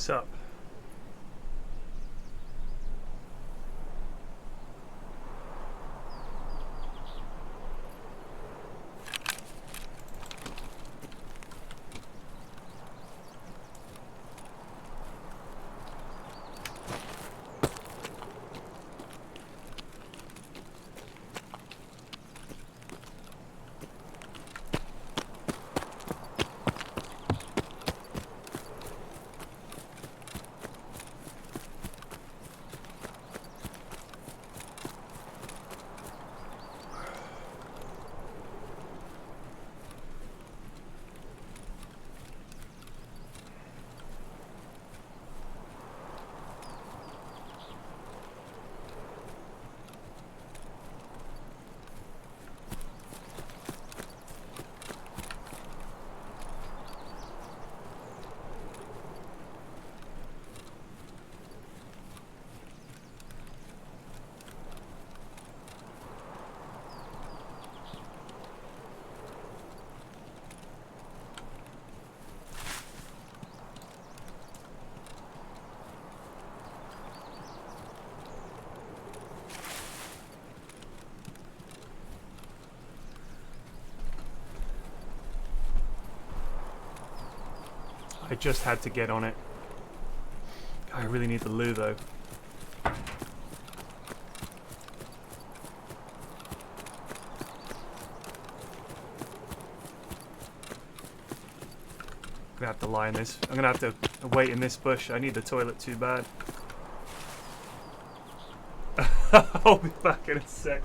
Sup? I just had to get on it. I really need the loo though. I'm gonna have to lie in this. I'm gonna have to wait in this bush. I need the toilet too bad. I'll be back in a sec.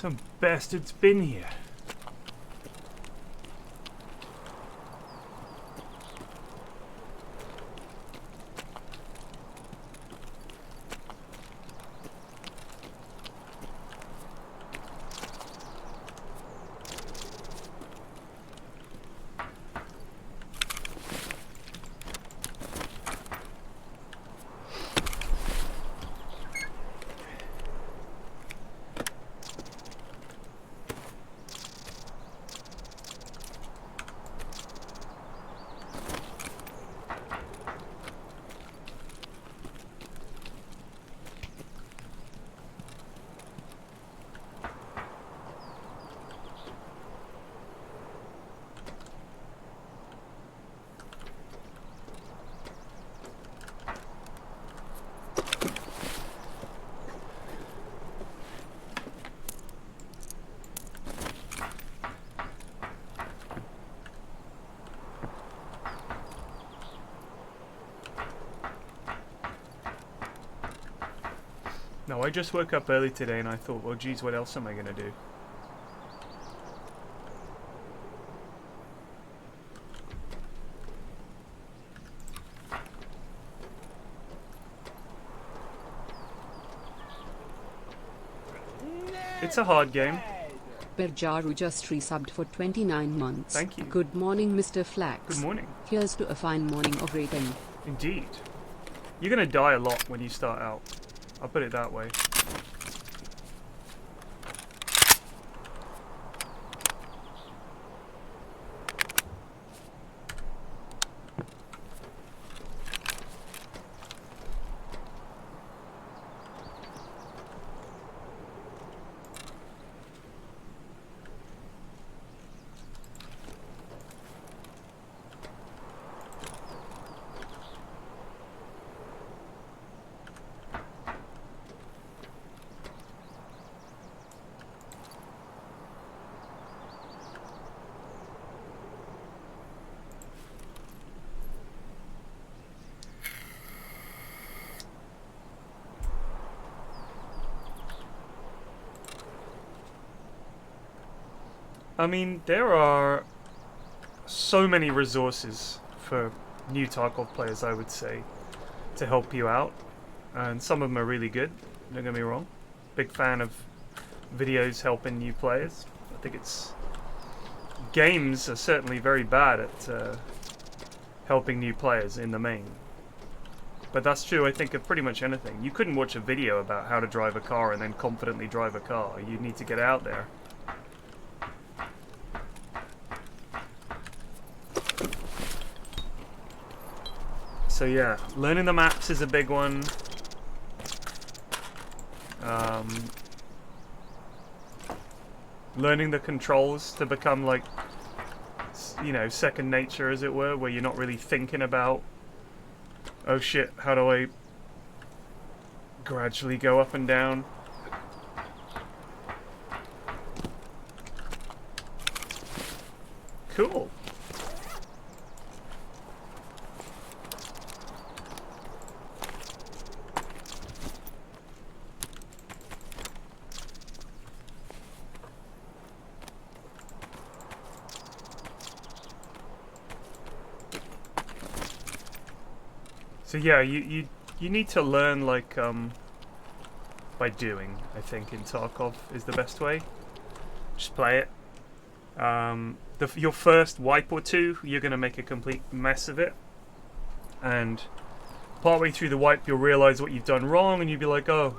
Some bastard's been here. No, I just woke up early today and I thought, well, geez, what else am I going to do? It's a hard game. Berjaru just resubbed for 29 months. Thank you. Good morning, Mr. Flax. Good morning. Here's to a fine morning of rating. Indeed. You're going to die a lot when you start out. I'll put it that way. I mean, there are so many resources for new Tarkov players, I would say, to help you out. And some of them are really good, don't get me wrong. Big fan of videos helping new players. I think it's... Games are certainly very bad at helping new players in the main. But that's true, I think, of pretty much anything. You couldn't watch a video about how to drive a car and then confidently drive a car. You need to get out there. So yeah, learning the maps is a big one. Learning the controls to become like, you know, second nature as it were, where you're not really thinking about, oh shit, how do I gradually go up and down? Cool. So yeah, you need to learn like by doing. I think in Tarkov is the best way. Just play it. Your first wipe or two, you're gonna make a complete mess of it, and partway through the wipe, you'll realize what you've done wrong, and you'll be like, oh.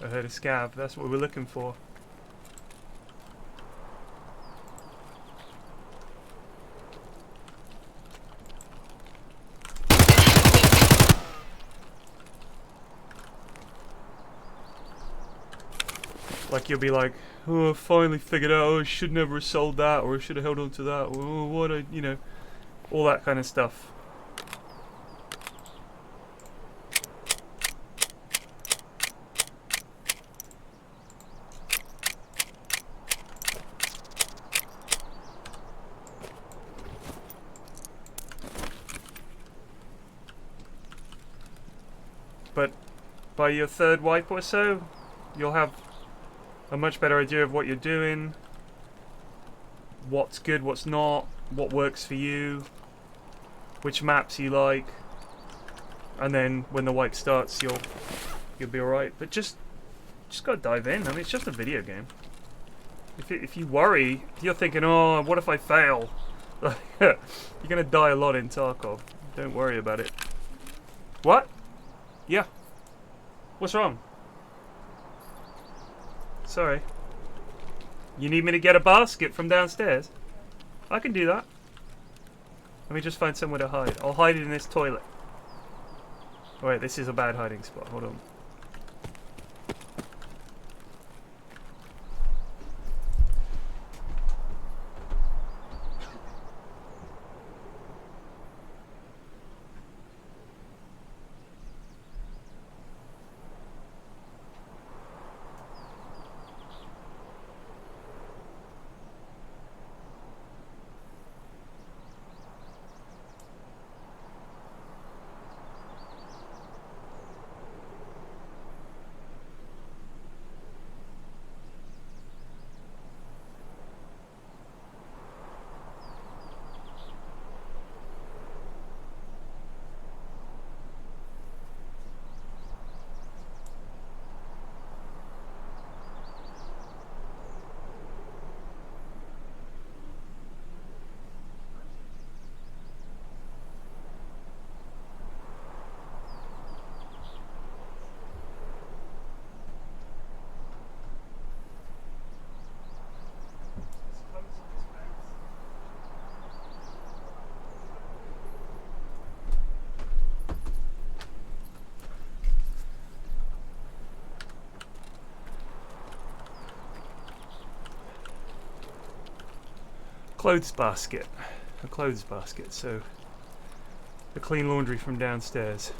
I heard a scav, that's what we're looking for. Like you'll be like, oh, I finally figured out, oh, I should never have sold that, or I should have held on to that, or oh, what I, you know, all that kind of stuff. but by your third wipe or so, you'll have a much better idea of what you're doing, what's good, what's not, what works for you, which maps you like, and then when the wipe starts, you'll be alright. But just gotta dive in. I mean, it's just a video game. If you worry, if you're thinking, oh, what if I fail? You're gonna die a lot in Tarkov. Don't worry about it. What? Yeah. What's wrong? Sorry. You need me to get a basket from downstairs? I can do that. Let me just find somewhere to hide. I'll hide it in this toilet. Oh, wait, this is a bad hiding spot. Hold on. Clothes basket. A clothes basket, so the clean laundry from downstairs.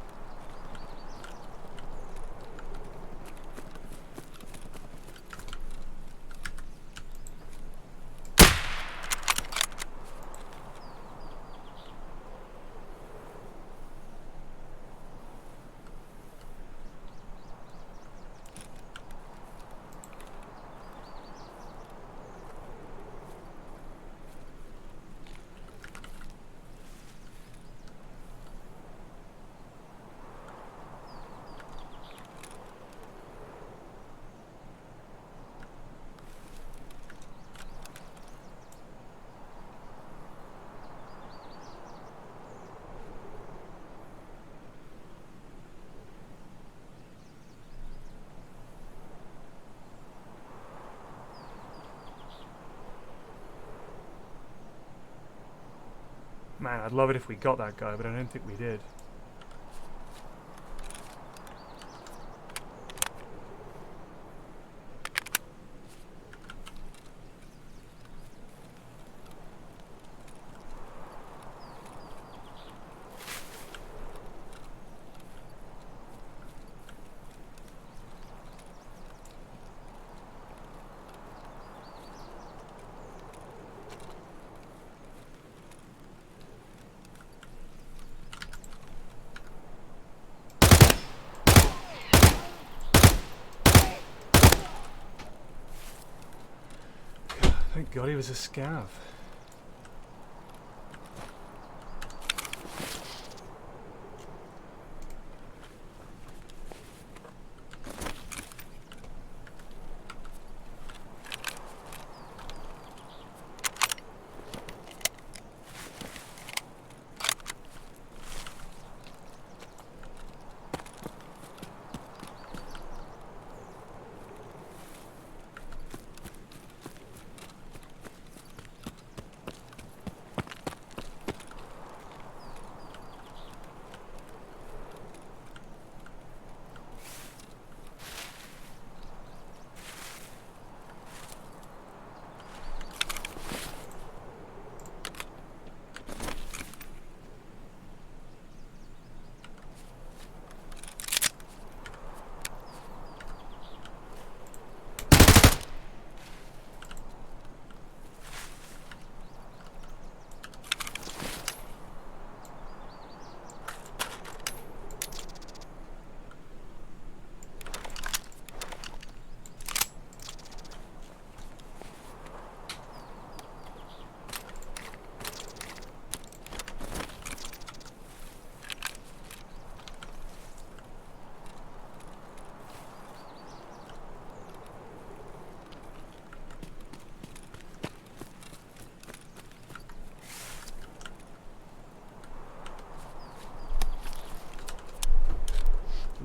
Man, I'd love it if we got that guy, but I don't think we did. Thank God he was a scav.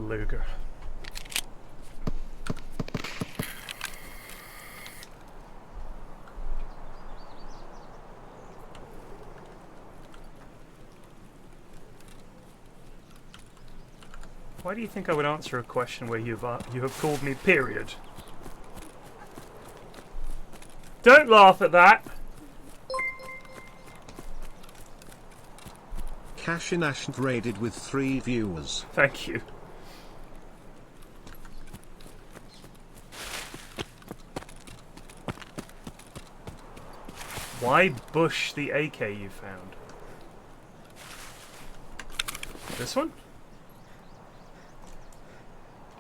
Luger. Why do you think I would answer a question where you have called me period? Don't laugh at that! Cashinashant raided with 3 viewers. Thank you. Why bush the AK you found? This one?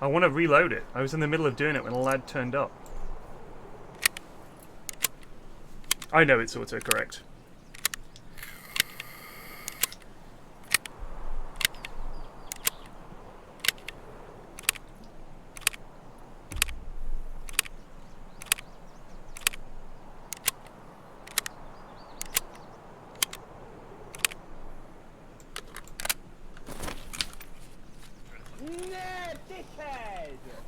I want to reload it. I was in the middle of doing it when a lad turned up. I know it's autocorrect.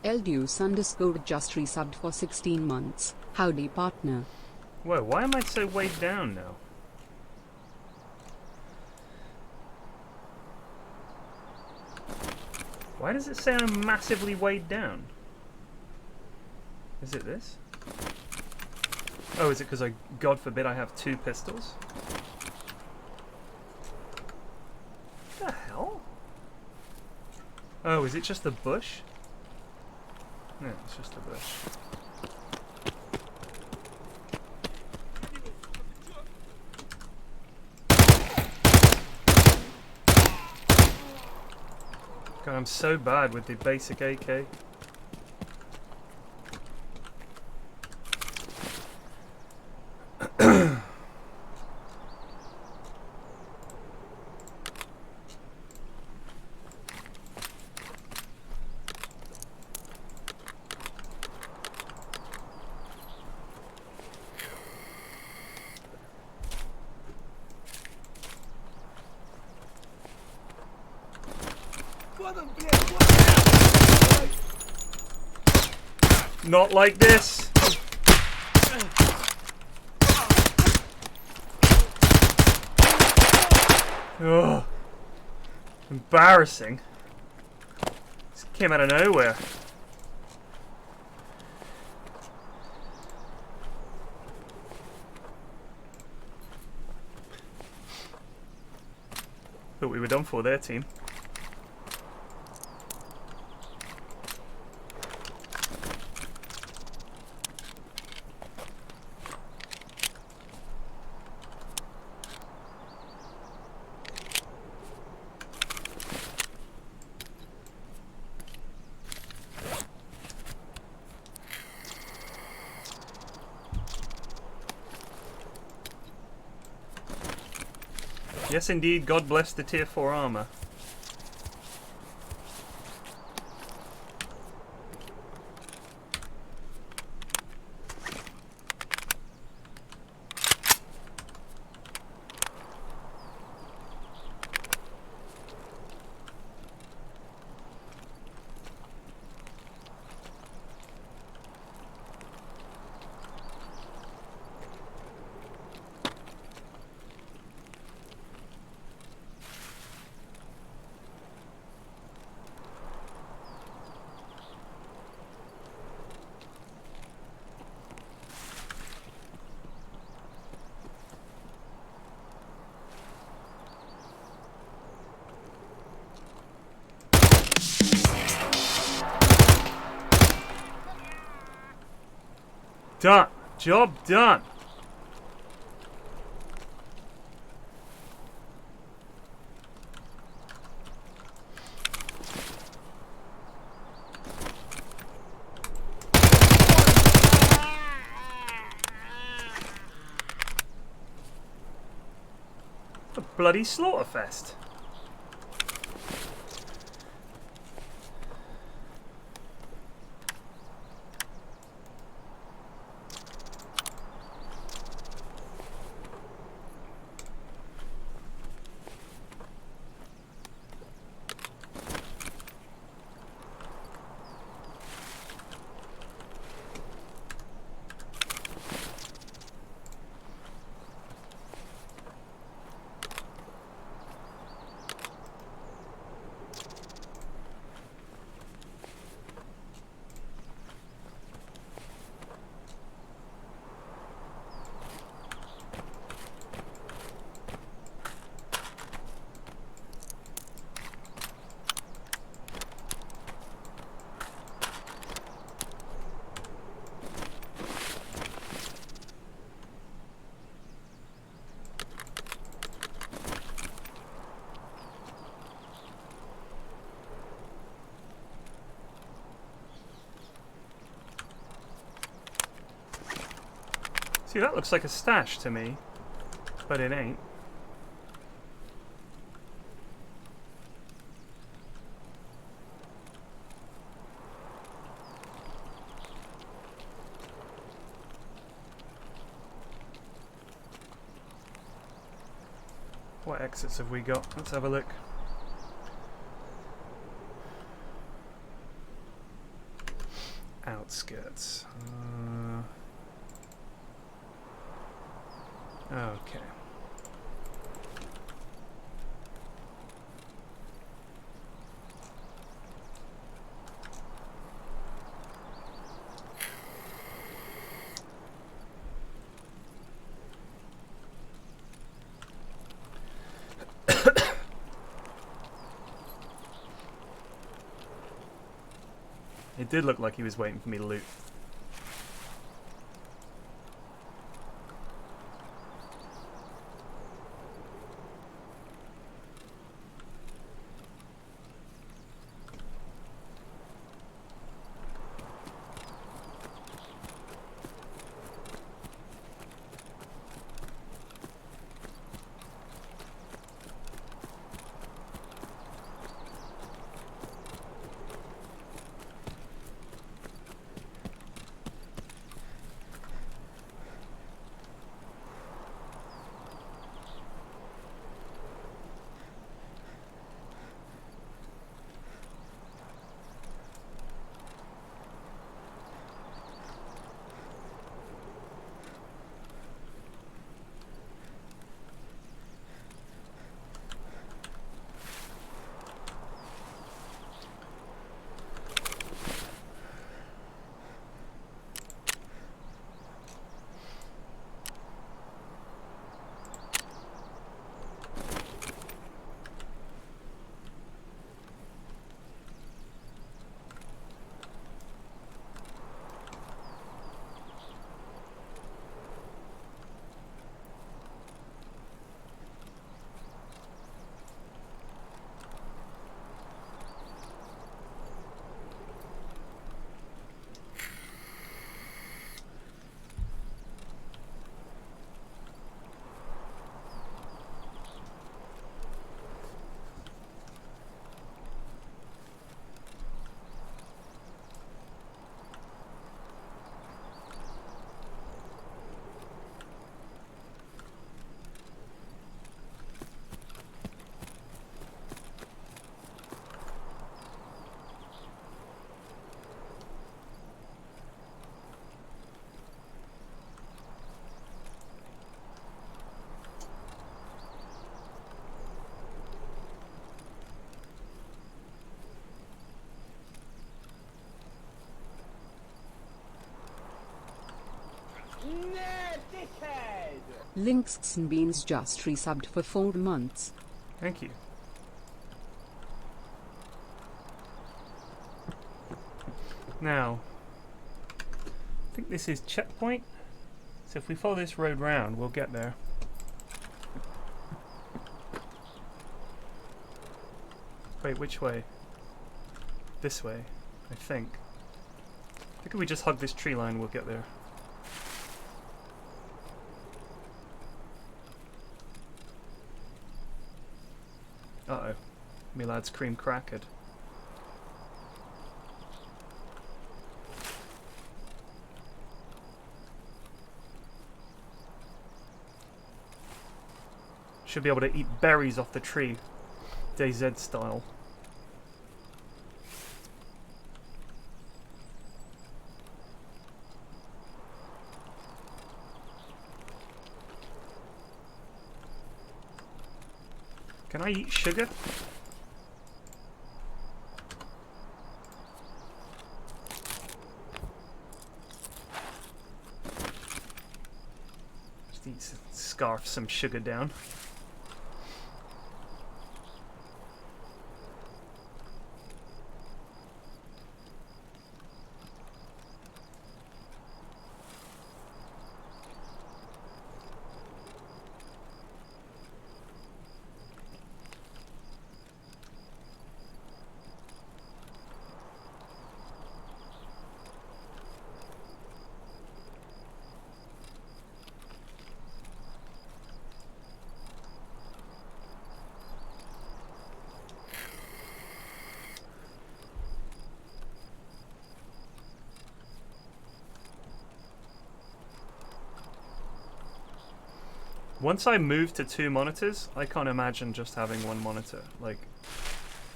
Eldeus_ just resubbed for 16 months. Howdy, partner. Whoa, why am I so weighed down now? Why does it say I'm massively weighed down? Is it this? Oh, is it because God forbid, I have 2 pistols? What the hell? Oh, is it just the bush? No, it's just a bush. God, I'm so bad with the basic AK. Not like this. Oh, embarrassing. This came out of nowhere. Thought we were done for there, team. Yes, indeed. God bless the tier 4 armor. Done. Job done. A bloody slaughterfest. See, that looks like a stash to me, but it ain't. What exits have we got? Let's have a look. Outskirts. Okay. It did look like he was waiting for me to loot. Links and Beans just resubbed for 4 months. Thank you. Now, I think this is checkpoint. So if we follow this road round, we'll get there. Wait, which way? This way, I think. I think if we just hug this tree line, we'll get there. Uh-oh. Me lad's cream cracked. Should be able to eat berries off the tree, DayZ style. Can I eat sugar? Just need to scarf some sugar down. Once I move to 2 monitors, I can't imagine just having 1 monitor. Like,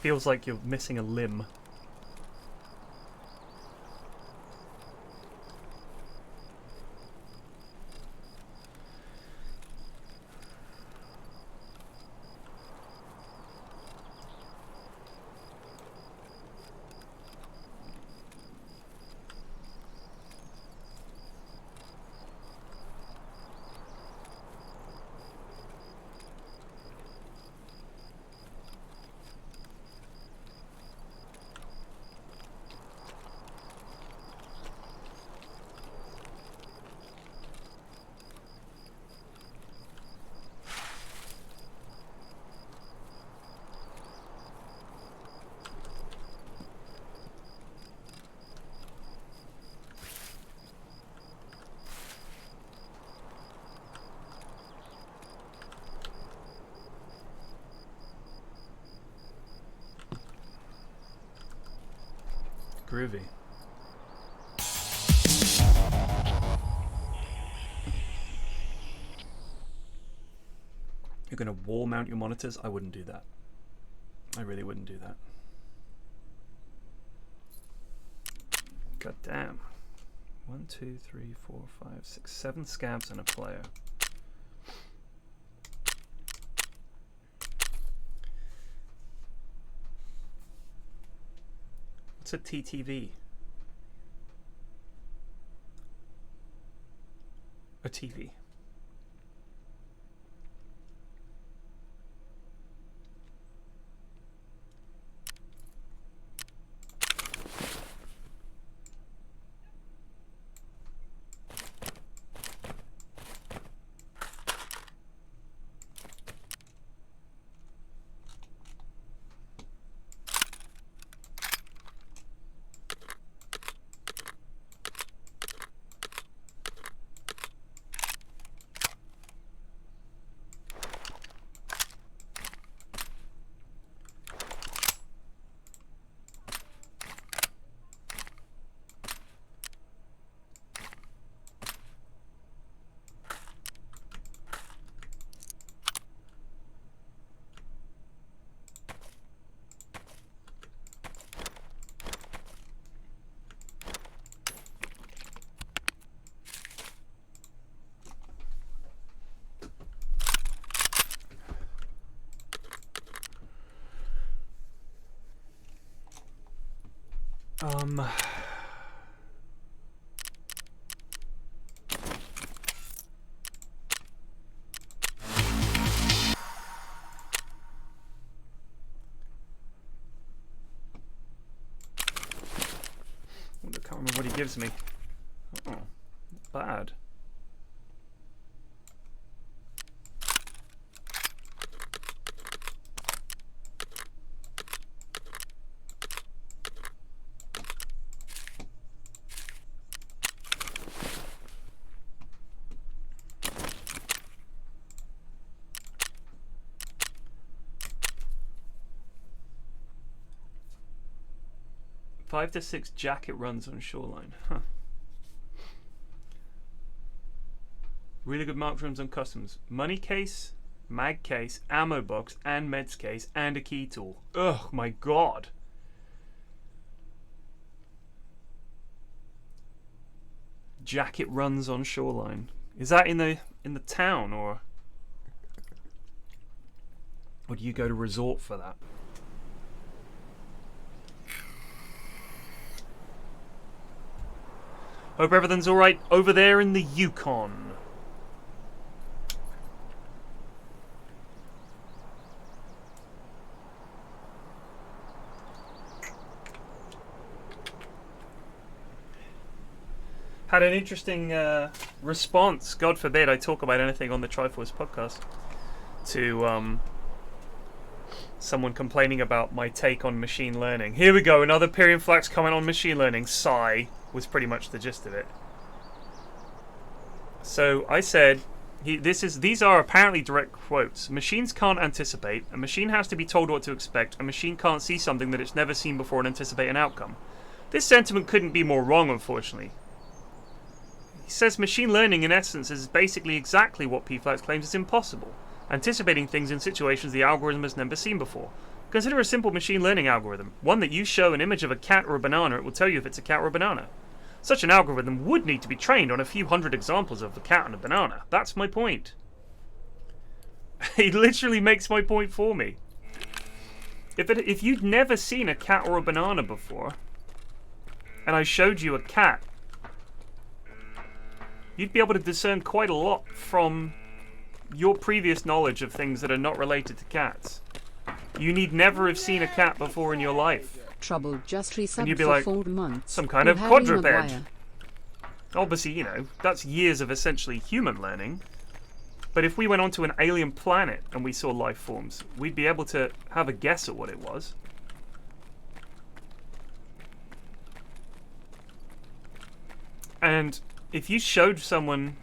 feels like you're missing a limb. Groovy. You're gonna wall mount your monitors? I wouldn't do that. I really wouldn't do that. God damn. 1, 2, 3, 4, 5, 6, 7 scabs and a player. What's a TTV? A TV. I can't remember what he gives me. Oh, not bad. Five to 6 jacket runs on shoreline. Huh. Really good mark rooms on customs. Money case, mag case, ammo box, and meds case, and a key tool. Ugh, my god. Jacket runs on shoreline. Is that in the town, or do you go to resort for that? Hope everything's alright over there in the Yukon. Had an interesting response, God forbid I talk about anything on the Triforce podcast, to someone complaining about my take on machine learning. Here we go, another PFlax comment on machine learning. Sigh, was pretty much the gist of it. So I said, these are apparently direct quotes. Machines can't anticipate. A machine has to be told what to expect. A machine can't see something that it's never seen before and anticipate an outcome. This sentiment couldn't be more wrong, unfortunately. He says machine learning in essence is basically exactly what PFlax claims is impossible, anticipating things in situations the algorithm has never seen before. Consider a simple machine learning algorithm, one that you show an image of a cat or a banana, it will tell you if it's a cat or a banana. Such an algorithm would need to be trained on a few hundred examples of a cat and a banana. That's my point. He literally makes my point for me. If you'd never seen a cat or a banana before, and I showed you a cat, you'd be able to discern quite a lot from your previous knowledge of things that are not related to cats. You need never have seen a cat before in your life. Trouble just resubbed And you'd be for like, 4 months. some kind of Harry quadruped. Maguire. Obviously, you know, that's years of essentially human learning. But if we went onto an alien planet and we saw life forms, we'd be able to have a guess at what it was. And if you showed someone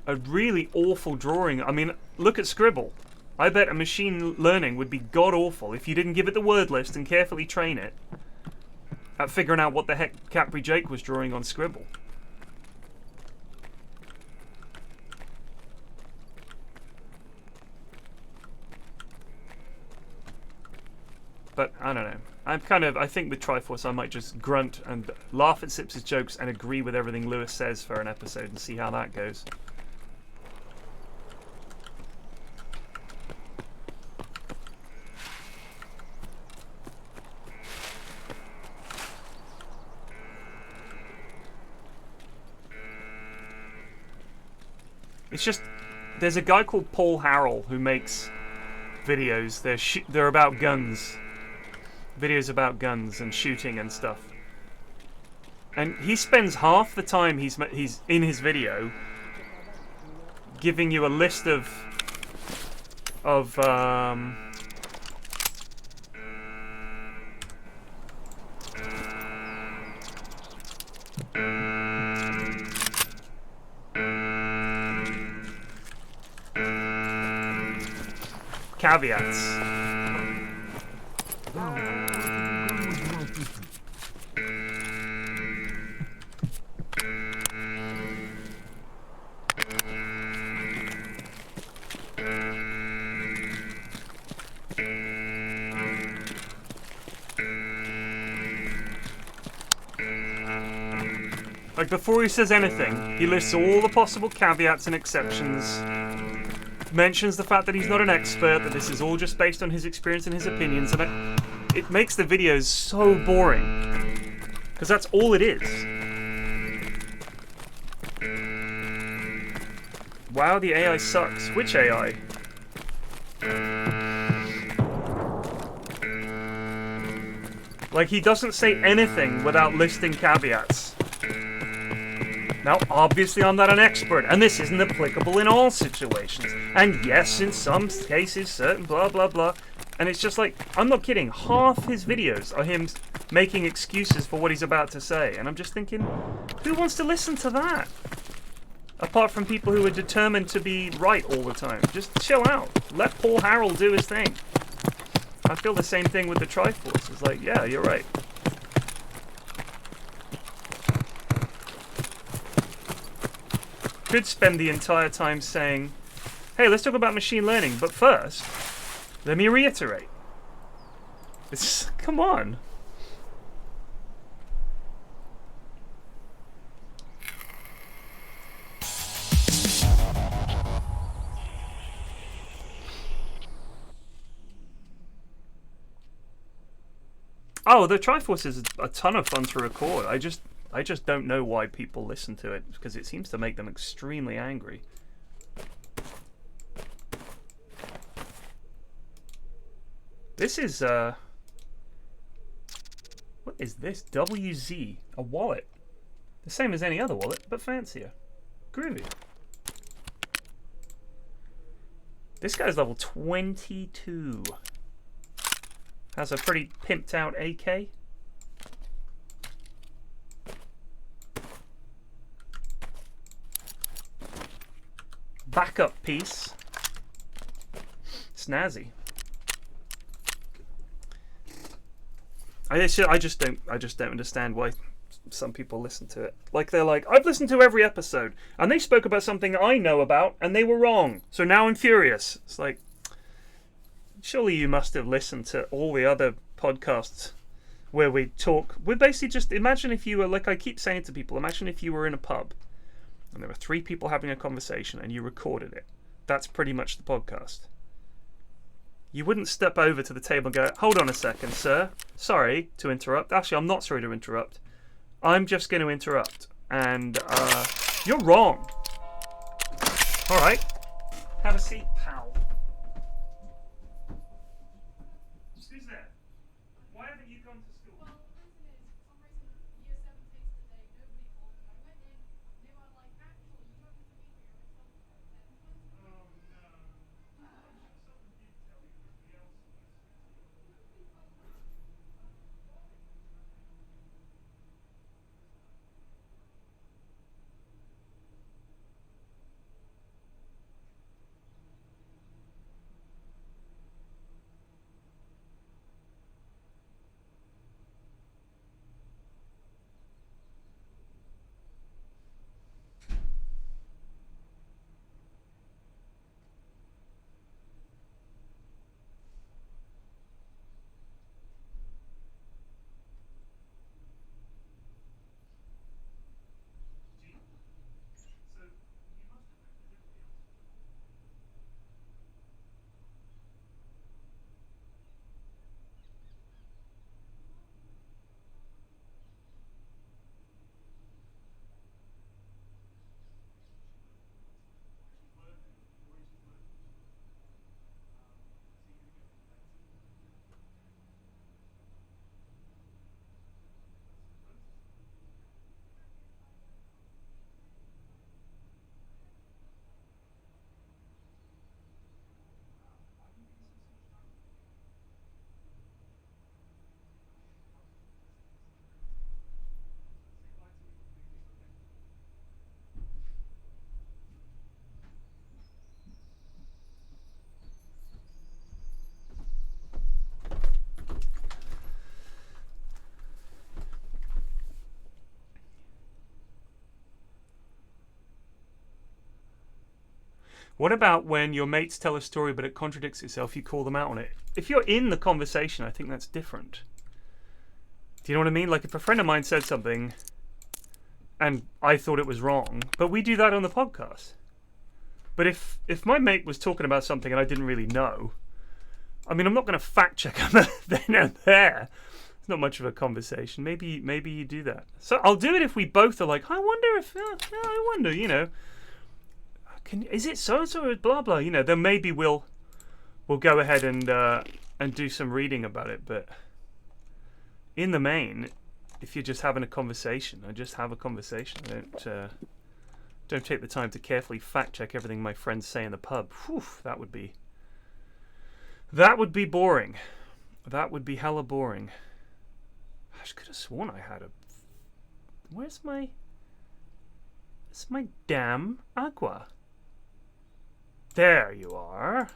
a really awful drawing, I mean, look at Scribble. I bet a machine learning would be god-awful if you didn't give it the word list and carefully train it at figuring out what the heck Capri Jake was drawing on Scribble. But I don't know. I think with Triforce I might just grunt and laugh at Sips' jokes and agree with everything Lewis says for an episode and see how that goes. It's just, there's a guy called Paul Harrell who makes videos. They're about guns. Videos about guns and shooting and stuff. And he spends half the time he's in his video giving you a list of caveats. Like, before he says anything, he lists all the possible caveats and exceptions, mentions the fact that he's not an expert, that this is all just based on his experience and his opinions, and it makes the videos so boring. Because that's all it is. Wow, the AI sucks. Which AI? Like, he doesn't say anything without listing caveats. Now, obviously I'm not an expert, and this isn't applicable in all situations. And yes, in some cases, certain blah blah blah. And it's just like, I'm not kidding, half his videos are him making excuses for what he's about to say. And I'm just thinking, who wants to listen to that? Apart from people who are determined to be right all the time. Just chill out. Let Paul Harrell do his thing. I feel the same thing with the Triforce. It's like, yeah, you're right. Could spend the entire time saying, hey, let's talk about machine learning, but first, let me reiterate. Come on. Oh, the Triforce is a ton of fun to record. I just don't know why people listen to it, because it seems to make them extremely angry. This is, what is this? WZ, a wallet. The same as any other wallet, but fancier. Groovy. This guy's level 22. Has a pretty pimped out AK. Backup piece. Snazzy. I just don't understand why some people listen to it. Like, they're like, I've listened to every episode, and they spoke about something I know about, and they were wrong. So now I'm furious. It's like, surely you must have listened to all the other podcasts where we talk. We basically just imagine if you were, like I keep saying to people, imagine if you were in a pub and there were 3 people having a conversation and you recorded it. That's pretty much the podcast. You wouldn't step over to the table and go, hold on a second, sir. Sorry to interrupt. Actually, I'm not sorry to interrupt. I'm just going to interrupt. And you're wrong. All right. Have a seat, pal. Who's there? Why haven't you gone to school? Well, the reason is, for some reason, year 7 takes today, nobody called me. I went in, they were like, actually, you don't need to be here until 10:20. Oh, no. I'm sure someone did tell you. Nobody else was. Nobody told me. So, you must have known, because everybody else was. What about when your mates tell a story but it contradicts itself, you call them out on it? If you're in the conversation, I think that's different. Do you know what I mean? Like if a friend of mine said something and I thought it was wrong, but we do that on the podcast. But if my mate was talking about something and I didn't really know, I mean, I'm not going to fact check them then and there. It's not much of a conversation. Maybe you do that. So I'll do it if we both are like, I wonder if, I wonder, you know. Is it so and so or blah blah? You know, then maybe we'll go ahead and do some reading about it. But in the main, if you're just having a conversation, I just have a conversation. I don't take the time to carefully fact check everything my friends say in the pub. Whew, that would be boring. That would be hella boring. I just could have sworn I had a. Where's my damn agua? There you are.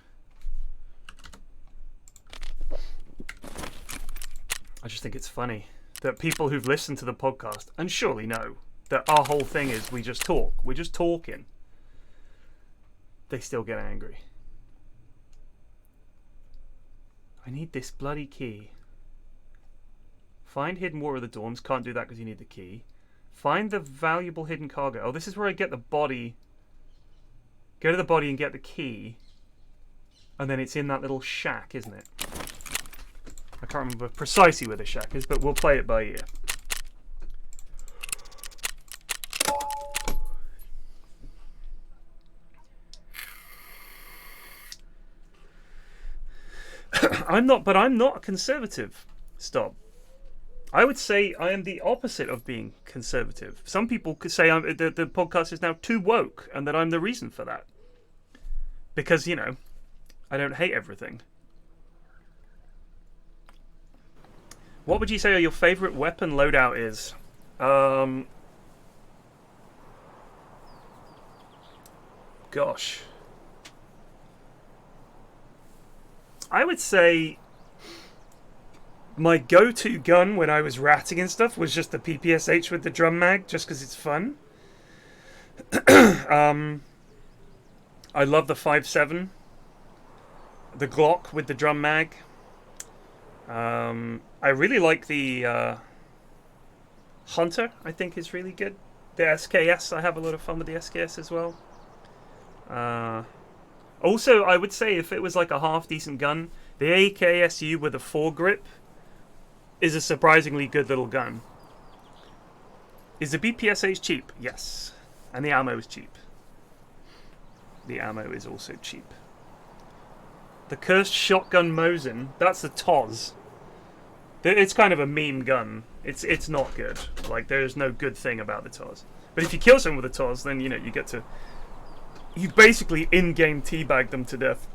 I just think it's funny that people who've listened to the podcast and surely know that our whole thing is we just talk. We're just talking. They still get angry. I need this bloody key. Find hidden water of the dorms. Can't do that because you need the key. Find the valuable hidden cargo. Oh, this is where I get the body. Go to the body and get the key. And then it's in that little shack, isn't it? I can't remember precisely where the shack is, but we'll play it by ear. I'm not a conservative. Stop. I would say I am the opposite of being conservative. Some people could say the podcast is now too woke and that I'm the reason for that. Because, you know, I don't hate everything. What would you say your favourite weapon loadout is? Gosh. I would say my go-to gun when I was ratting and stuff was just the PPSH with the drum mag, just because it's fun. I love the 5.7, the Glock with the drum mag. I really like the Hunter. I think is really good. The SKS, I have a lot of fun with the SKS as well. Also, I would say if it was like a half decent gun, the AKSU with a foregrip is a surprisingly good little gun. Is the BPSH cheap? Yes. And the ammo is cheap. The ammo is also cheap. The Cursed Shotgun Mosin, that's the TOS. It's kind of a meme gun. It's not good. Like, there's no good thing about the TOS. But if you kill someone with a TOS, then, you know, you get to... You basically in-game teabag them to death.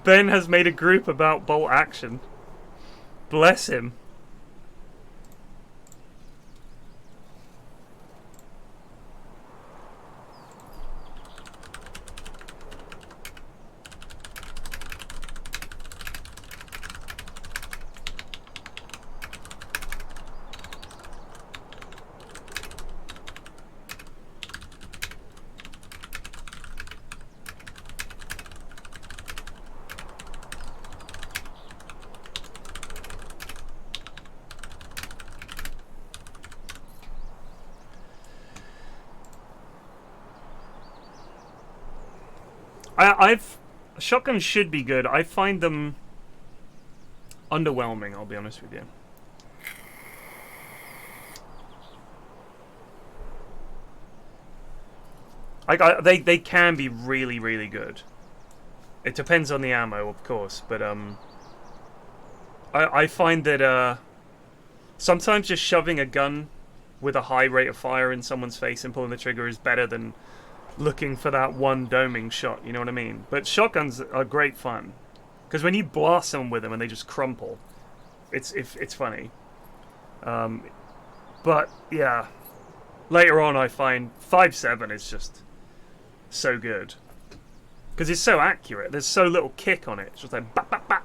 Ben has made a group about bolt action. Bless him. Shotguns should be good. I find them underwhelming, I'll be honest with you. They can be really, really good. It depends on the ammo, of course, but I find that sometimes just shoving a gun with a high rate of fire in someone's face and pulling the trigger is better than looking for that one doming shot, you know what I mean? But shotguns are great fun, because when you blast someone with them and they just crumple, it's funny. But yeah, later on I find 5.7 is just so good, because it's so accurate. There's so little kick on it. It's just like bap bap bap.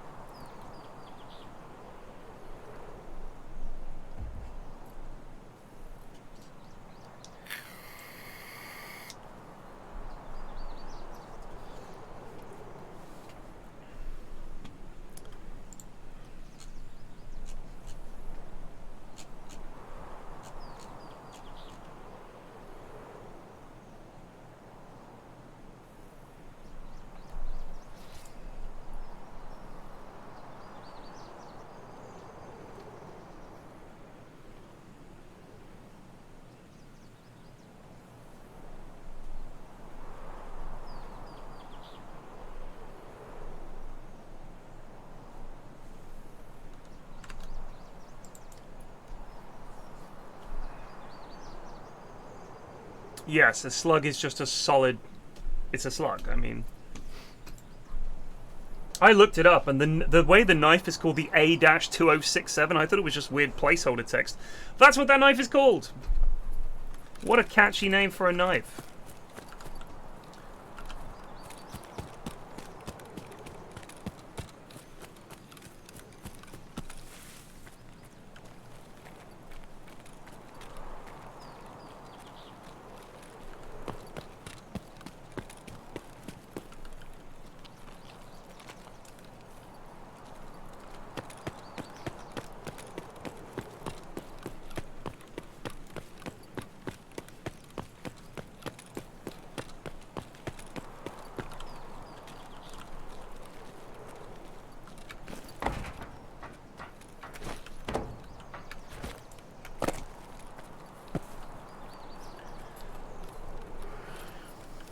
Yes, a slug is just a solid... It's a slug, I mean... I looked it up, and the way the knife is called the A-2067, I thought it was just weird placeholder text. That's what that knife is called! What a catchy name for a knife.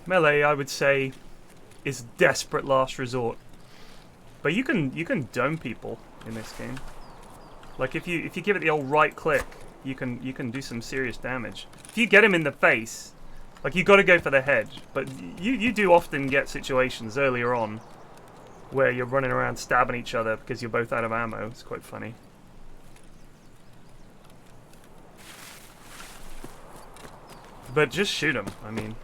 Melee, I would say, is desperate last resort. But you can dome people in this game. Like if you give it the old right click, you can do some serious damage. If you get him in the face, like you got to go for the head. But you do often get situations earlier on where you're running around stabbing each other because you're both out of ammo. It's quite funny. But just shoot him. I mean.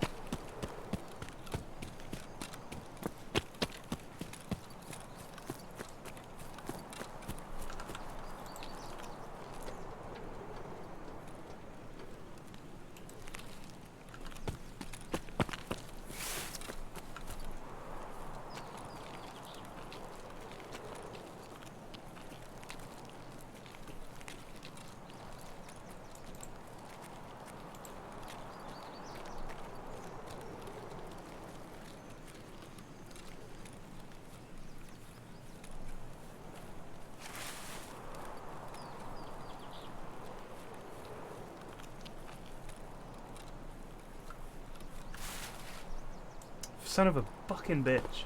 Son of a fucking bitch.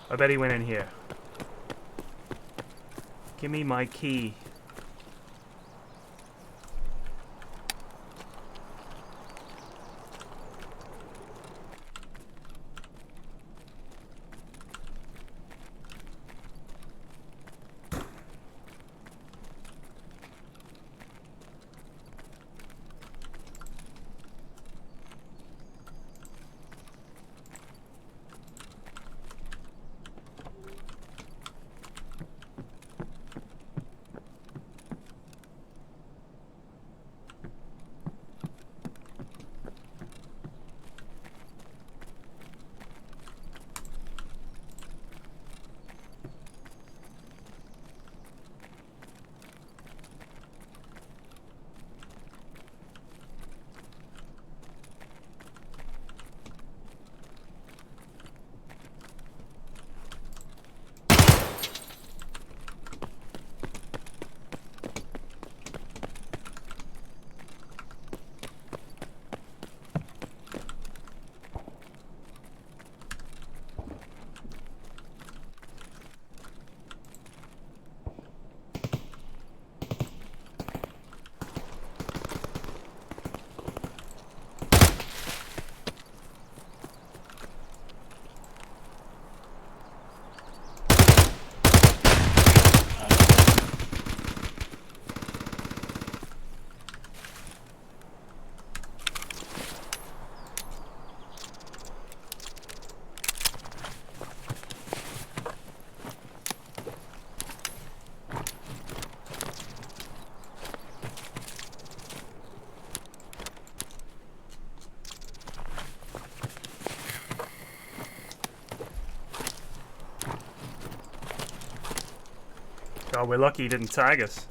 I bet he went in here. Give me my key. God, we're lucky he didn't tag us.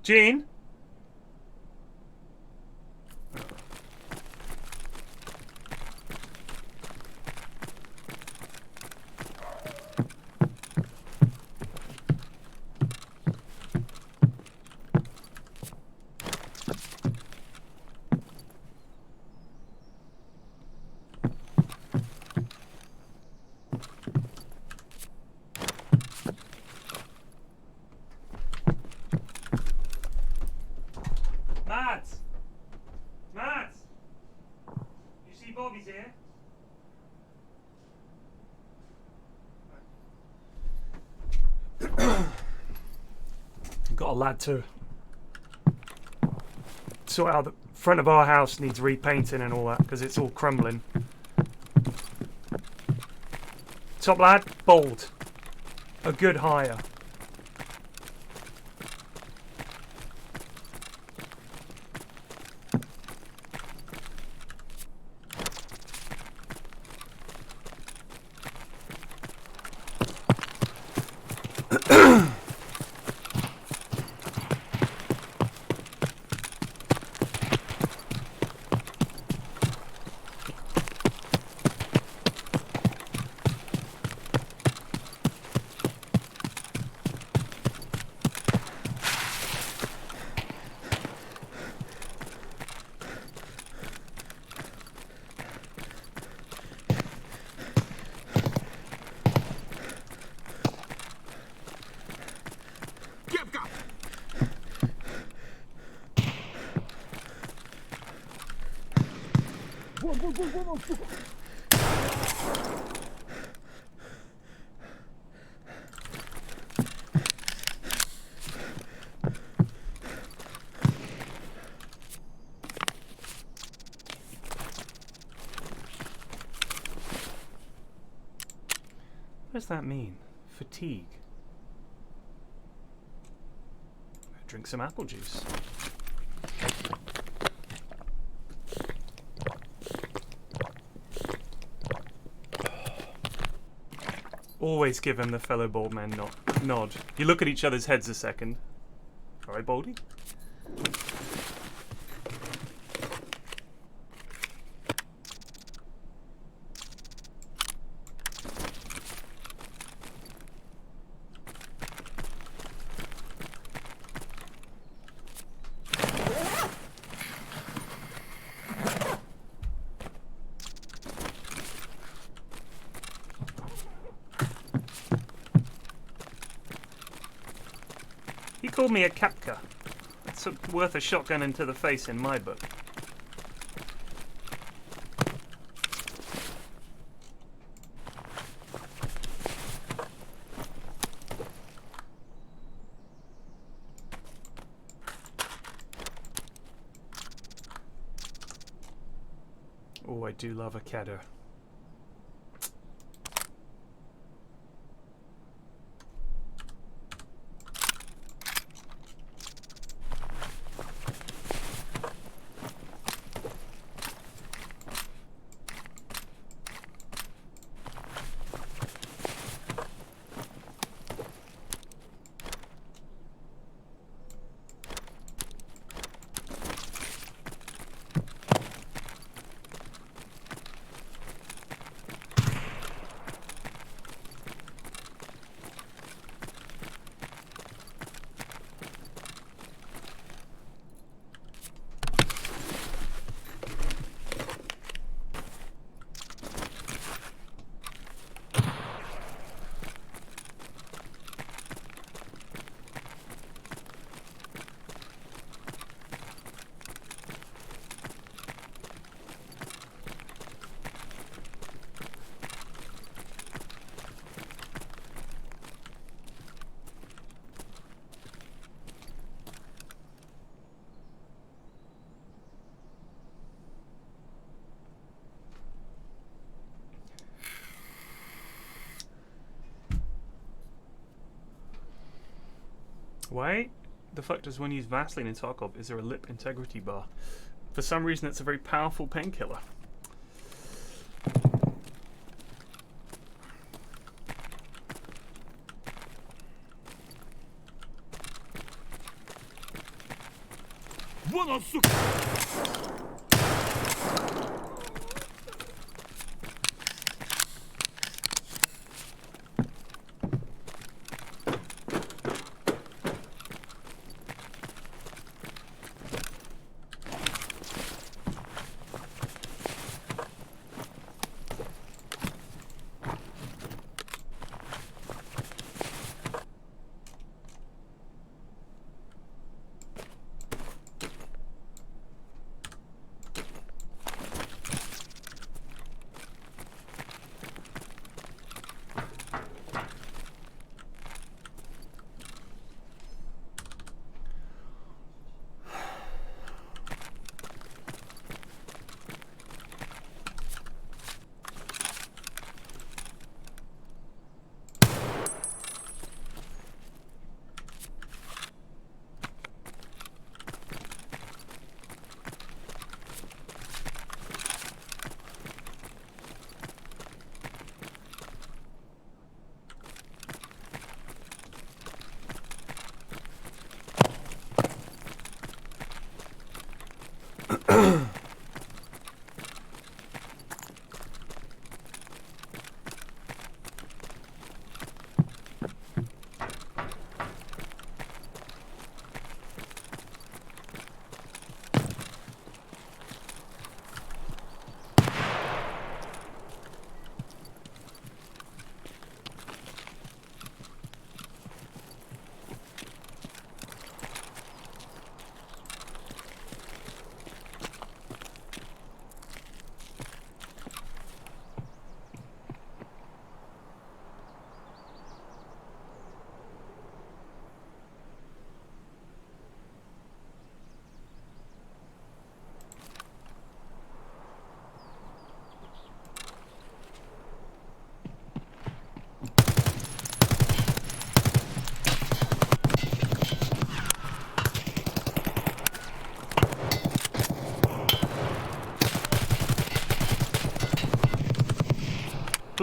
Gene? Got a lad to sort out the front of our house needs repainting and all that because it's all crumbling. Top lad, bold. A good hire. What does that mean? Fatigue. Drink some apple juice. Always give him the fellow bald man nod. You look at each other's heads a second. Alright, Baldy? He called me a Kapka. That's worth a shotgun into the face in my book. Oh, I do love a kedder. Why the fuck does one use Vaseline in Tarkov? Is there a lip integrity bar? For some reason it's a very powerful painkiller.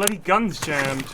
bloody gun's jammed.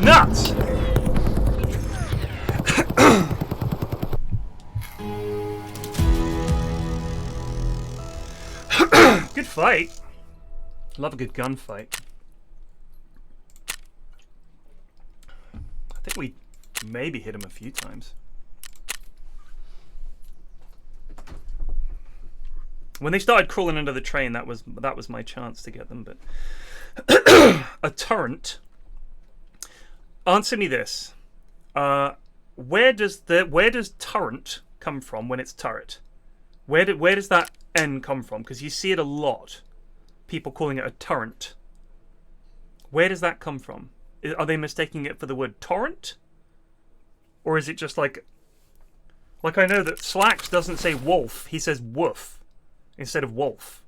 Nuts! Good fight. Love a good gunfight. I think we maybe hit him a few times. When they started crawling under the train, that was my chance to get them. But a turret. Answer me this: where does turret come from when it's turret? Where does that N come from? Because you see it a lot. People calling it a torrent. Where does that come from? Are they mistaking it for the word torrent? Or is it just like I know that Slacks doesn't say wolf, he says woof instead of wolf.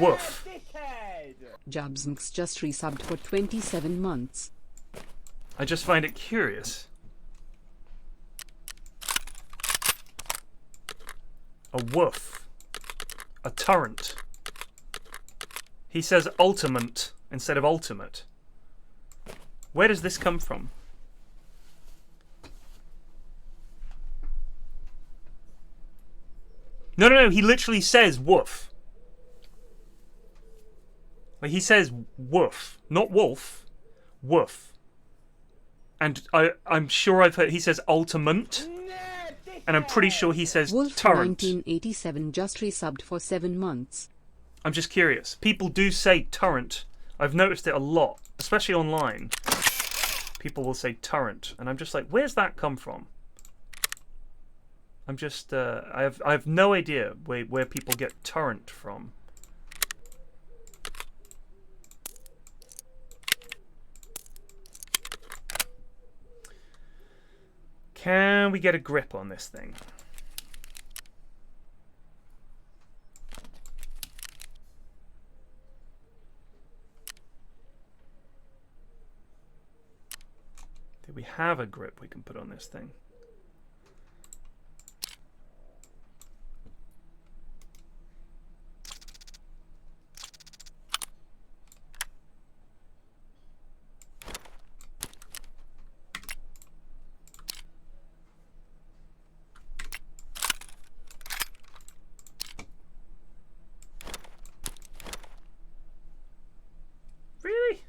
Woof. Jabsmx just resubbed for 27 months. I just find it curious. A woof. A torrent. He says ultimate instead of ultimate. Where does this come from? No, he literally says woof. Like he says woof, not wolf, woof. And I'm sure I've heard he says ultimate. And I'm pretty sure he says Wolf torrent. 1987 just resubbed for 7 months. I'm just curious. People do say torrent. I've noticed it a lot, especially online. People will say torrent, and I'm just like, where's that come from? I'm just, I have no idea where people get torrent from. Can we get a grip on this thing? Do we have a grip we can put on this thing? Really?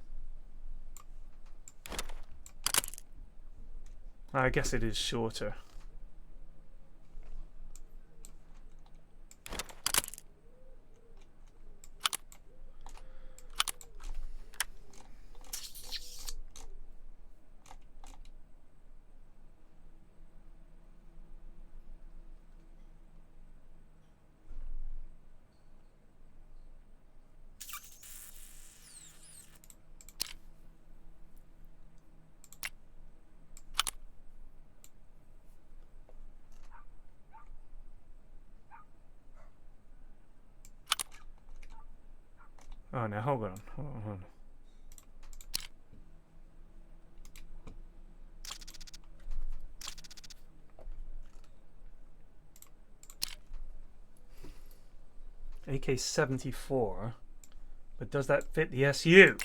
I guess it is shorter. Oh no, hold on. Hold on. AK-74, but does that fit the SU?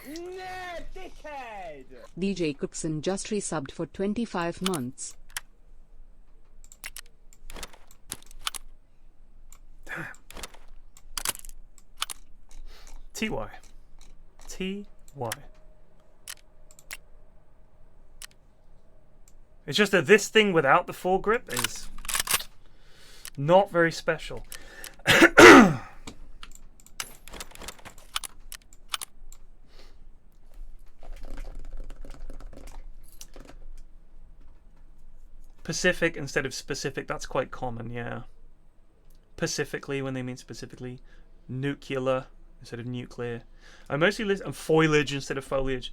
Nah, dickhead! D. Jacobson just resubbed for 25 months. Damn. TY. TY. It's just that this thing without the foregrip is not very special. Pacific instead of specific, that's quite common, yeah. Pacifically, when they mean specifically. Nuclear instead of nuclear. I mostly listen, and foliage instead of foliage.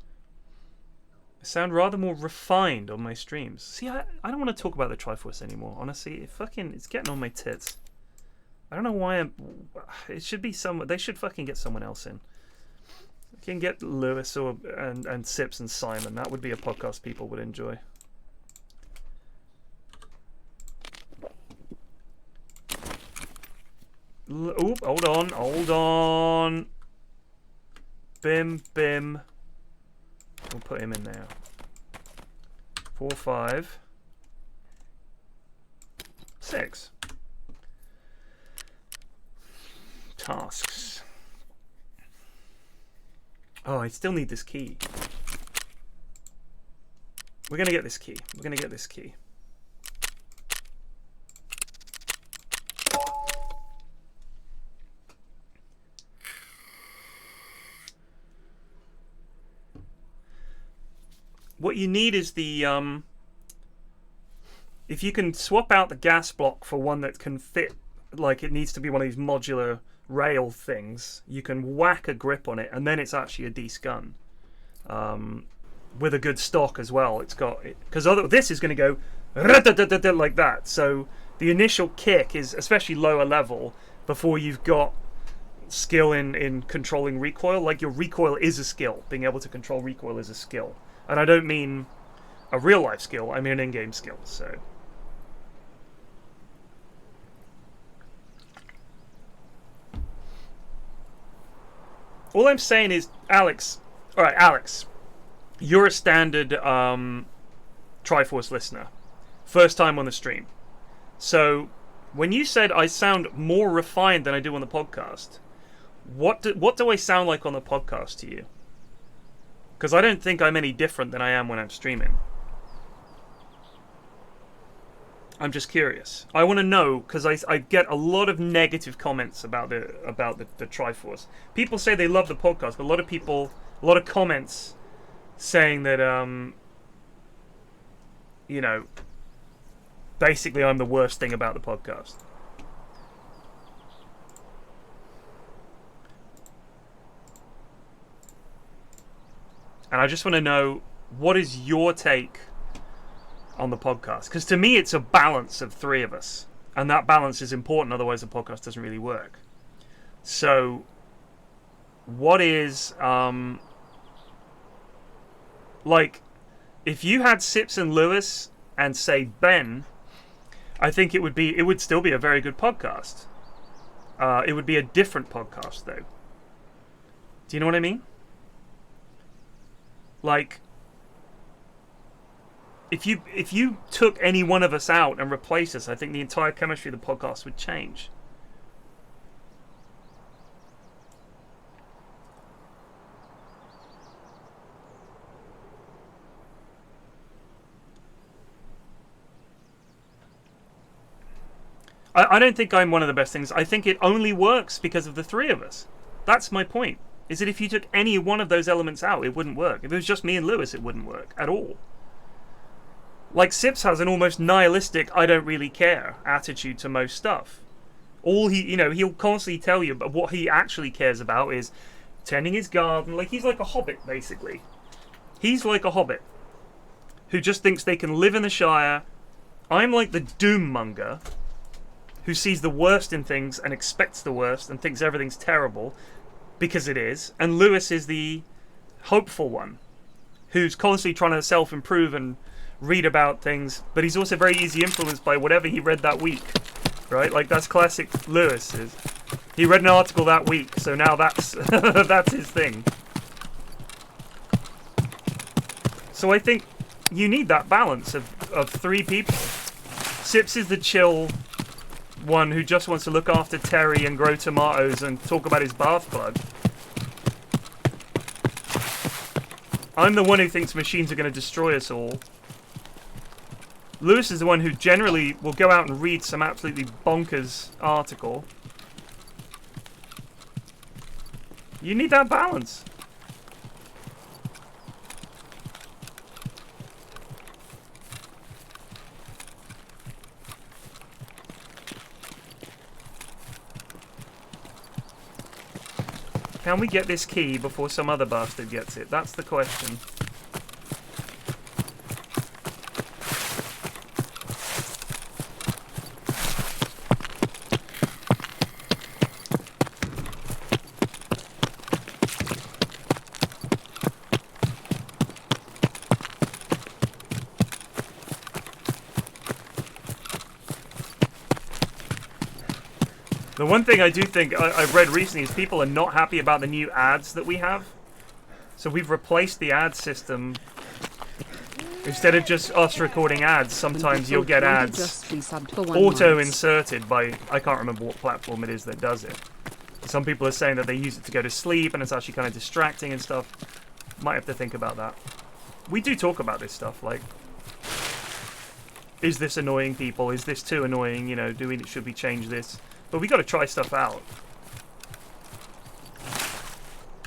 I sound rather more refined on my streams. See, I don't want to talk about the Triforce anymore, honestly. It's getting on my tits. I don't know why it should be someone, they should fucking get someone else in. You can get Lewis and Sips and Simon. That would be a podcast people would enjoy. Oop, hold on. Bim. We'll put him in there. 4, 5, 6. Tasks. Oh, I still need this key. We're gonna get this key. What you need is the if you can swap out the gas block for one that can fit, like it needs to be one of these modular rail things, you can whack a grip on it and then it's actually a decent gun with a good stock as well. It's got, because this is going to go like that, so the initial kick is especially lower level before you've got skill in controlling recoil. Like your recoil is a skill. Being able to control recoil is a skill. And I don't mean a real-life skill, I mean an in-game skill, so... All I'm saying is, Alex... Alright, Alex. You're a standard Triforce listener. First time on the stream. So, when you said I sound more refined than I do on the podcast, what do I sound like on the podcast to you? Because I don't think I'm any different than I am when I'm streaming. I'm just curious. I want to know, because I get a lot of negative comments about the Triforce. People say they love the podcast, but a lot of comments saying that you know, basically I'm the worst thing about the podcast. And I just want to know, what is your take on the podcast? Because to me, it's a balance of three of us. And that balance is important, otherwise the podcast doesn't really work. So, what is, like, if you had Sips and Lewis and, say, Ben, I think it would still be a very good podcast. It would be a different podcast, though. Do you know what I mean? Like, if you took any one of us out and replaced us, I think the entire chemistry of the podcast would change. I don't think I'm one of the best things. I think it only works because of the three of us. That's my point. Is that if you took any one of those elements out, it wouldn't work. If it was just me and Lewis, it wouldn't work at all. Like, Sips has an almost nihilistic, I don't really care attitude to most stuff. All he'll constantly tell you, but what he actually cares about is tending his garden. Like, he's like a hobbit, basically. He's like a hobbit who just thinks they can live in the Shire. I'm like the doom monger who sees the worst in things and expects the worst and thinks everything's terrible because it is. And Lewis is the hopeful one who's constantly trying to self-improve and read about things, but he's also very easy influenced by whatever he read that week, right? Like, that's classic Lewis. He read an article that week, so now that's that's his thing. So I think you need that balance of three people. Sips is the chill one who just wants to look after Terry and grow tomatoes and talk about his bath plug. I'm the one who thinks machines are going to destroy us all. Lewis is the one who generally will go out and read some absolutely bonkers article. You need that balance. Can we get this key before some other bastard gets it? That's the question. The one thing I do think I've read recently is people are not happy about the new ads that we have. So we've replaced the ad system. Instead of just us recording ads, sometimes you'll get ads auto-inserted by, I can't remember what platform it is that does it. Some people are saying that they use it to go to sleep and it's actually kind of distracting and stuff. Might have to think about that. We do talk about this stuff, like, is this annoying people? Is this too annoying? You know, should we change this? But we got to try stuff out.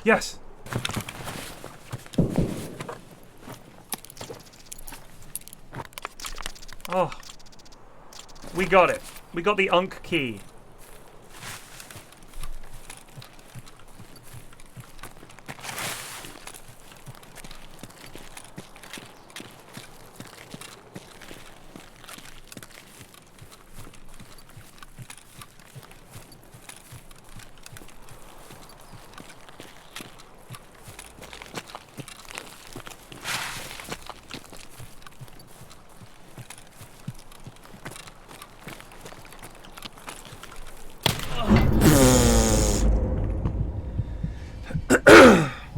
Yes. Oh. We got it. We got the Unk key.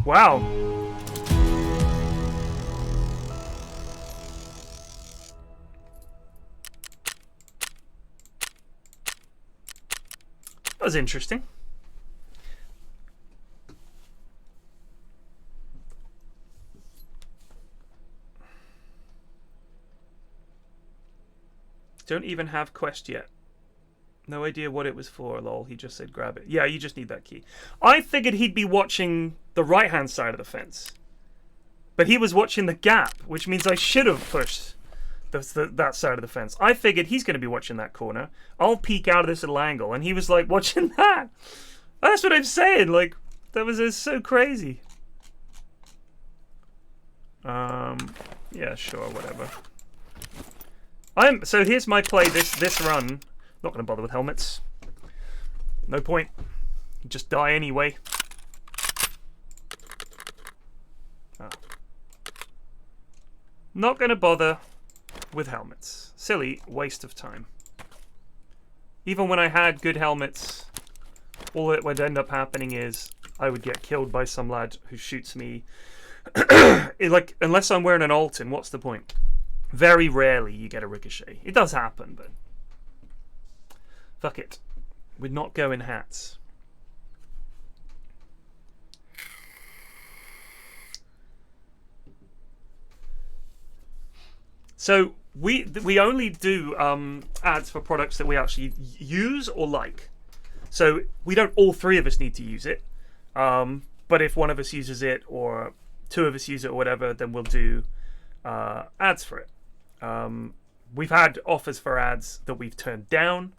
Wow. That was interesting. Don't even have quest yet. No idea what it was for, lol. He just said grab it. Yeah, you just need that key. I figured he'd be watching the right-hand side of the fence. But he was watching the gap, which means I should have pushed that side of the fence. I figured he's going to be watching that corner. I'll peek out of this little angle. And he was, like, watching that. That's what I'm saying. Like, that was so crazy. Yeah, sure, whatever. So here's my play this run. Not going to bother with helmets. No point. You just die anyway. Oh. Not going to bother with helmets. Silly waste of time. Even when I had good helmets, all that would end up happening is I would get killed by some lad who shoots me. Like, unless I'm wearing an Alton, what's the point? Very rarely you get a ricochet. It does happen, but fuck it. We're not going hats. So we only do ads for products that we actually use or like. So we don't all three of us need to use it. But if one of us uses it or two of us use it or whatever, then we'll do ads for it. We've had offers for ads that we've turned down.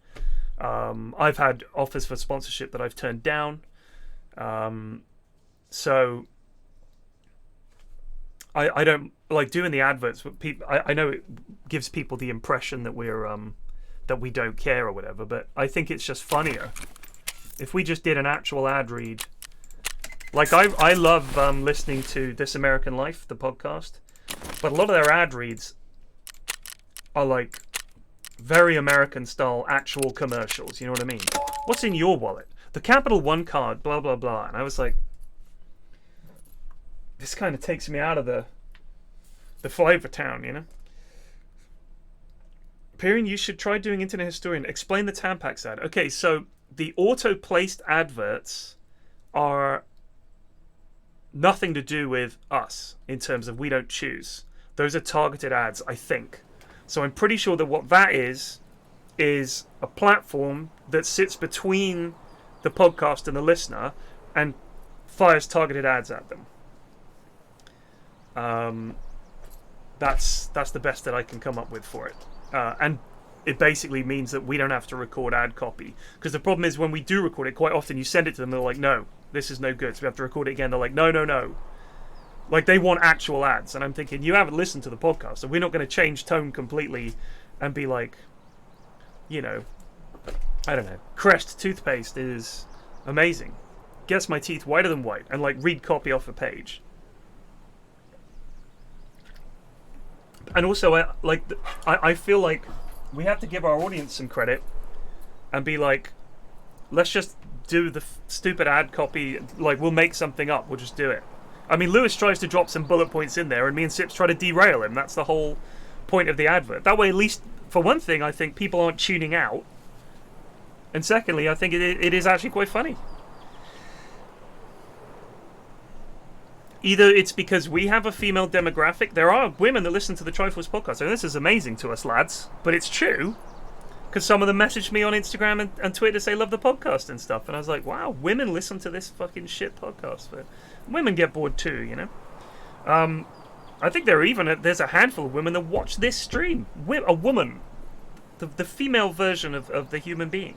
I've had offers for sponsorship that I've turned down. So I don't like doing the adverts. But people, I know it gives people the impression that we're that we don't care or whatever, but I think it's just funnier if we just did an actual ad read. Like, I love listening to This American Life, the podcast, but a lot of their ad reads are like very American style actual commercials, you know what I mean? What's in your wallet? The Capital One card, blah, blah, blah. And I was like, this kind of takes me out of the flavor town, you know? Period, you should try doing Internet Historian. Explain the Tampax ad. Okay, so the auto-placed adverts are nothing to do with us in terms of we don't choose. Those are targeted ads, I think. So I'm pretty sure that what that is a platform that sits between the podcast and the listener and fires targeted ads at them. That's the best that I can come up with for it. And it basically means that we don't have to record ad copy. Because the problem is when we do record it, quite often you send it to them, they're like, no, this is no good. So we have to record it again. They're like, no, no, no. Like, they want actual ads. And I'm thinking, you haven't listened to the podcast, so we're not going to change tone completely and be like, you know, I don't know, Crest toothpaste is amazing. Gets my teeth whiter than white. And, like, read copy off a page. And also, I feel like we have to give our audience some credit and be like, let's just do the stupid ad copy. Like, we'll make something up. We'll just do it. I mean, Lewis tries to drop some bullet points in there, and me and Sips try to derail him. That's the whole point of the advert. That way, at least, for one thing, I think people aren't tuning out. And secondly, I think it is actually quite funny. Either it's because we have a female demographic. There are women that listen to the Triforce podcast. And this is amazing to us, lads. But it's true. Because some of them messaged me on Instagram and Twitter to say love the podcast and stuff. And I was like, wow, women listen to this fucking shit podcast. But women get bored too, you know. I think there's a handful of women that watch this stream. A woman. The female version of the human being.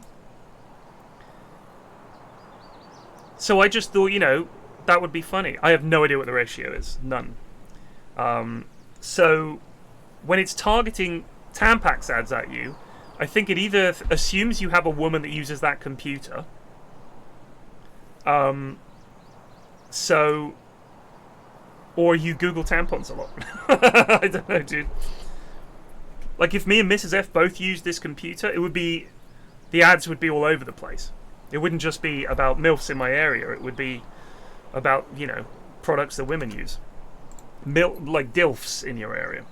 So I just thought, you know, that would be funny. I have no idea what the ratio is. None. So when it's targeting Tampax ads at you, I think it either assumes you have a woman that uses that computer. Or you Google tampons a lot. I don't know, dude. Like, if me and Mrs. F both used this computer, the ads would be all over the place. It wouldn't just be about MILFs in my area. It would be about, you know, products that women use. Like DILFs in your area.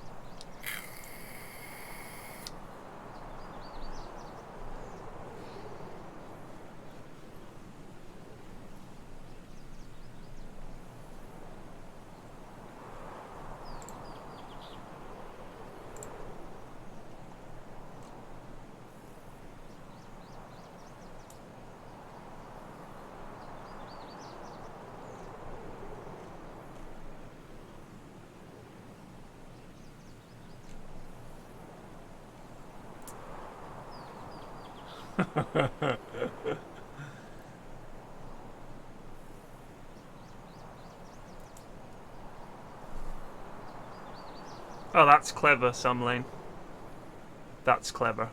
Oh, that's clever, Sumlane. That's clever.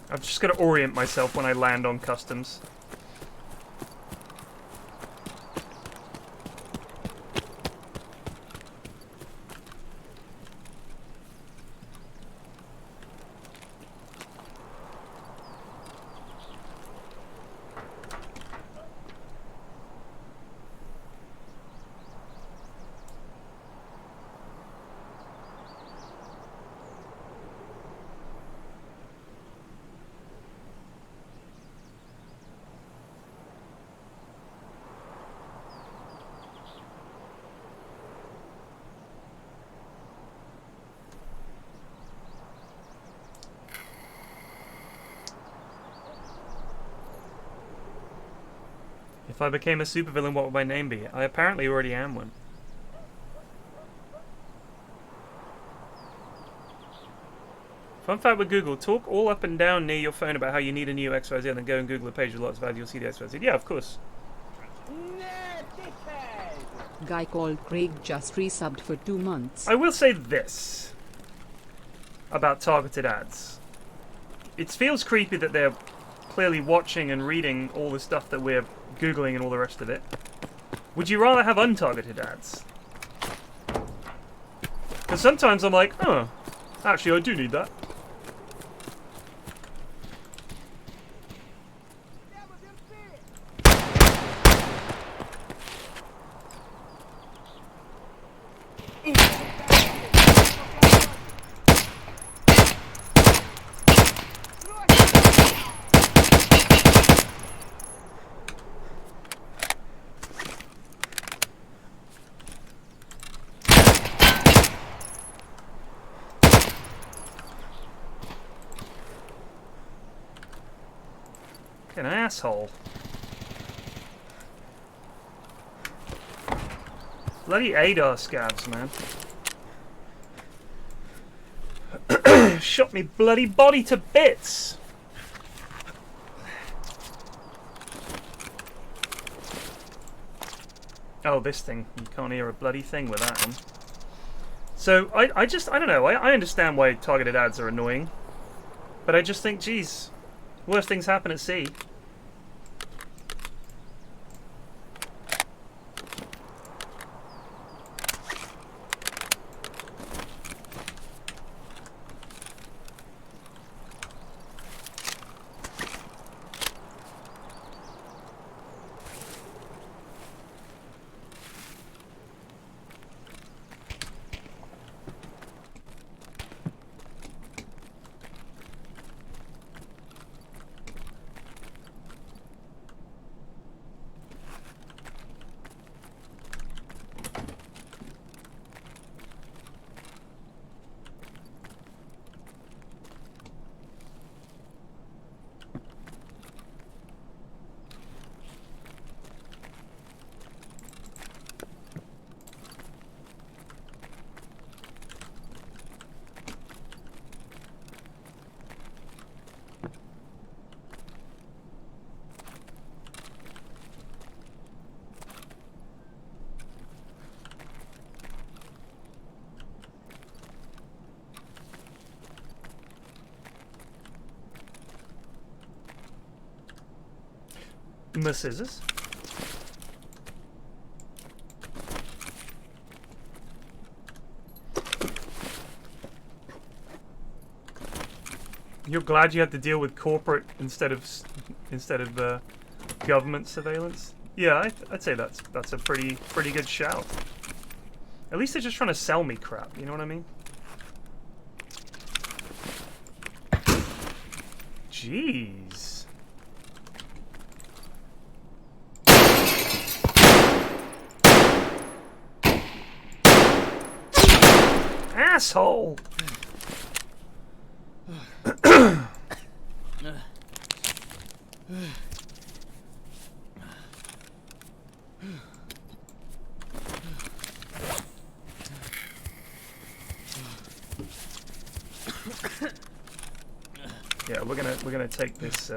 I'm just going to orient myself when I land on customs. If I became a supervillain, what would my name be? I apparently already am one. Fun fact with Google, talk all up and down near your phone about how you need a new XYZ and then go and Google a page with lots of ads, you'll see the XYZ. Yeah, of course. No, dickhead! Guy called Craig just resubbed for 2 months. I will say this about targeted ads. It feels creepy that they're clearly watching and reading all the stuff that we're Googling and all the rest of it. Would you rather have untargeted ads? Because sometimes I'm like, oh, actually I do need that. An asshole. Bloody ADAR scabs, man. Shot me bloody body to bits. Oh, this thing. You can't hear a bloody thing with that one. So, I don't know. I understand why targeted ads are annoying. But I just think, geez, worse things happen at sea. My scissors. You're glad you had to deal with corporate instead of government surveillance? Yeah, I'd say that's a pretty good shout. At least they're just trying to sell me crap. You know what I mean? Jeez. Asshole! Yeah, we're gonna take this.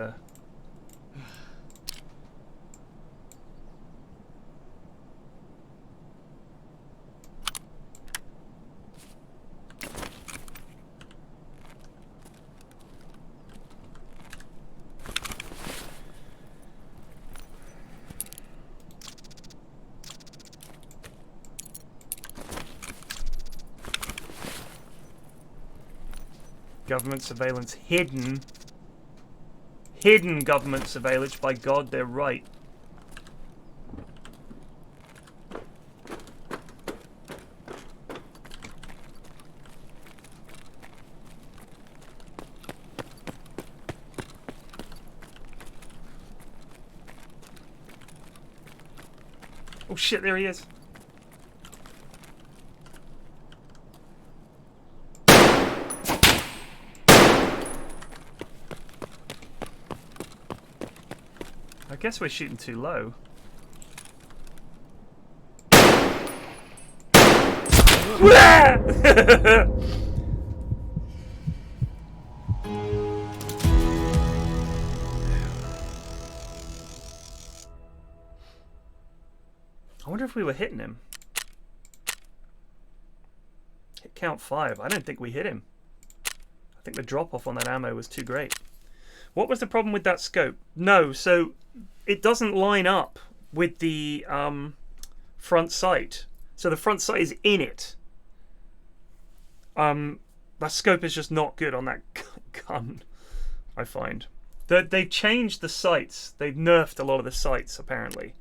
Government surveillance hidden. Hidden government surveillance, by God, they're right. Oh shit, there he is. I guess we're shooting too low. I wonder if we were hitting him. Hit count 5. I don't think we hit him. I think the drop off on that ammo was too great. What was the problem with that scope? No, so it doesn't line up with the front sight. So the front sight is in it. That scope is just not good on that gun, I find. They've changed the sights. They've nerfed a lot of the sights, apparently.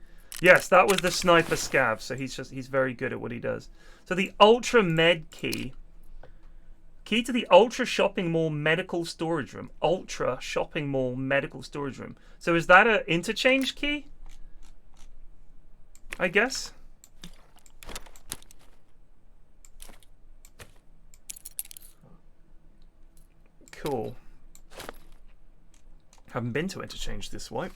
Yes, that was the sniper scav, so he's very good at what he does. So the Ultra Med key. Key to the Ultra Shopping Mall Medical Storage Room. Ultra Shopping Mall Medical Storage Room. So is that an interchange key? I guess. Cool. Haven't been to interchange this wipe.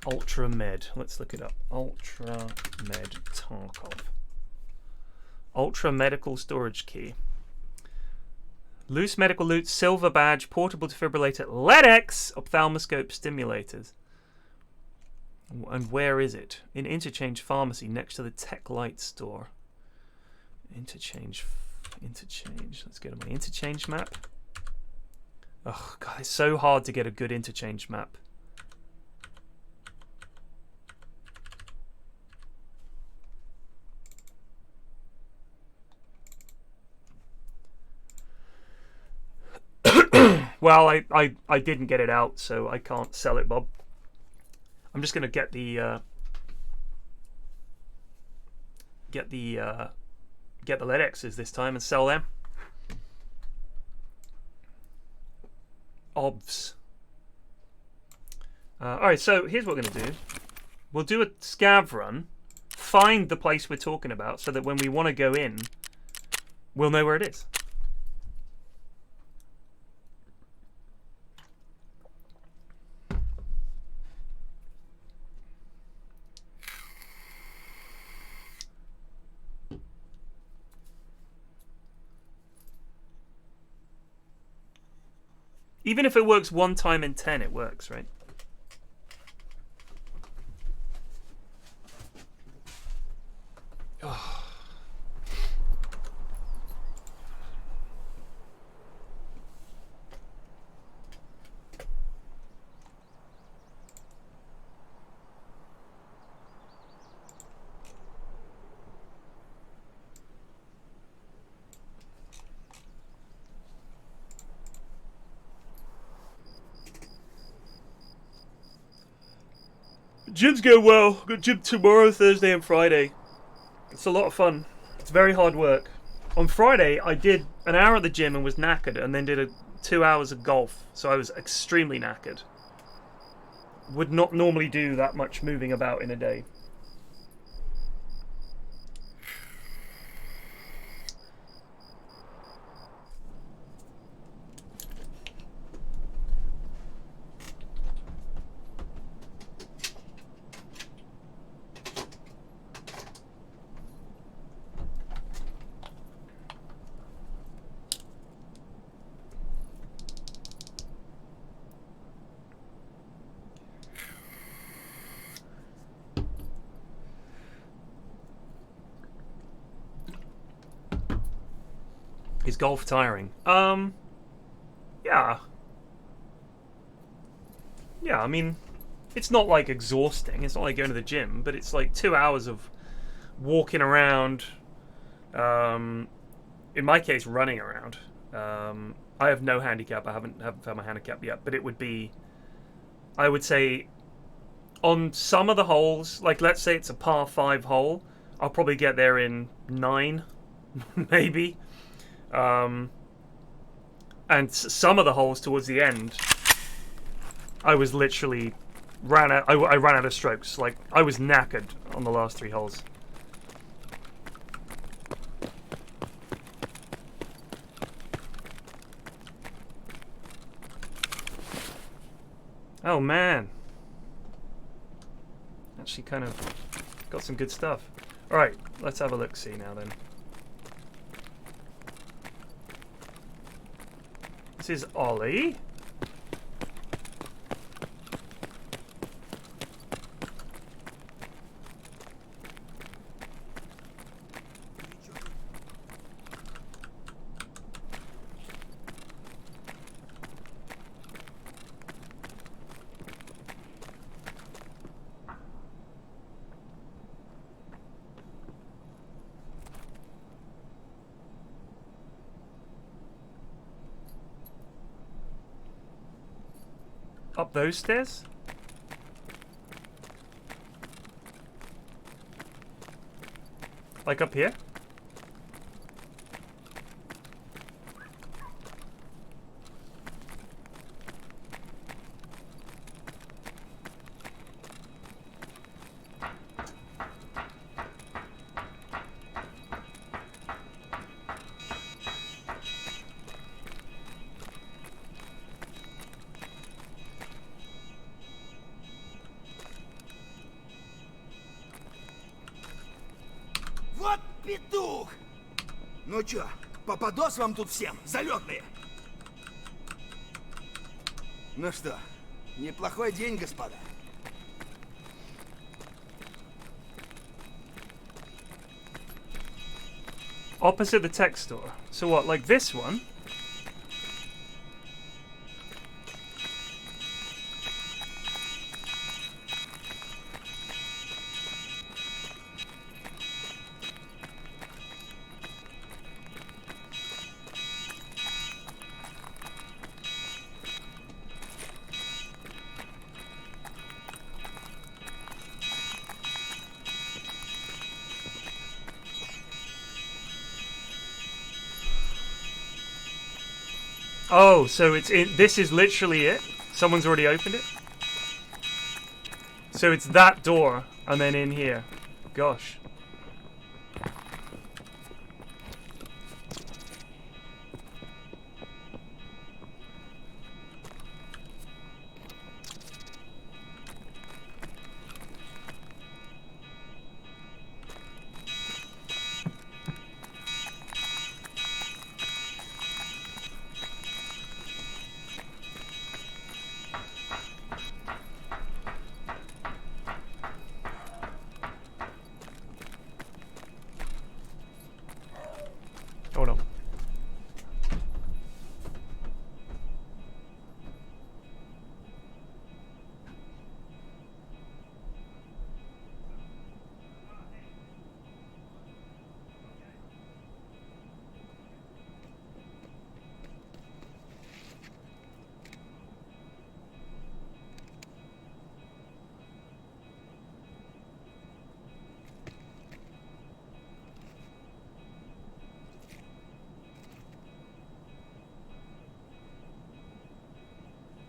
Ultra Med. Let's look it up. Ultra Med Tarkov. Ultra Medical Storage Key. Loose medical loot, silver badge, portable defibrillator, LEDX, ophthalmoscope stimulators. And where is it? In Interchange Pharmacy, next to the Tech Light store. Interchange. Let's go to my interchange map. Oh god, it's so hard to get a good interchange map. Well, I didn't get it out, so I can't sell it, Bob. I'm just gonna get the LEDXs this time and sell them. Obvs. Alright, so here's what we're going to do. We'll do a scav run, find the place we're talking about, so that when we want to go in, we'll know where it is. Even if it works one time in 10, it works, right? Oh. Gyms go well. Got gym tomorrow, Thursday and Friday. It's a lot of fun. It's very hard work. On Friday, I did an hour at the gym and was knackered, and then did 2 hours of golf, so I was extremely knackered. Would not normally do that much moving about in a day. Is golf tiring? Yeah. Yeah, I mean, it's not like exhausting. It's not like going to the gym, but it's like 2 hours of walking around. In my case, running around. I have no handicap. I haven't found my handicap yet, but it would be, I would say, on some of the holes, like let's say it's a par 5 hole, I'll probably get there in 9, maybe. And some of the holes towards the end, I was literally I ran out of strokes. Like, I was knackered on the last 3 holes. Oh man. Actually kind of got some good stuff. Alright, let's have a look-see now then. This is Ollie. Up those stairs? Like up here? Вот петух! Ну чё, попадос вам тут всем, залетные? Ну что, неплохой день, господа. Opposite the tech store. So what, like this one? Oh, so it's in. This is literally it. Someone's already opened it. So it's that door, and then in here. Gosh. Hold on.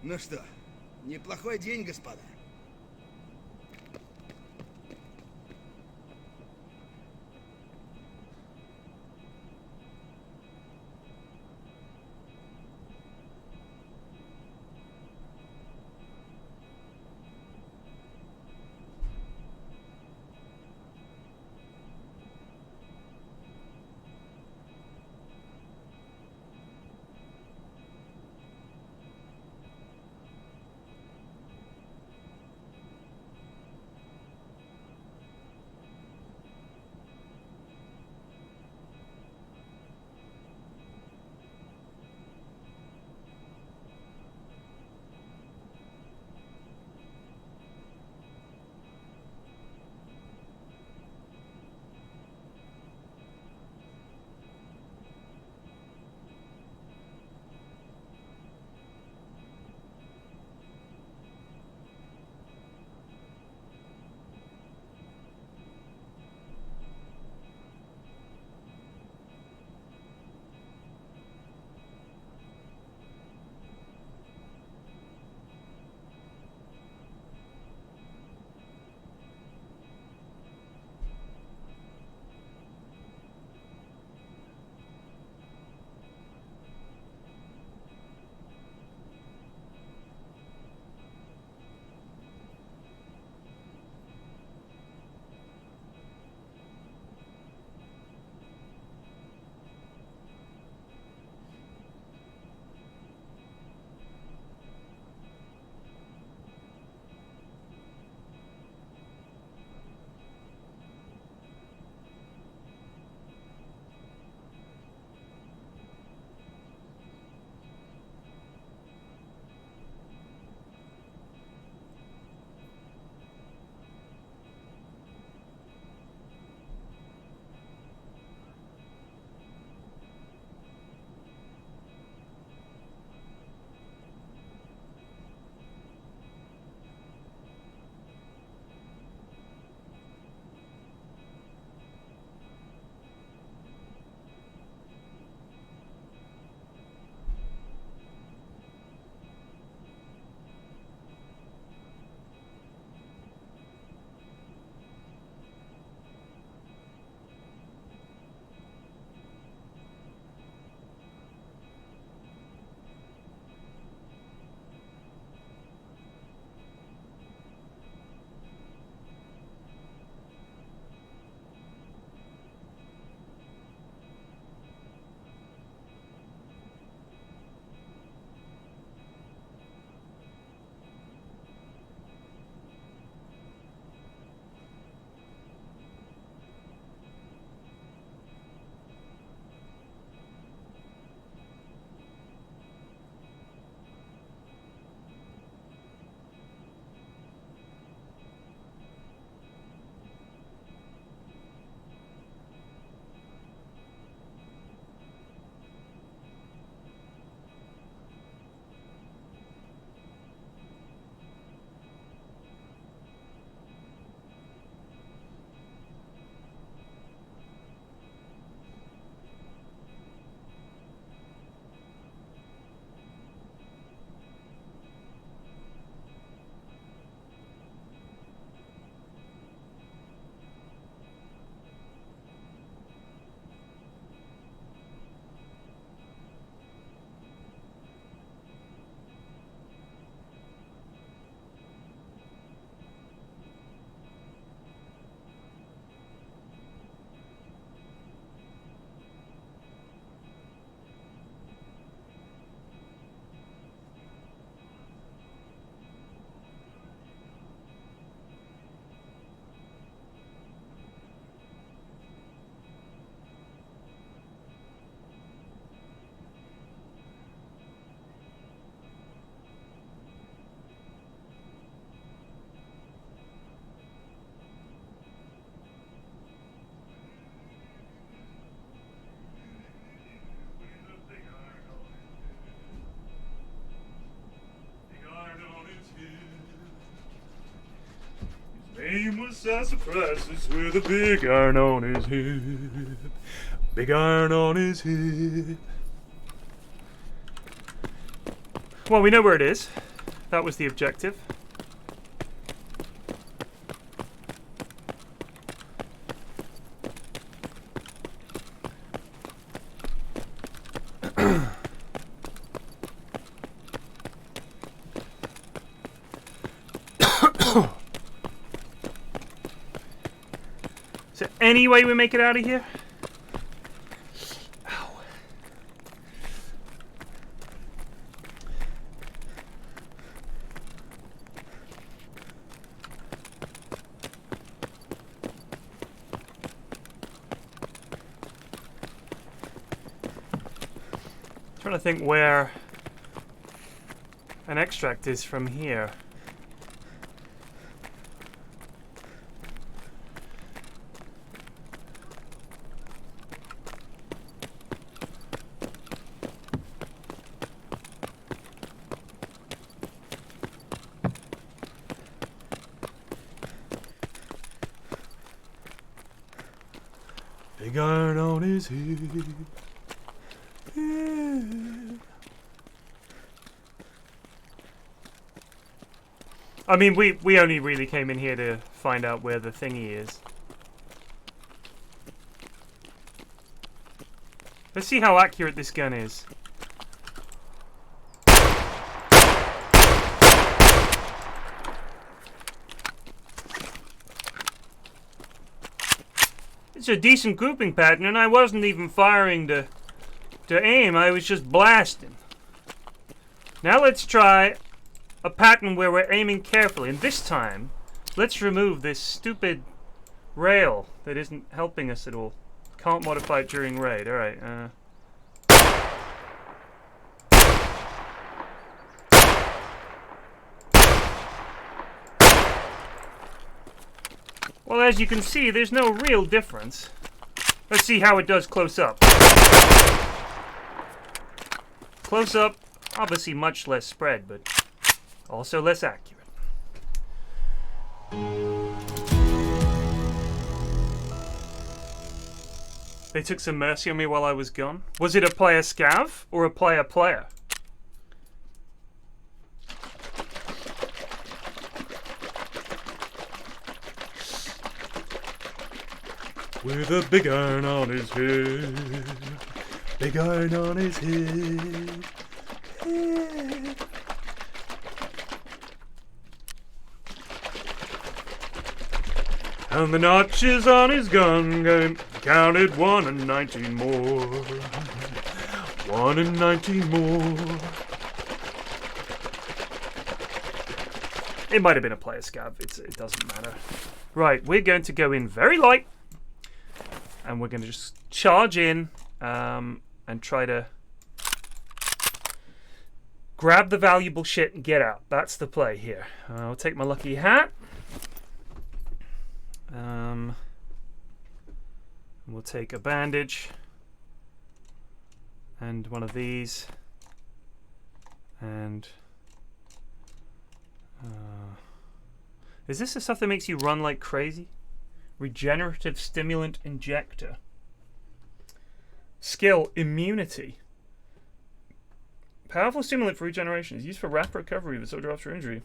Ну что, неплохой день, господа. came was a surprise with a big iron on his hip. Big iron on his hip. Well, we know where it is. That was the objective. Is there any way we make it out of here? Ow. Trying to think where an extract is from here. Big iron on his head. Yeah. I mean, we only really came in here to find out where the thingy is. Let's see how accurate this gun is. It's a decent grouping pattern, and I wasn't even firing to aim, I was just blasting. Now let's try a pattern where we're aiming carefully, and this time, let's remove this stupid rail that isn't helping us at all. Can't modify it during raid, alright, Well, as you can see, there's no real difference. Let's see how it does close up. Close up, obviously much less spread, but also less accurate. They took some mercy on me while I was gone. Was it a player scav or a player player? With a big iron on his head. Big iron on his head. Head. And the notches on his gun counted 1 and 19 more. 1 and 19 more. It might have been a player scav. It doesn't matter. Right, we're going to go in very light. And we're going to just charge in and try to grab the valuable shit and get out. That's the play here. I'll take my lucky hat. We'll take a bandage and one of these. And is this the stuff that makes you run like crazy? Regenerative stimulant injector. Skill, immunity. Powerful stimulant for regeneration is used for rapid recovery of a soldier after injury.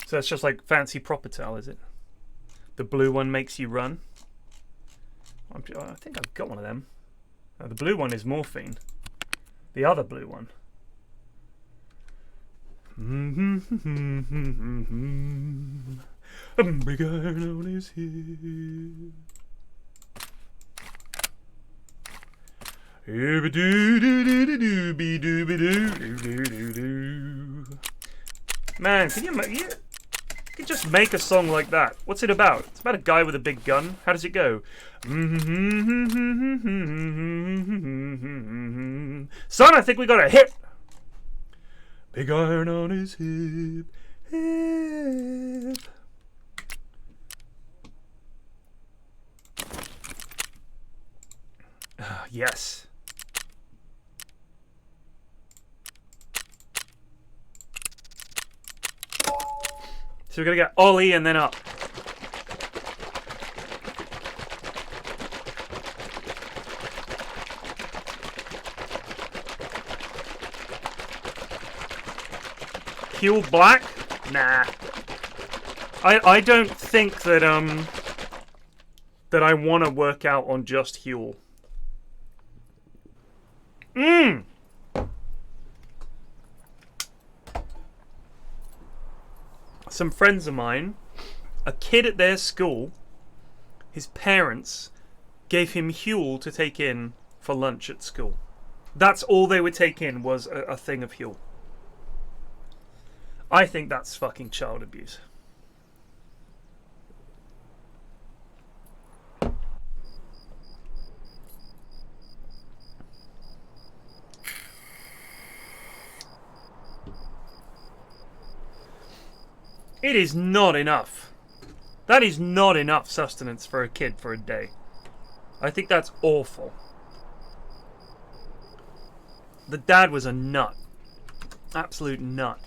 So that's just like fancy Propertel, is it? The blue one makes you run. I think I've got one of them. The blue one is morphine. The other blue one. A big iron on his head. Man, can you just make a song like that? What's it about? It's about a guy with a big gun. How does it go? Son, I think we got a hit. Big iron on his hip. Hip. Yes. So we're gonna get Ollie and then up. Huel black? Nah. I don't think that that I want to work out on just Huel. Some friends of mine, a kid at their school, his parents gave him Huel to take in for lunch at school. That's all they would take in was a thing of Huel. I think that's fucking child abuse. It is not enough. That is not enough sustenance for a kid for a day. I think that's awful. The dad was a nut. Absolute nut.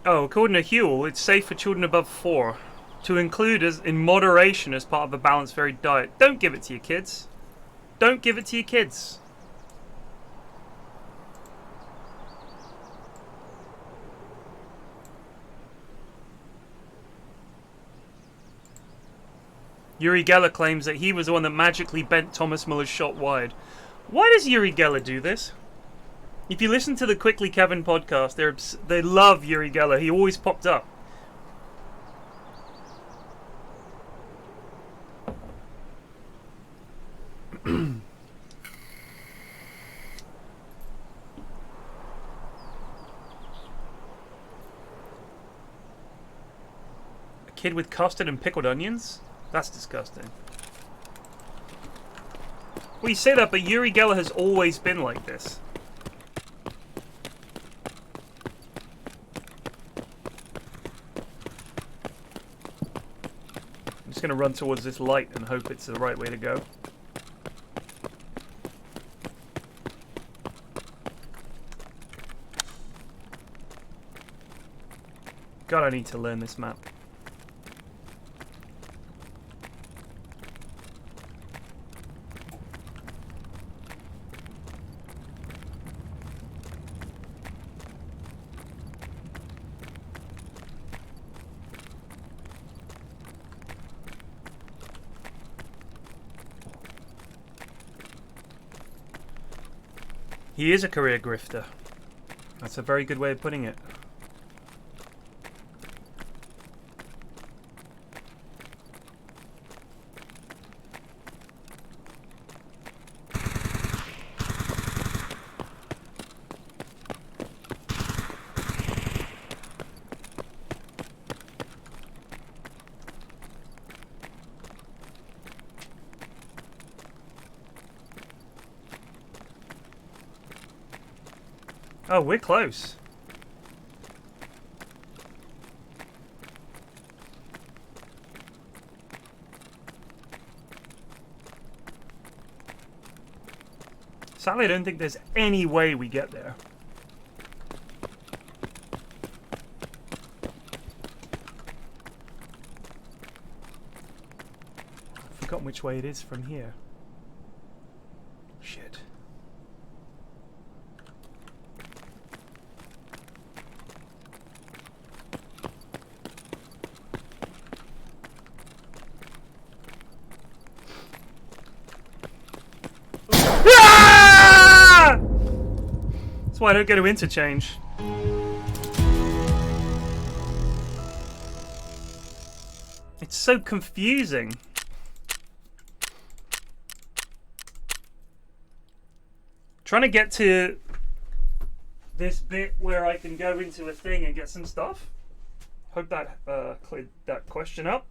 Oh, according to Huel, it's safe for children above 4 to include as in moderation as part of a balanced varied diet. Don't give it to your kids. Don't give it to your kids. Uri Geller claims that he was the one that magically bent Thomas Muller's shot wide. Why does Uri Geller do this? If you listen to the Quickly Kevin podcast, they love Uri Geller. He always popped up. A kid with custard and pickled onions? That's disgusting. Well, you say that, but Uri Geller has always been like this. I'm just going to run towards this light and hope it's the right way to go. God, I need to learn this map. He is a career grifter. That's a very good way of putting it. Oh, we're close. Sadly, I don't think there's any way we get there. forgotten which way it is from here. Shit. Ah! That's why I don't go to interchange. It's so confusing. Trying to get to this bit where I can go into a thing and get some stuff. Hope that cleared that question up.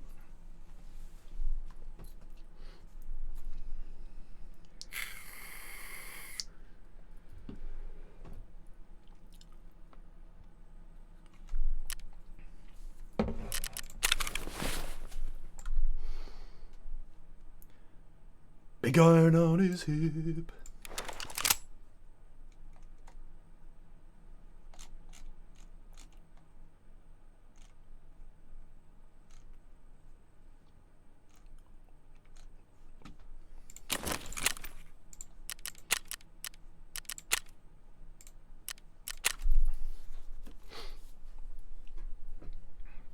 Big iron on his hip.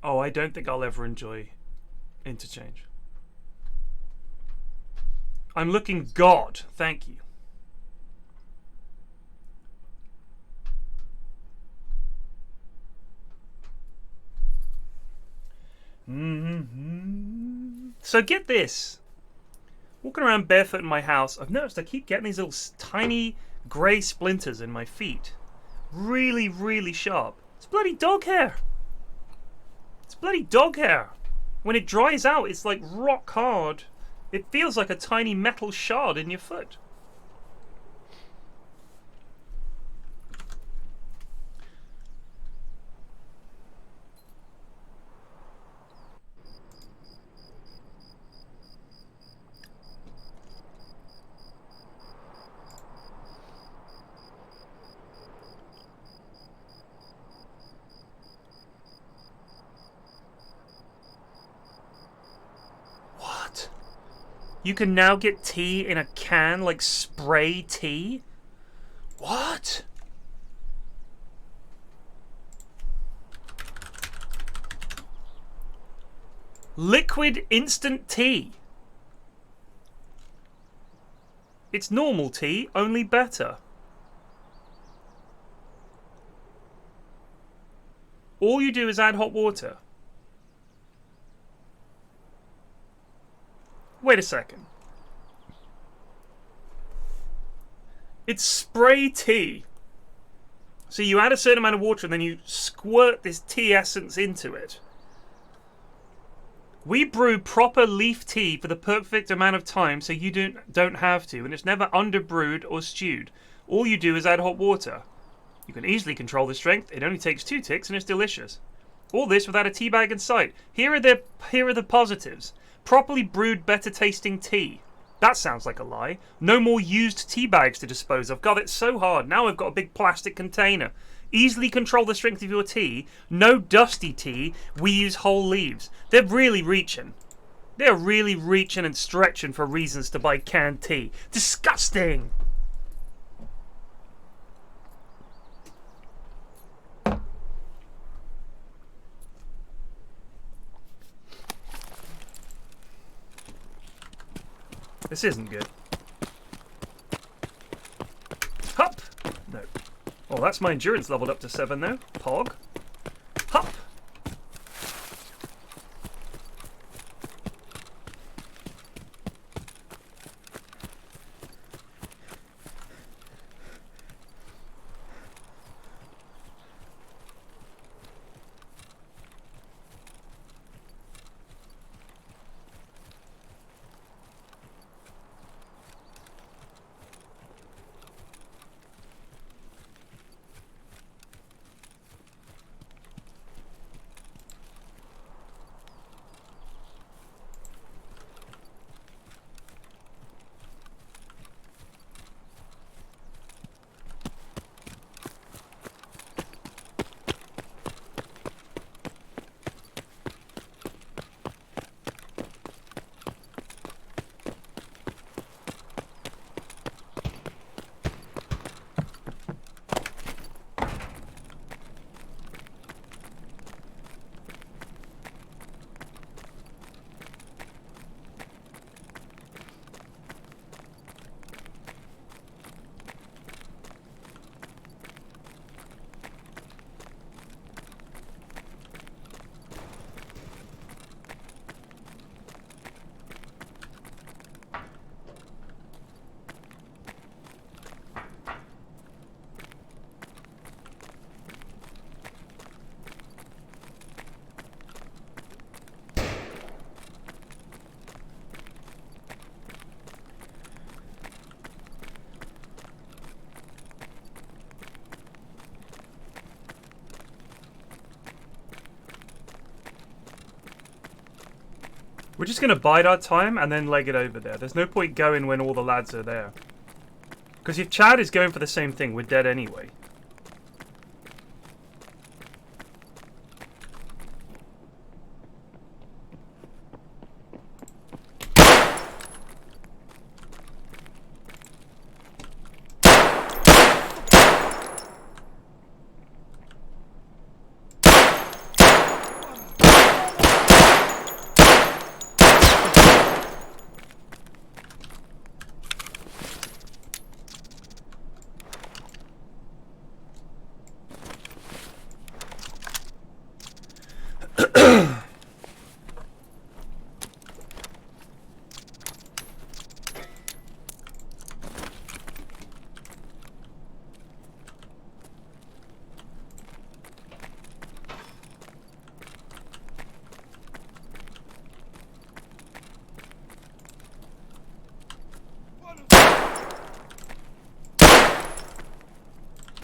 Oh, I don't think I'll ever enjoy interchange. I'm looking God, thank you. So get this. Walking around barefoot in my house, I've noticed I keep getting these little tiny grey splinters in my feet. Really, really sharp. It's bloody dog hair. It's bloody dog hair. When it dries out, it's like rock hard. It feels like a tiny metal shard in your foot. What? You can now get tea in a can, like spray tea? What? Liquid instant tea. It's normal tea, only better. All you do is add hot water. Wait a second. It's spray tea. So you add a certain amount of water and then you squirt this tea essence into it. We brew proper leaf tea for the perfect amount of time so you don't have to, and it's never underbrewed or stewed. All you do is add hot water. You can easily control the strength. It only takes 2 ticks and it's delicious. All this without a tea bag in sight. Here are the positives. Properly brewed, better tasting tea. That sounds like a lie. No more used tea bags to dispose of. God, it's so hard. Now I've got a big plastic container. Easily control the strength of your tea. No dusty tea. We use whole leaves. They're really reaching. They're really reaching and stretching for reasons to buy canned tea. Disgusting! This isn't good. Hup! No. Oh, that's my endurance leveled up to 7 now. Pog. Hup! We're just going to bide our time and then leg it over there. There's no point going when all the lads are there. Because if Chad is going for the same thing, we're dead anyway.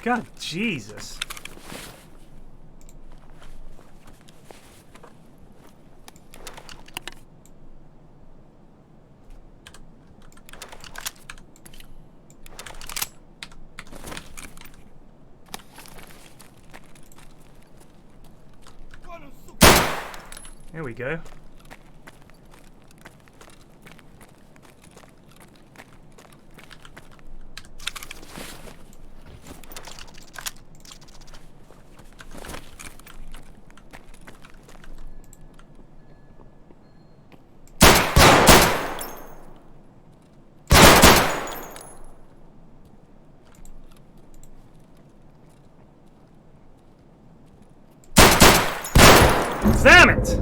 God, Jesus. There we go. Damn it!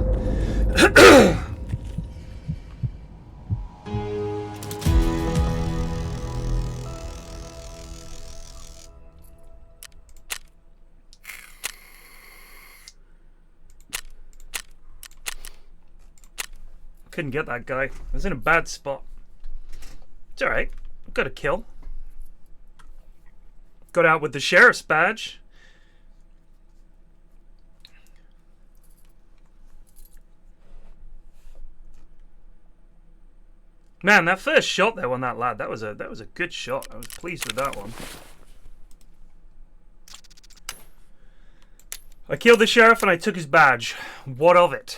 Couldn't get that guy. I was in a bad spot. It's alright. Got a kill. Got out with the sheriff's badge. Man, that first shot there on that lad, that was a good shot. I was pleased with that one. I killed the sheriff and I took his badge. What of it?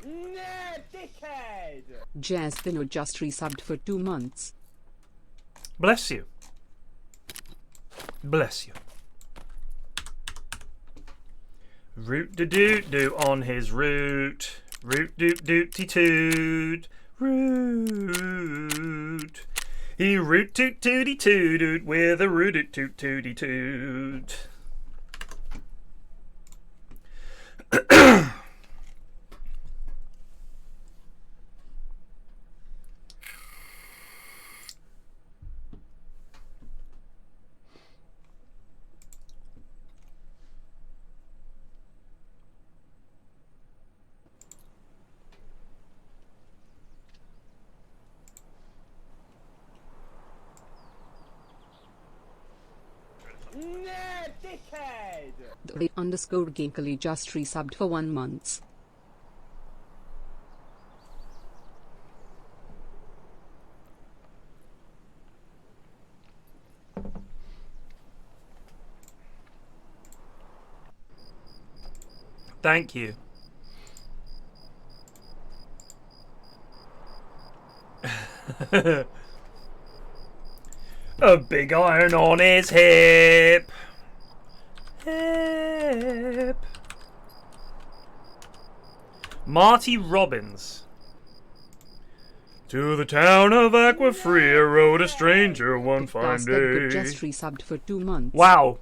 Nah, dickhead! Jaspino just resubbed for 2 months. Bless you. Bless you. Root-de-doot-doo on his route. Root-doot-dooty-toot. Root. He root-toot-tooty-toot with a root-toot-tooty-toot. Nah, dickhead! The underscore Ginkily just resubbed for 1 month. Thank you. A big iron on his hip. Hip. Marty Robbins. To the town of Aquafria rode a stranger one fine day. Just resubbed for 2 months. Wow.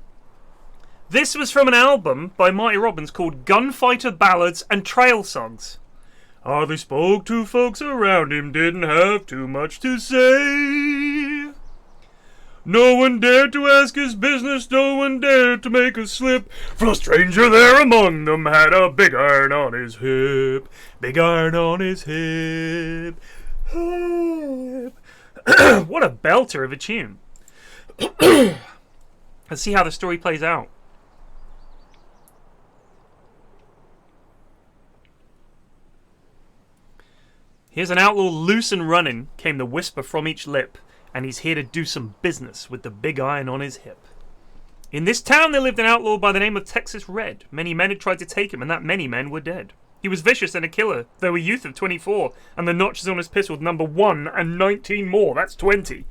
This was from an album by Marty Robbins called Gunfighter Ballads and Trail Songs. Hardly spoke to folks around him, didn't have too much to say. No one dared to ask his business, no one dared to make a slip, for a stranger there among them had a big iron on his hip. Big iron on his hip. Hip. What a belter of a tune. Let's see how the story plays out. Here's an outlaw loose and running, came the whisper from each lip, and he's here to do some business with the big iron on his hip. In this town there lived an outlaw by the name of Texas Red. Many men had tried to take him, and that many men were dead. He was vicious and a killer, though a youth of 24, and the notches on his pistol number 1 and 19 more. That's 20.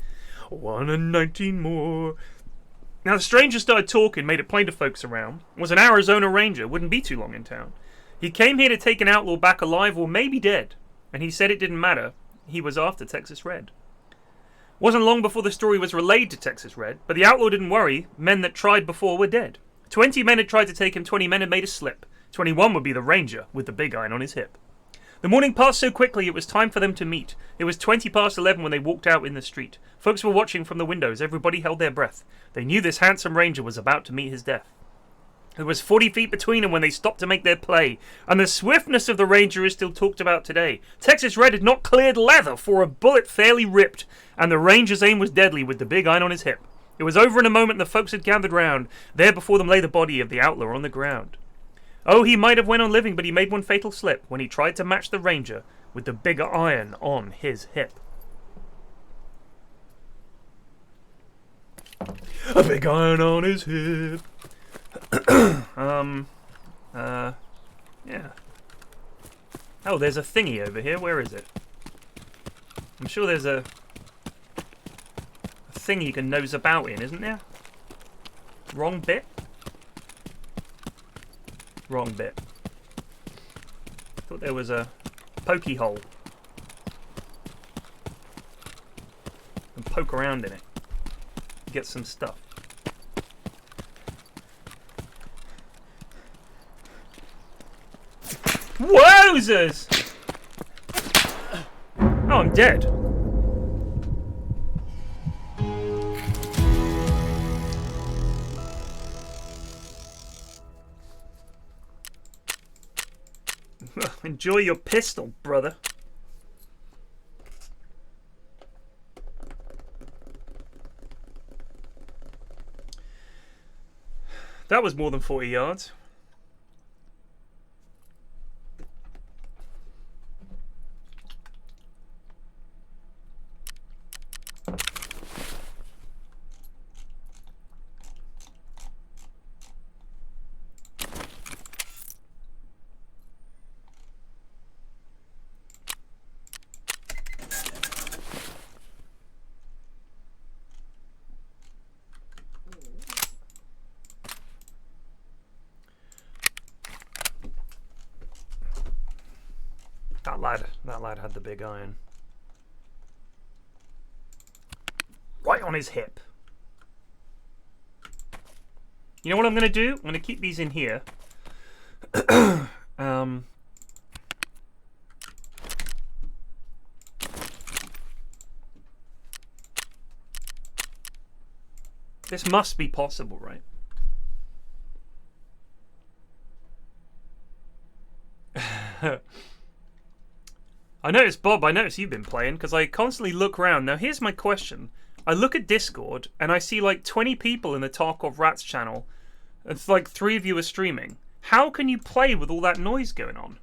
1 and 19 more. Now the stranger started talking, made it plain to folks around. Was an Arizona Ranger, wouldn't be too long in town. He came here to take an outlaw back alive or maybe dead, and he said it didn't matter. He was after Texas Red. Wasn't long before the story was relayed to Texas Red, but the outlaw didn't worry. Men that tried before were dead. 20 men had tried to take him, 20 men had made a slip. 21 would be the Ranger, with the big iron on his hip. The morning passed so quickly it was time for them to meet. It was 20 past 11 when they walked out in the street. Folks were watching from the windows. Everybody held their breath. They knew this handsome Ranger was about to meet his death. There was 40 feet between them when they stopped to make their play, and the swiftness of the Ranger is still talked about today. Texas Red had not cleared leather for a bullet fairly ripped, and the Ranger's aim was deadly with the big iron on his hip. It was over in a moment, and the folks had gathered round. There before them lay the body of the outlaw on the ground. Oh, he might have went on living, but he made one fatal slip when he tried to match the Ranger with the bigger iron on his hip. A big iron on his hip. Yeah. Oh, there's a thingy over here. Where is it? I'm sure there's a thing you can nose about in, isn't there? Wrong bit? Wrong bit. Thought there was a pokey hole. And poke around in it. Get some stuff. Wowzers! Oh, I'm dead. Enjoy your pistol, brother. That was more than 40 yards. That lad had the big iron. Right on his hip. You know what I'm going to do? I'm going to keep these in here. This must be possible, right? I noticed, Bob, I noticed you've been playing, because I constantly look around. Now, here's my question. I look at Discord, and I see like 20 people in the Tarkov Rats channel. It's like 3 of you are streaming. How can you play with all that noise going on?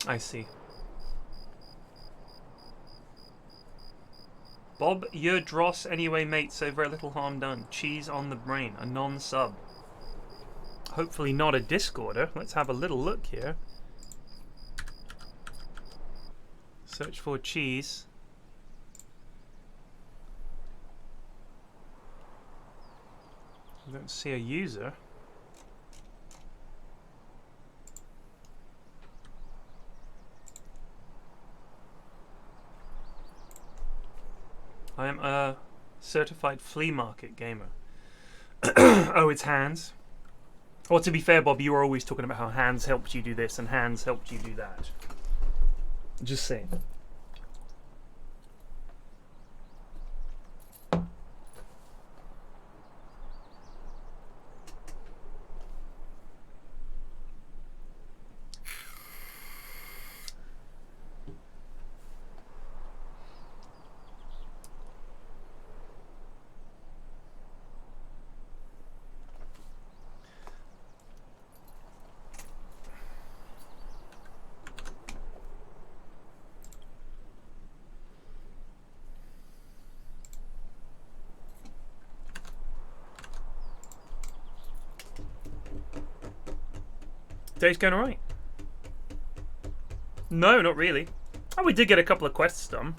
I see. Bob, you're dross anyway, mate, so very little harm done. Cheese on the brain, a non-sub. Hopefully not a Discorder. Let's have a little look here. Search for cheese. I don't see a user. I am a certified flea market gamer. Oh, it's Hans. Well, to be fair, Bob, you were always talking about how Hans helped you do this and Hans helped you do that. Just saying. Day's going alright. No, not really. Oh, we did get a couple of quests done.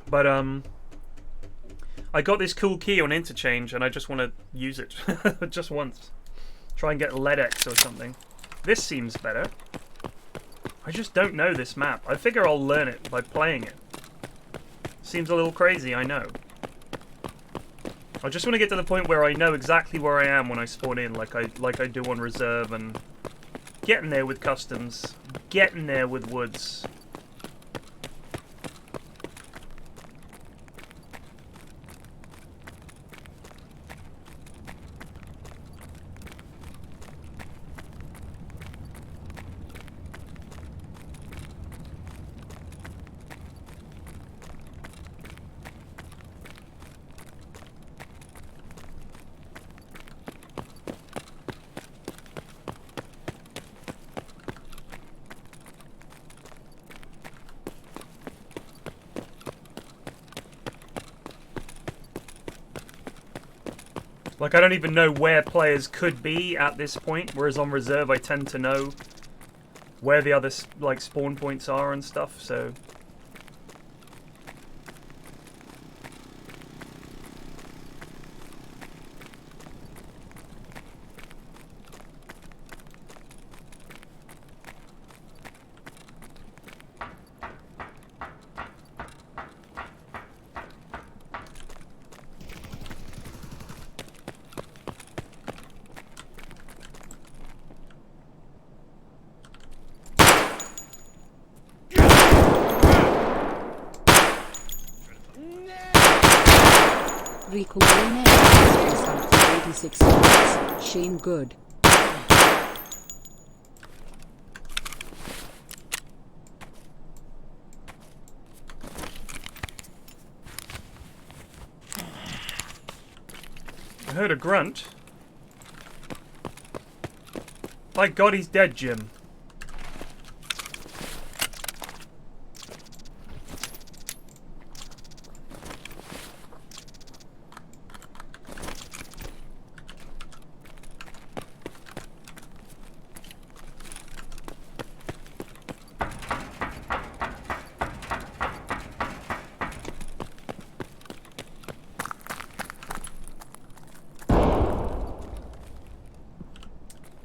But, I got this cool key on Interchange and I just want to use it. Just once. Try and get LEDX or something. This seems better. I just don't know this map. I figure I'll learn it by playing it. Seems a little crazy, I know. I just want to get to the point where I know exactly where I am when I spawn in, like I do on reserve, and getting there with customs, getting there with woods. Like, I don't even know where players could be at this point, whereas on reserve I tend to know where the other, like, spawn points are and stuff, so... Rico Marina subbed for 86 months. Shane Good. I heard a grunt. By God, he's dead, Jim.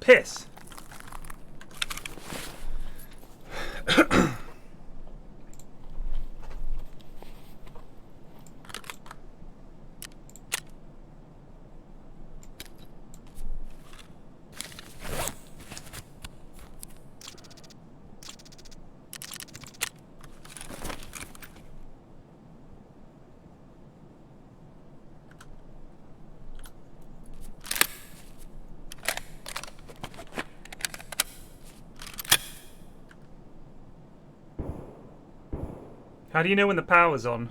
Piss. How do you know when the power's on?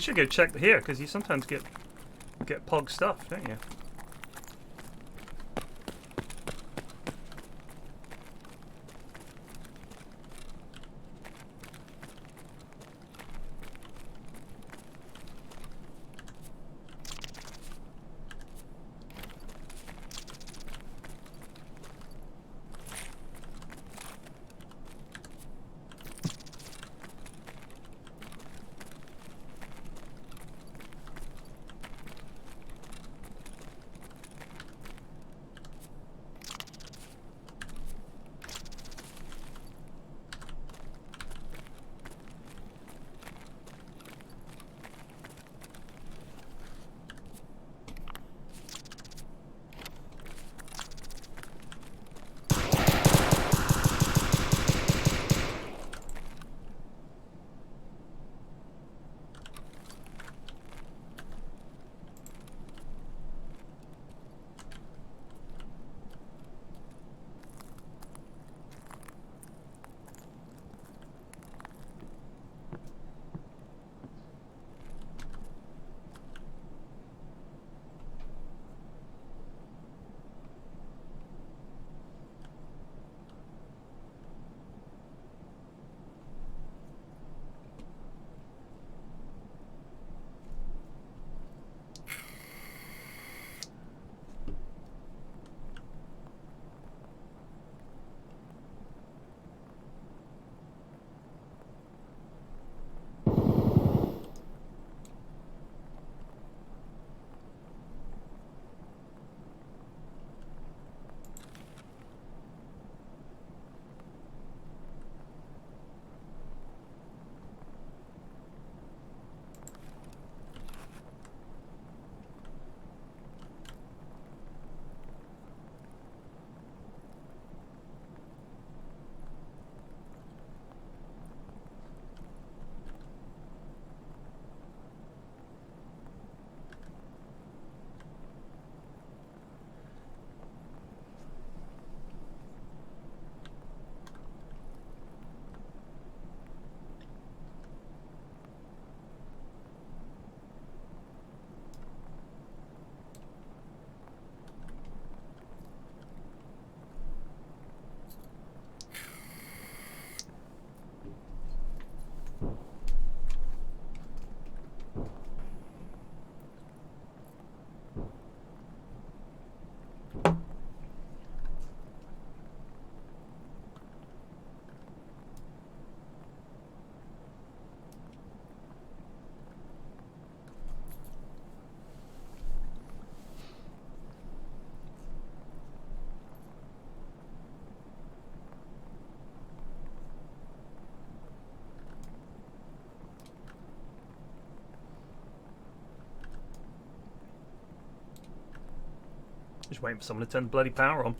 You should go check here, because you sometimes get pog stuff, don't you? Just waiting for someone to turn the bloody power on.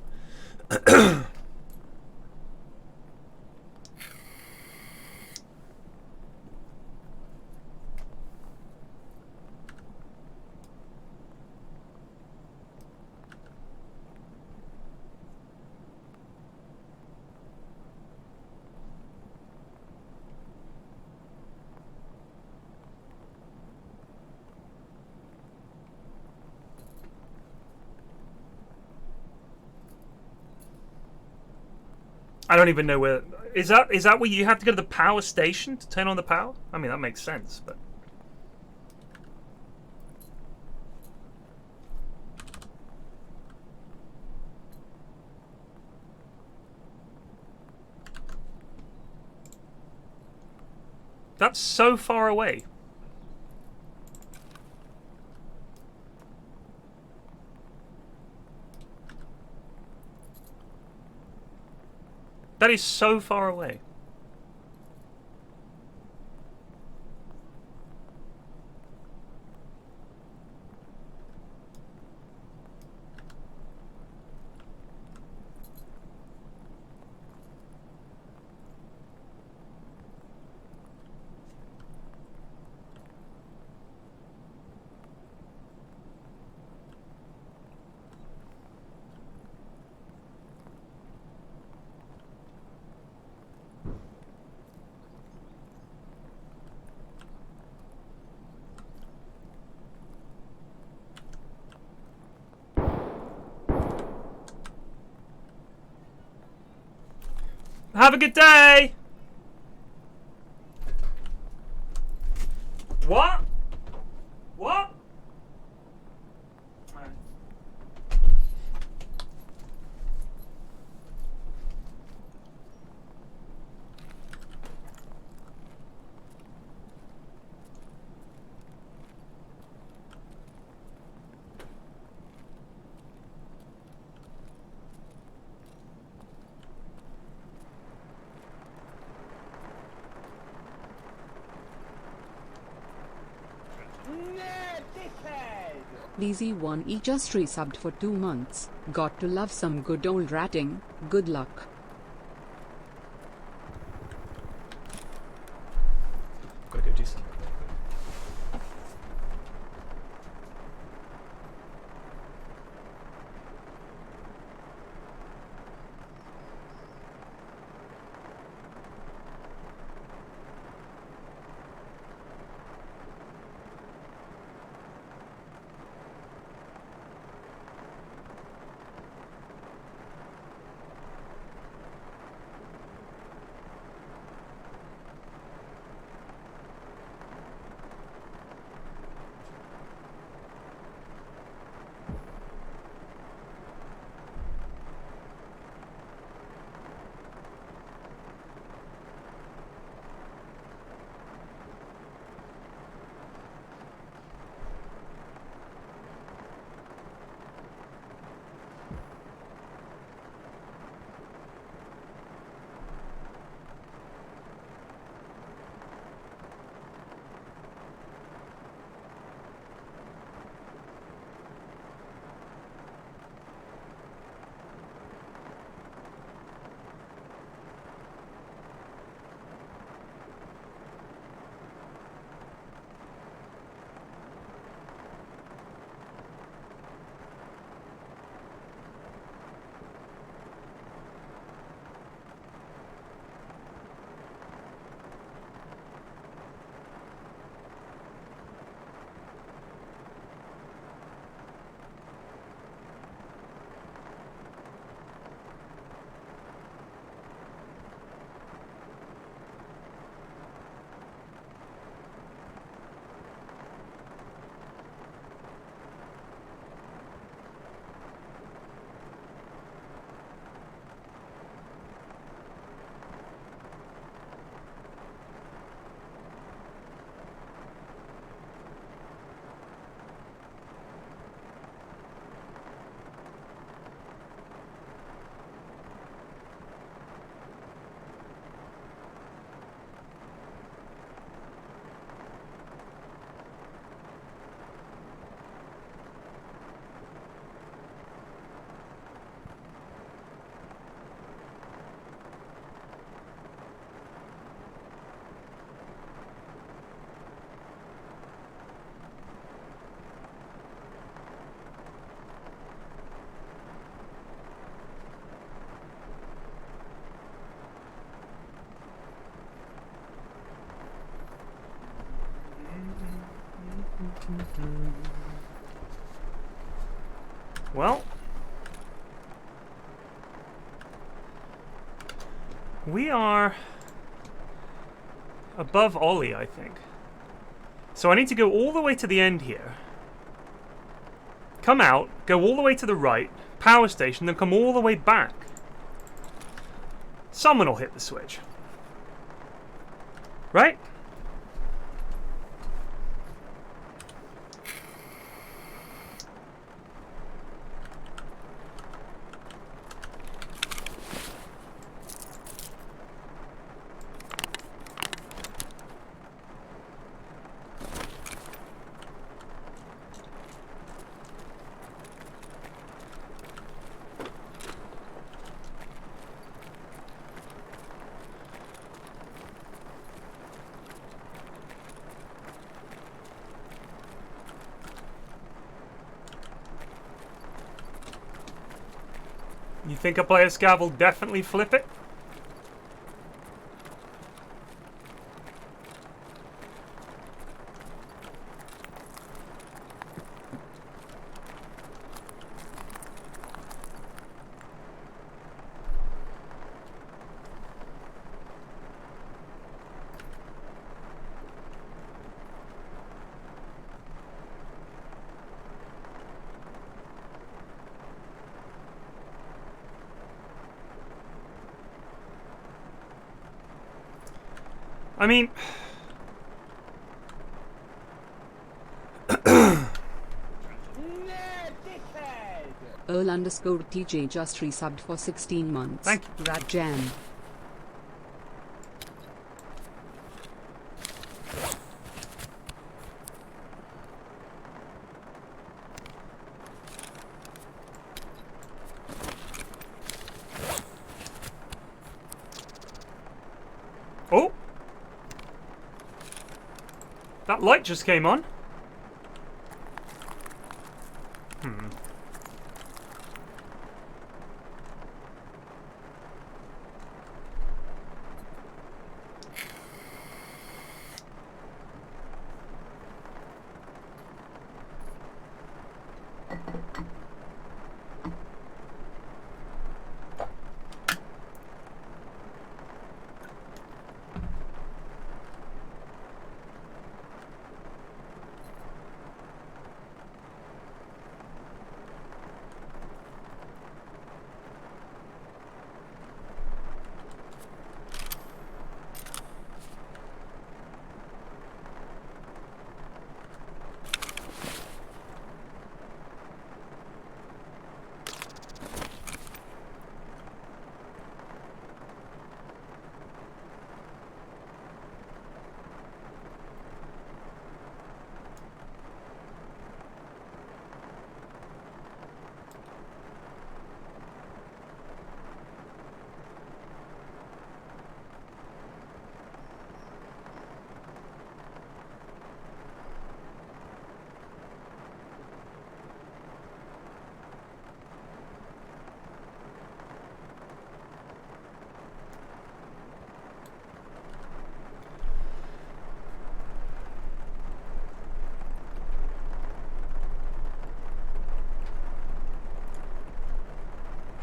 I don't even know where. Is that where you have to go to the power station to turn on the power? I mean, that makes sense, but. That's so far away. That is so far away. Have a good day! What? What? Nah, dickhead! DZ1E just resubbed for 2 months. Got to love some good old ratting. Good luck. Gotta go do something. Well, we are above Ollie, I think. So I need to go all the way to the end here. Come out, go all the way to the right, power station, then come all the way back. Someone will hit the switch. Right? You think a player scav will definitely flip it? I mean, Nah, dickhead! Earl_TJ just resubbed for 16 months. Thank you. Rat Jam. oh, that light just came on.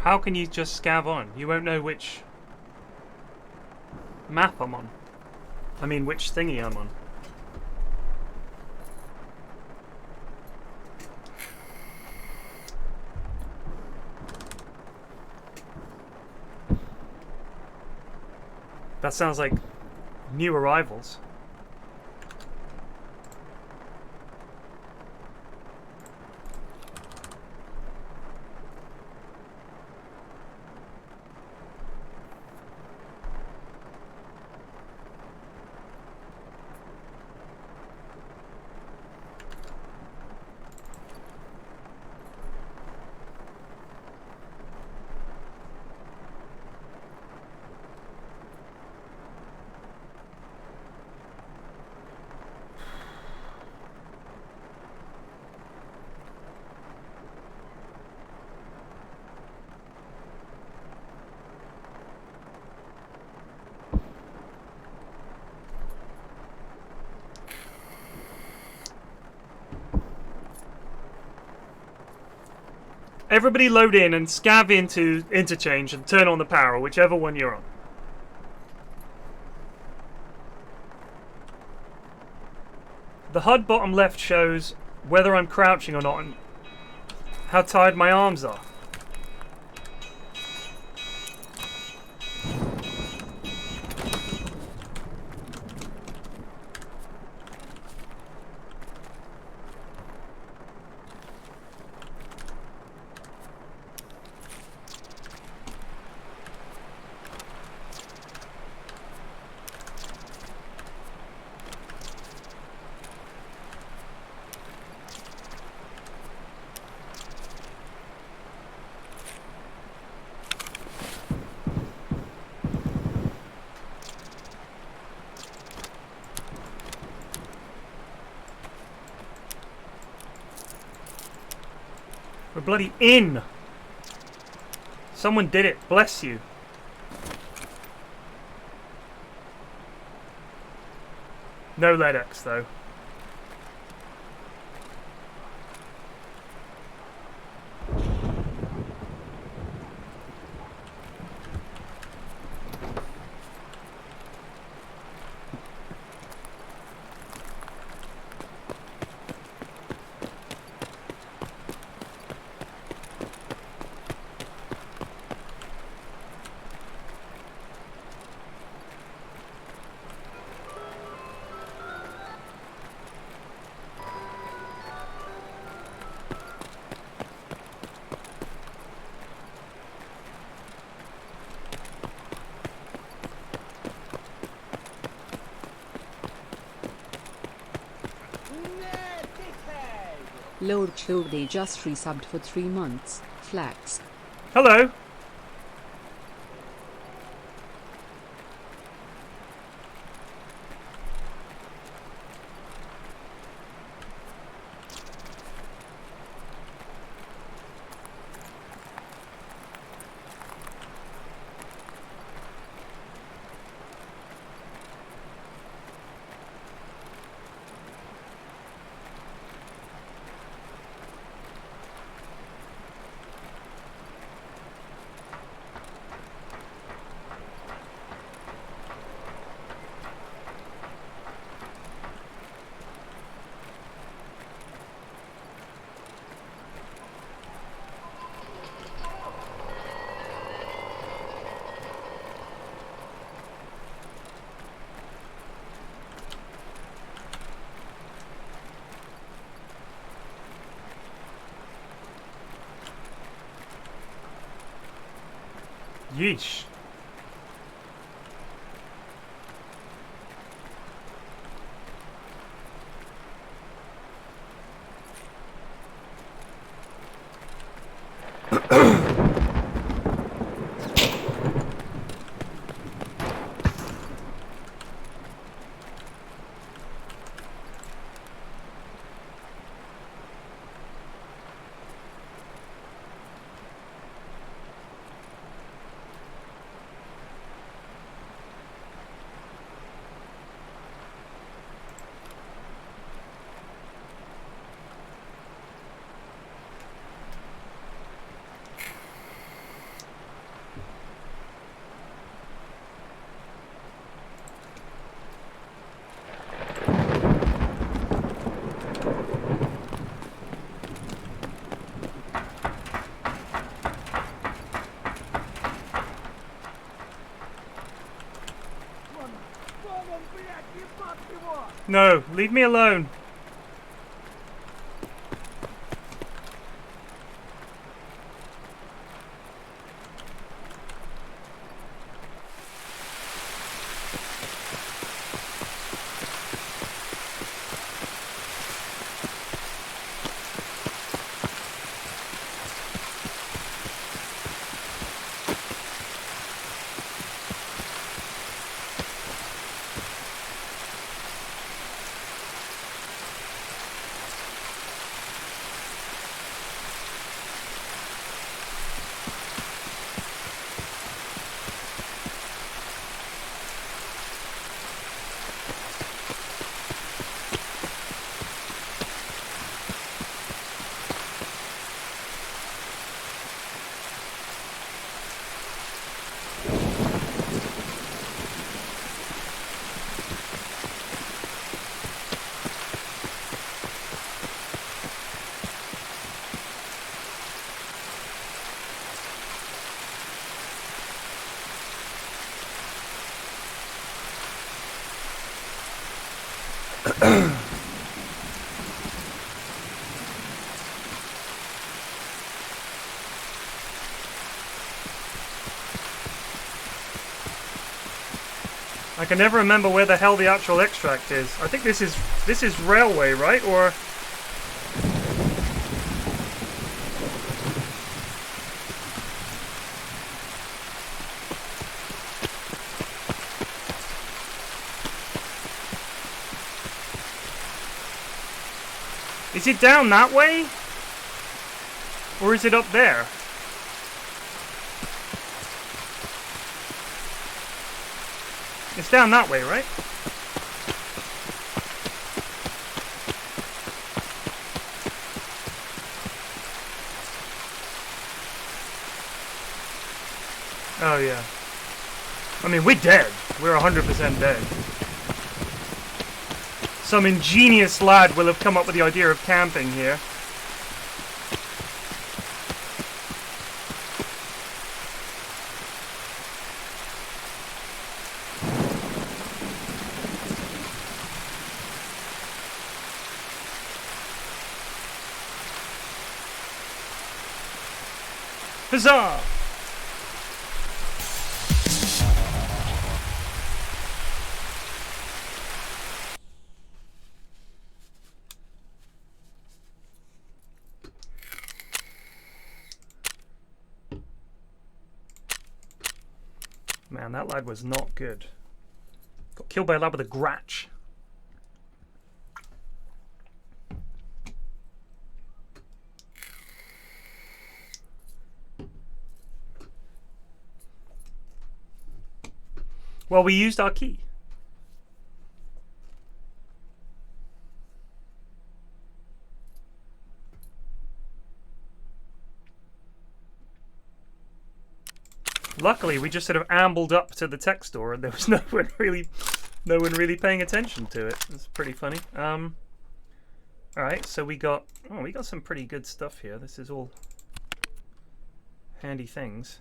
How can you just scav on? You won't know which map I'm on. I mean, which thingy I'm on. That sounds like new arrivals. Everybody load in and scav into interchange and turn on the power, whichever one you're on. The HUD bottom left shows whether I'm crouching or not and how tired my arms are. We're bloody in! Someone did it. Bless you. No LEDX though. Lord Chode just resubbed for 3 months. Flax. Hello. Yeesh. No, leave me alone. I can never remember where the hell the actual extract is. I think this is railway, right? Or is it down that way? Or is it up there? It's down that way, right? Oh yeah. I mean, we're dead. We're 100% dead. Some ingenious lad will have come up with the idea of camping here. Huzzah! Man, that lad was not good. Got killed by a lad with a gratch. Well, we used our key. Luckily, we just sort of ambled up to the tech store, and there was no one really paying attention to it. It's pretty funny. All right, so we got some pretty good stuff here. This is all handy things.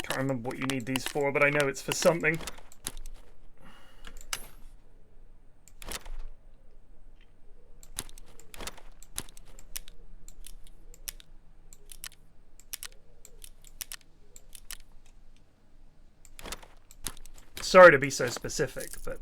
Can't remember what you need these for, but I know it's for something. Sorry to be so specific, but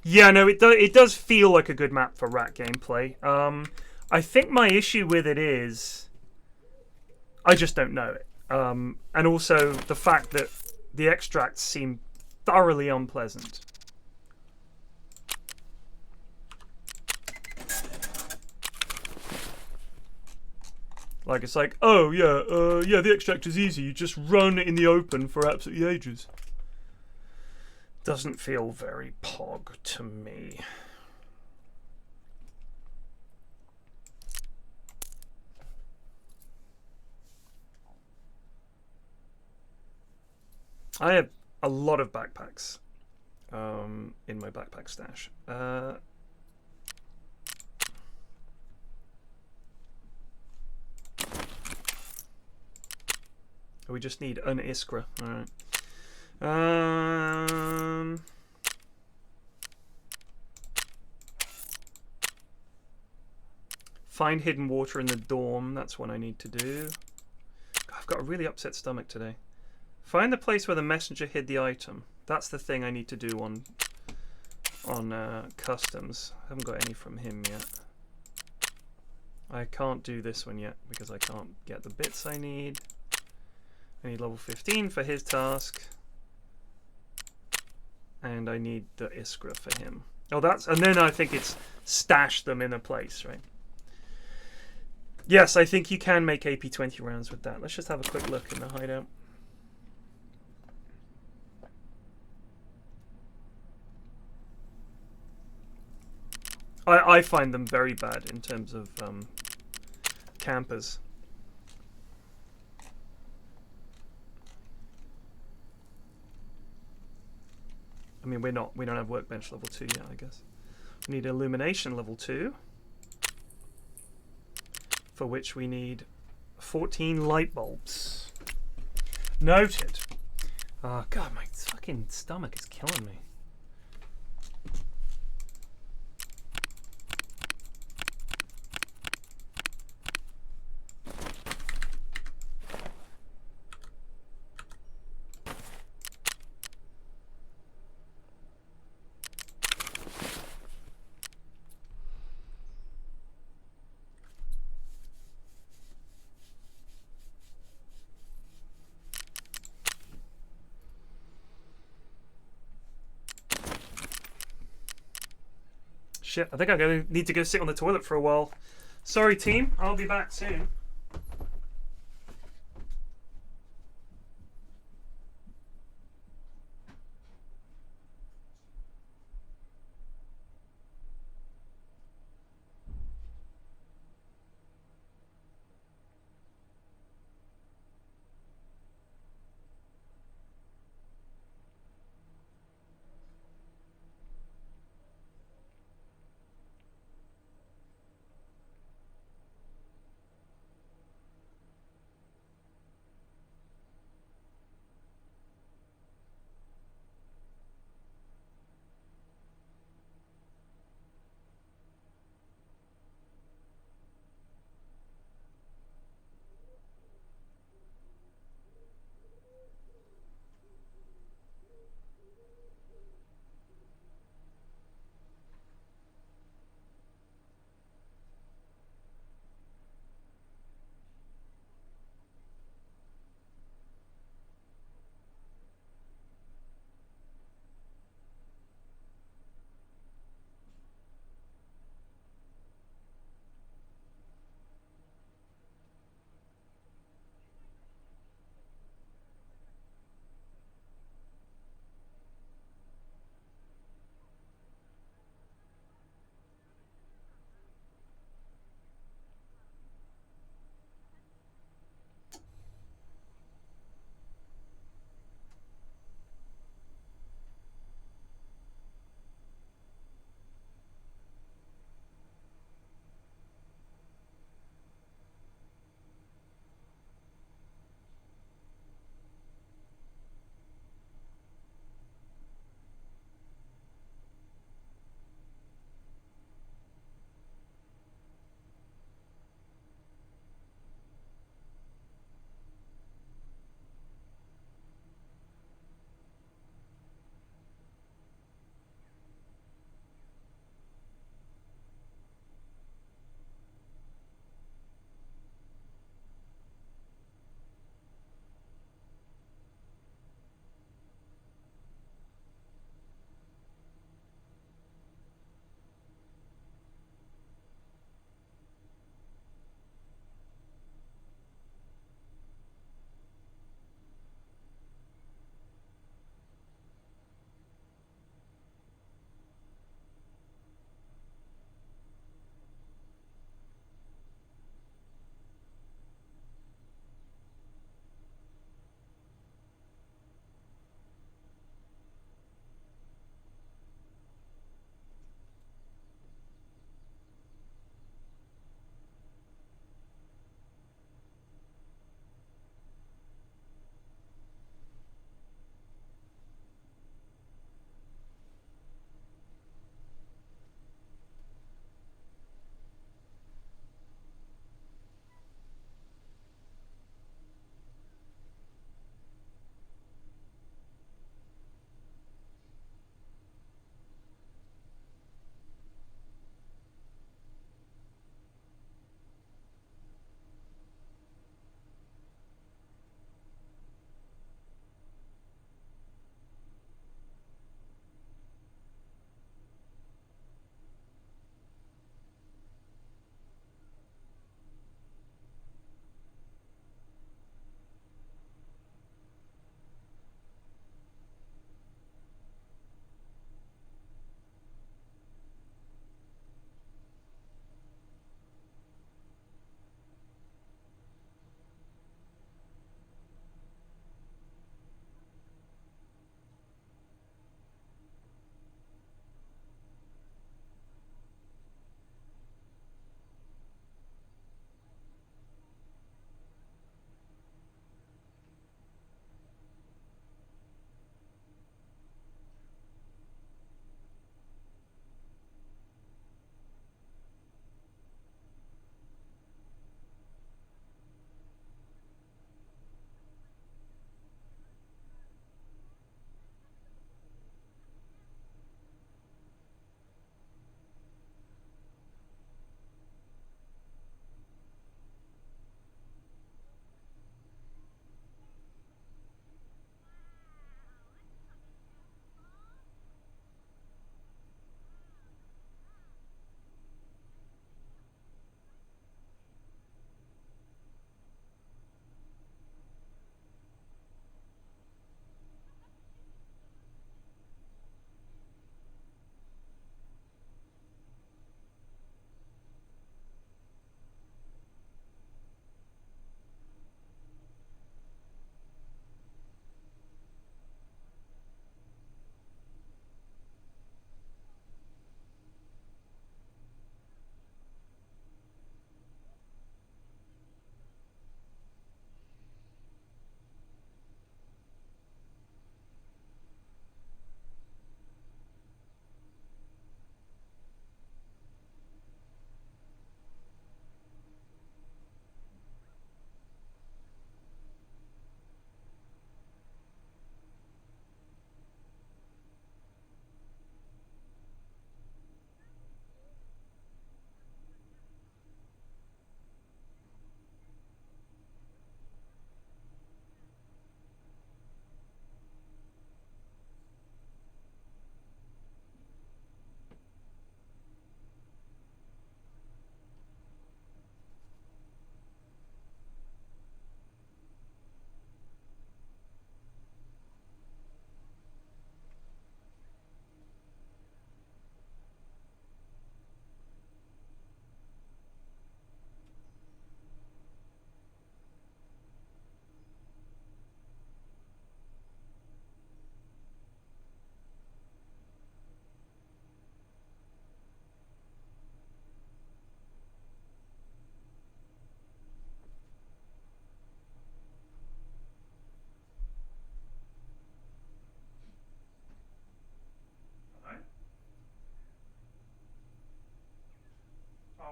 yeah, no, it does feel like a good map for rat gameplay. I think my issue with it is I just don't know it. And also the fact that the extracts seem thoroughly unpleasant. Like, it's like, oh yeah, the extract is easy. You just run in the open for absolutely ages. Doesn't feel very pog to me. I have a lot of backpacks in my backpack stash. We just need an Iskra. All right. Find hidden water in the dorm. That's what I need to do. I've got a really upset stomach today. Find the place where the messenger hid the item. That's the thing I need to do on customs. I haven't got any from him yet. I can't do this one yet because I can't get the bits I need. I need level 15 for his task. And I need the Iskra for him. Oh, and then I think it's stash them in a place, right? Yes, I think you can make AP20 rounds with that. Let's just have a quick look in the hideout. I find them very bad in terms of campers. I mean, we don't have workbench level 2 yet, I guess. We need illumination level 2, for which we need 14 light bulbs. Noted. Oh god, my fucking stomach is killing me. Shit, I think I'm going to need to go sit on the toilet for a while. Sorry, team. I'll be back soon.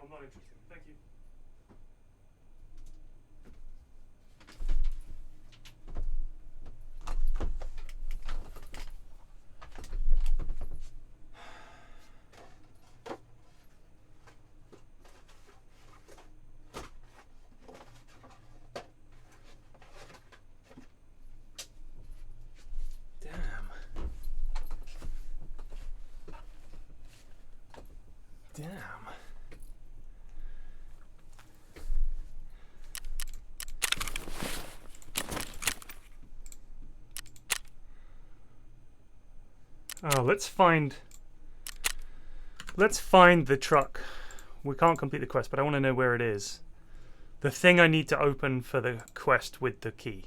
I'm not interested. Thank you. Damn. Oh, let's find the truck. We can't complete the quest, but I want to know where it is. The thing I need to open for the quest with the key.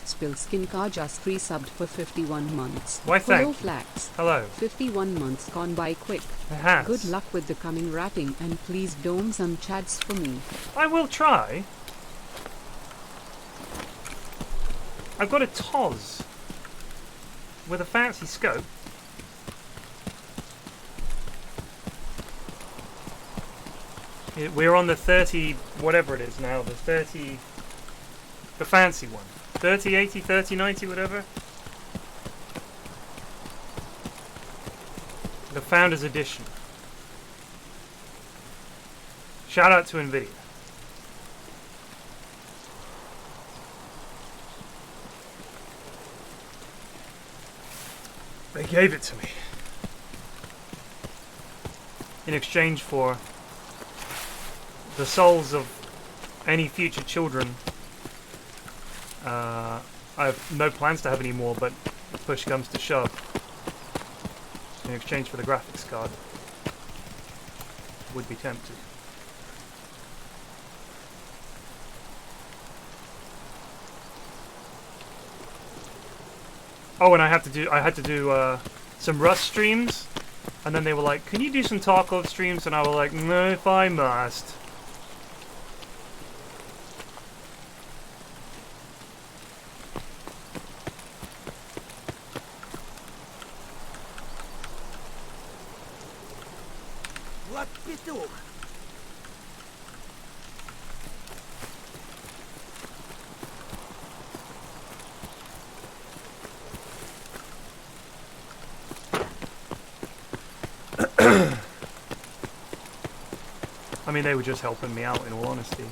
Spilskinka just resubbed for 51 months. Why, thank you. PFlax. Hello. 51 months gone by quick. It has. Good luck with the coming ratting and please dome some chads for me. I will try. I've got a Toz with a fancy scope. We're on the 30, whatever it is now, the 30, the fancy one. 3080, 3090, whatever. The Founders Edition. Shout out to Nvidia. They gave it to me in exchange for the souls of any future children. I have no plans to have any more, but if push comes to shove, in exchange for the graphics card, would be tempted. Oh, and I had to do some Rust streams, and then they were like, "Can you do some Tarkov streams?" And I was like, "No, if I must." Вот петух. I mean, they were just helping me out, in all honesty.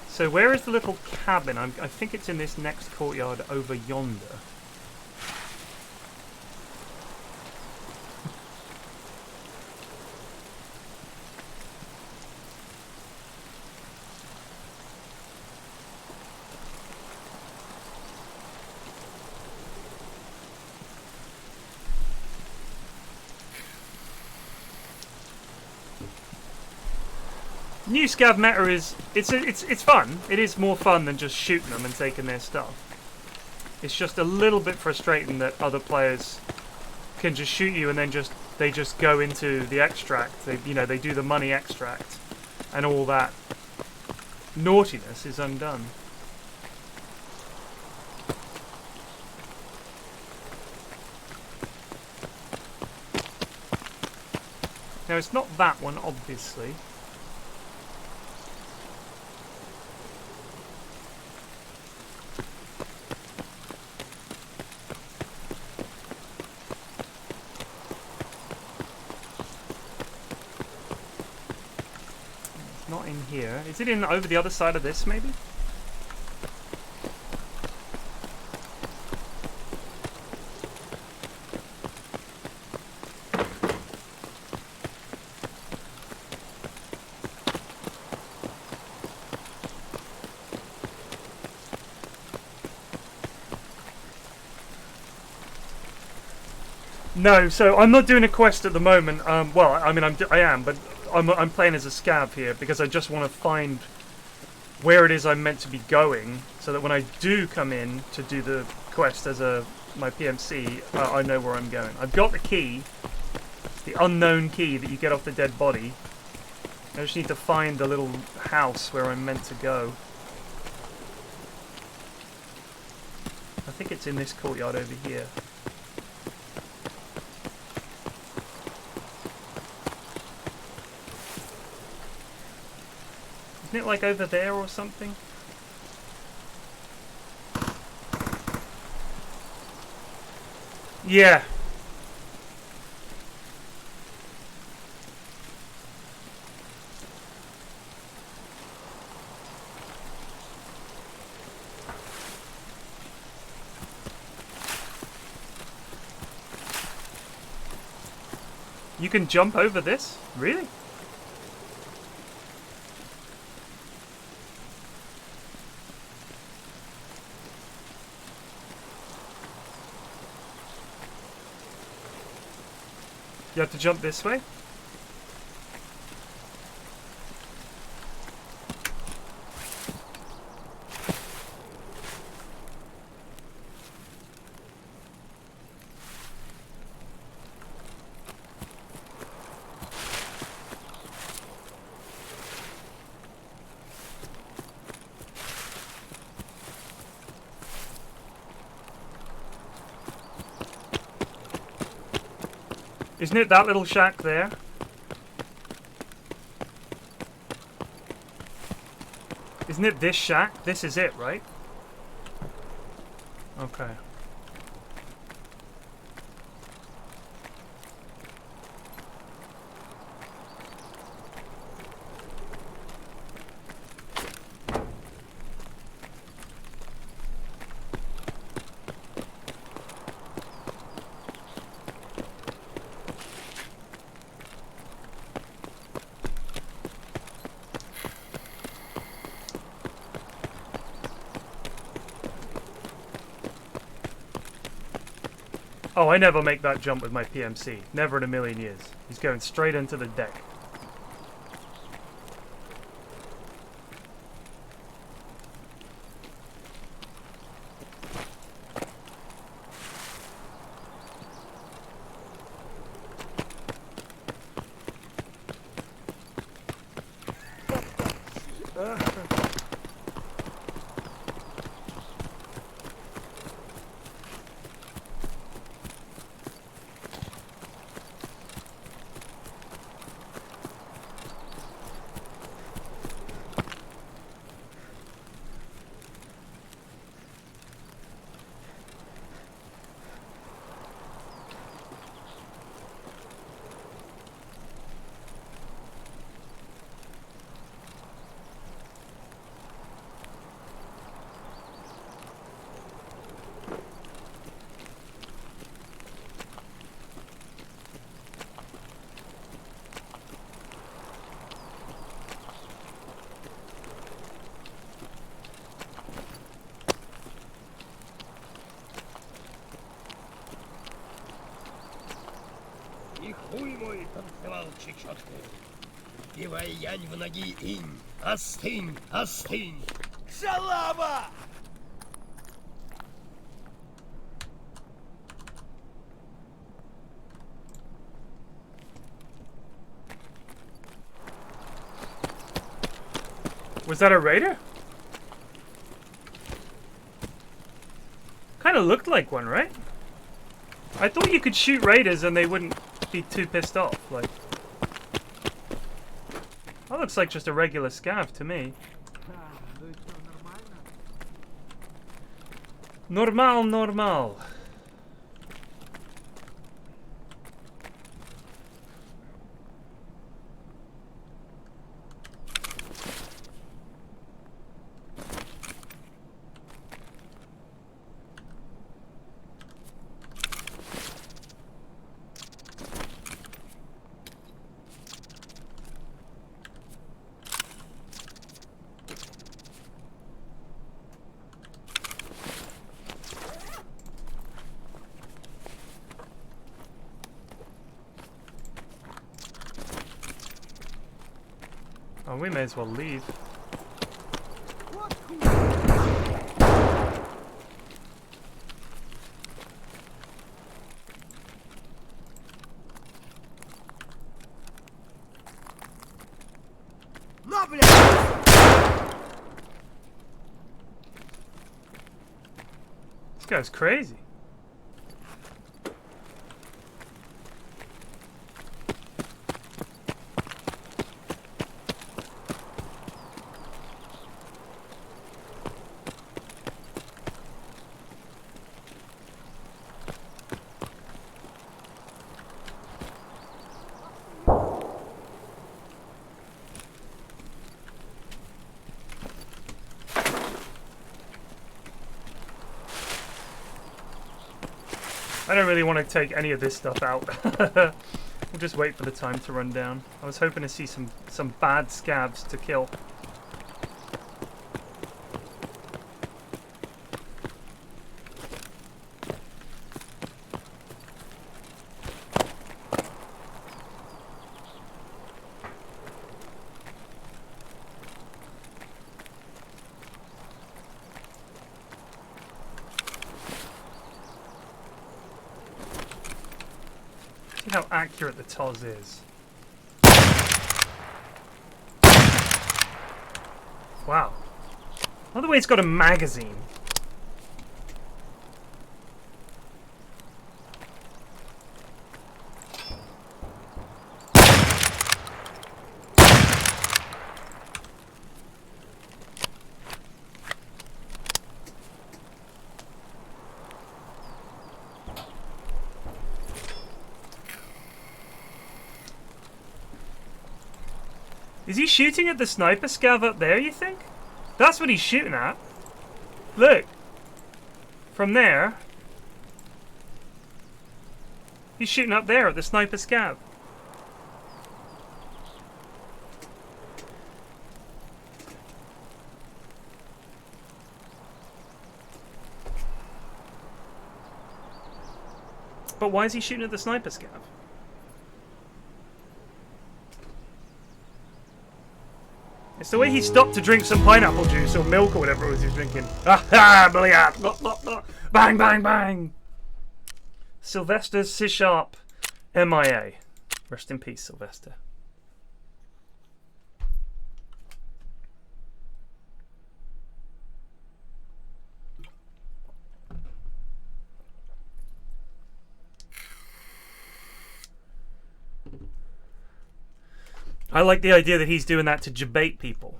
So where is the little cabin? I think it's in this next courtyard over yonder. New scav meta is it's fun. It is more fun than just shooting them and taking their stuff. It's just a little bit frustrating that other players can just shoot you and then they just go into the extract. They they do the money extract, and all that naughtiness is undone. Now, it's not that one, obviously. It's not in here. Is it in over the other side of this, maybe? No, so I'm not doing a quest at the moment. Well, I mean, I am, but I'm playing as a scav here because I just want to find where it is I'm meant to be going, so that when I do come in to do the quest as my PMC, I know where I'm going. I've got the key, the unknown key that you get off the dead body. I just need to find the little house where I'm meant to go. I think it's in this courtyard over here. Isn't it like over there or something? Yeah. You can jump over this? Really? You have to jump this way? Isn't it that little shack there? Isn't it this shack? This is it, right? Okay. Oh, I never make that jump with my PMC. Never in a million years. He's going straight into the deck. И хуй мой танцевал чечетку. Бивая янь в ноги инь. Остынь, остынь. Шалава! Was that a raider? Kind of looked like one, right? I thought you could shoot raiders and they wouldn't be too pissed off. Like, That looks like just a regular scav to me. Normal, normal. Oh, we may as well leave. На, блядь! This guy's crazy. I don't really want to take any of this stuff out. We'll just wait for the time to run down. I was hoping to see some bad scavs to kill. See how accurate the TOS is. Wow. By the way, it's got a magazine. Is he shooting at the sniper scav up there, you think? That's what he's shooting at. Look. From there. He's shooting up there at the sniper scav. But why is he shooting at the sniper scav? It's the way he stopped to drink some pineapple juice or milk or whatever it was he was drinking. Ah ha! Brilliant! Bang, bang, bang! Sylvester C-Sharp, MIA. Rest in peace, Sylvester. I like the idea that he's doing that to debate people.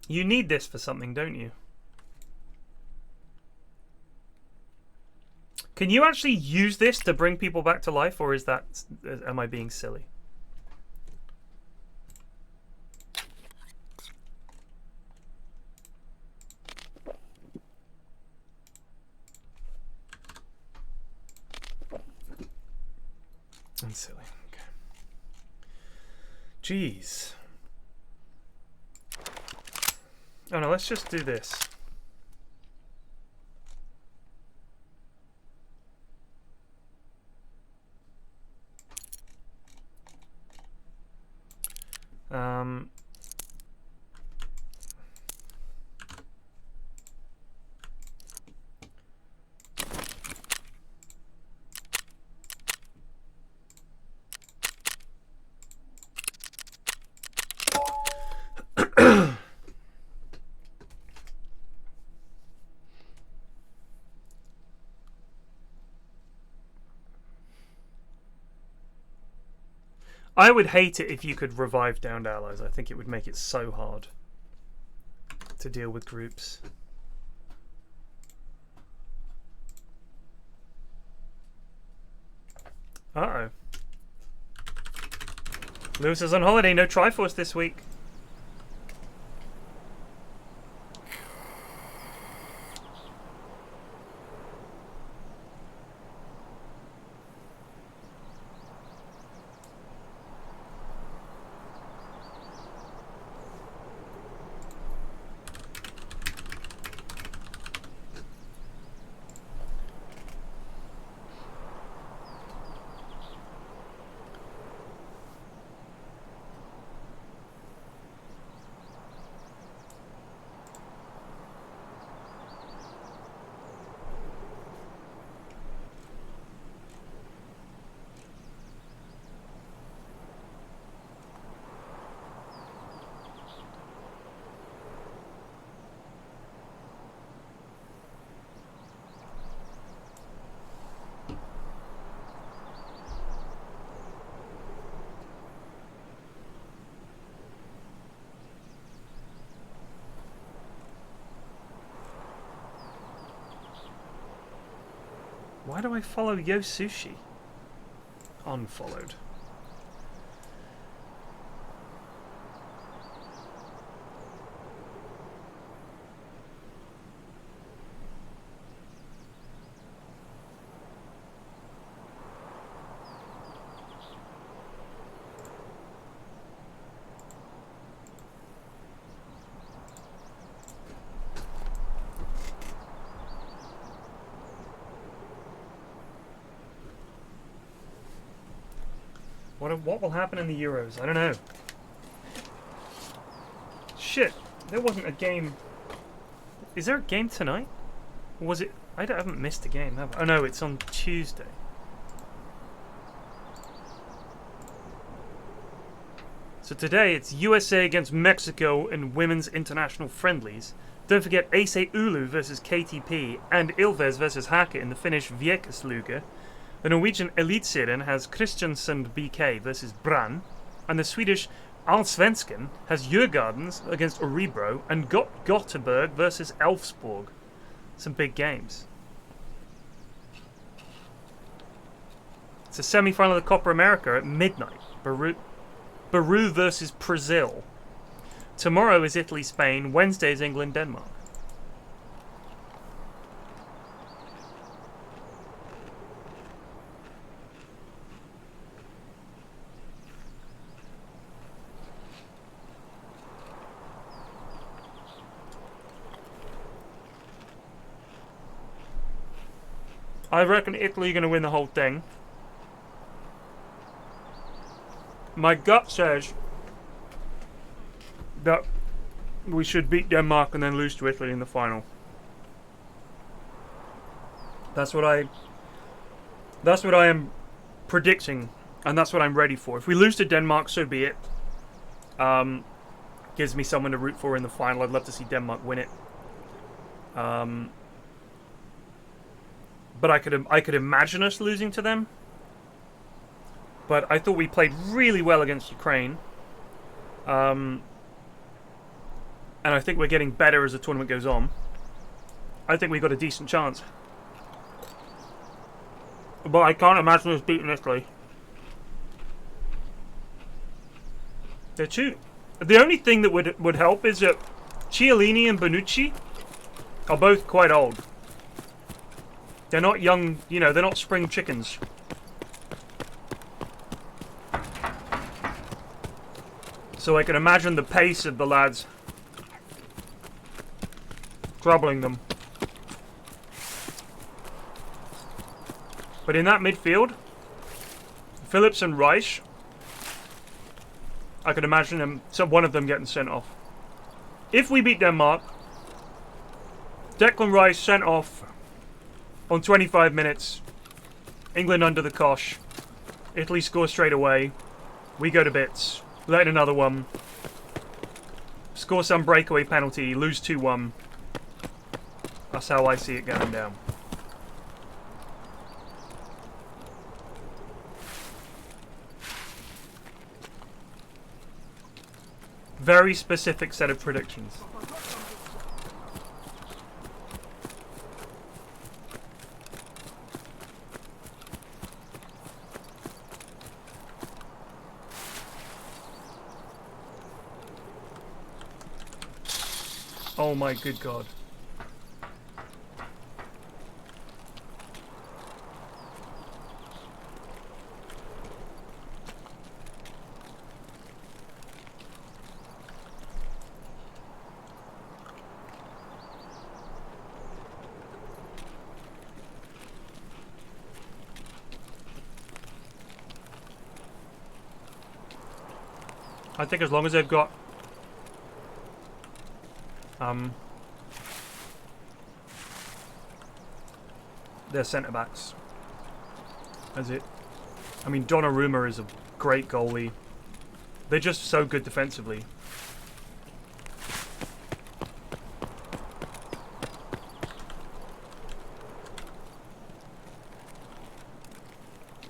You need this for something, don't you? Can you actually use this to bring people back to life, or is that, am I being silly? I'm silly. Okay. Jeez. Oh no, let's just do this. I would hate it if you could revive downed allies. I think it would make it so hard to deal with groups. Uh-oh. Lewis is on holiday, no Triforce this week. Why do I follow Yo Sushi? Unfollowed. What will happen in the Euros? I don't know. Shit, there wasn't a game. Is there a game tonight? Or was it? I haven't missed a game, have I? Oh no, it's on Tuesday. So today it's USA against Mexico in women's international friendlies. Don't forget Ace Ulu versus KTP and Ilves versus Hake in the Finnish Viekasluga. The Norwegian Elitserien has Kristiansund BK versus Brann, and the Swedish Allsvenskan has Djurgårdens against Örebro and Gothenburg versus Elfsborg. Some big games. It's a semi-final of the Copa America at midnight. Peru versus Brazil. Tomorrow is Italy-Spain. Wednesday is England-Denmark. I reckon Italy are going to win the whole thing. My gut says that we should beat Denmark and then lose to Italy in the final. That's what I am predicting, and that's what I'm ready for. If we lose to Denmark, so be it. Gives me someone to root for in the final. I'd love to see Denmark win it. But I could imagine us losing to them. But I thought we played really well against Ukraine. And I think we're getting better as the tournament goes on. I think we've got a decent chance. But I can't imagine us beating Italy. They're too... The only thing that would help is that Chiellini and Bonucci are both quite old. They're not young, you know, they're not spring chickens. So I can imagine the pace of the lads troubling them. But in that midfield, Phillips and Reich, I could imagine one of them getting sent off. If we beat Denmark, Declan Rice sent off on 25 minutes, England under the cosh, Italy scores straight away, we go to bits, let in another one, score some breakaway penalty, lose 2-1. That's how I see it going down. Very specific set of predictions. Oh my good god. I think as long as they've got their centre backs. That's it. I mean, Donnarumma is a great goalie. They're just so good defensively.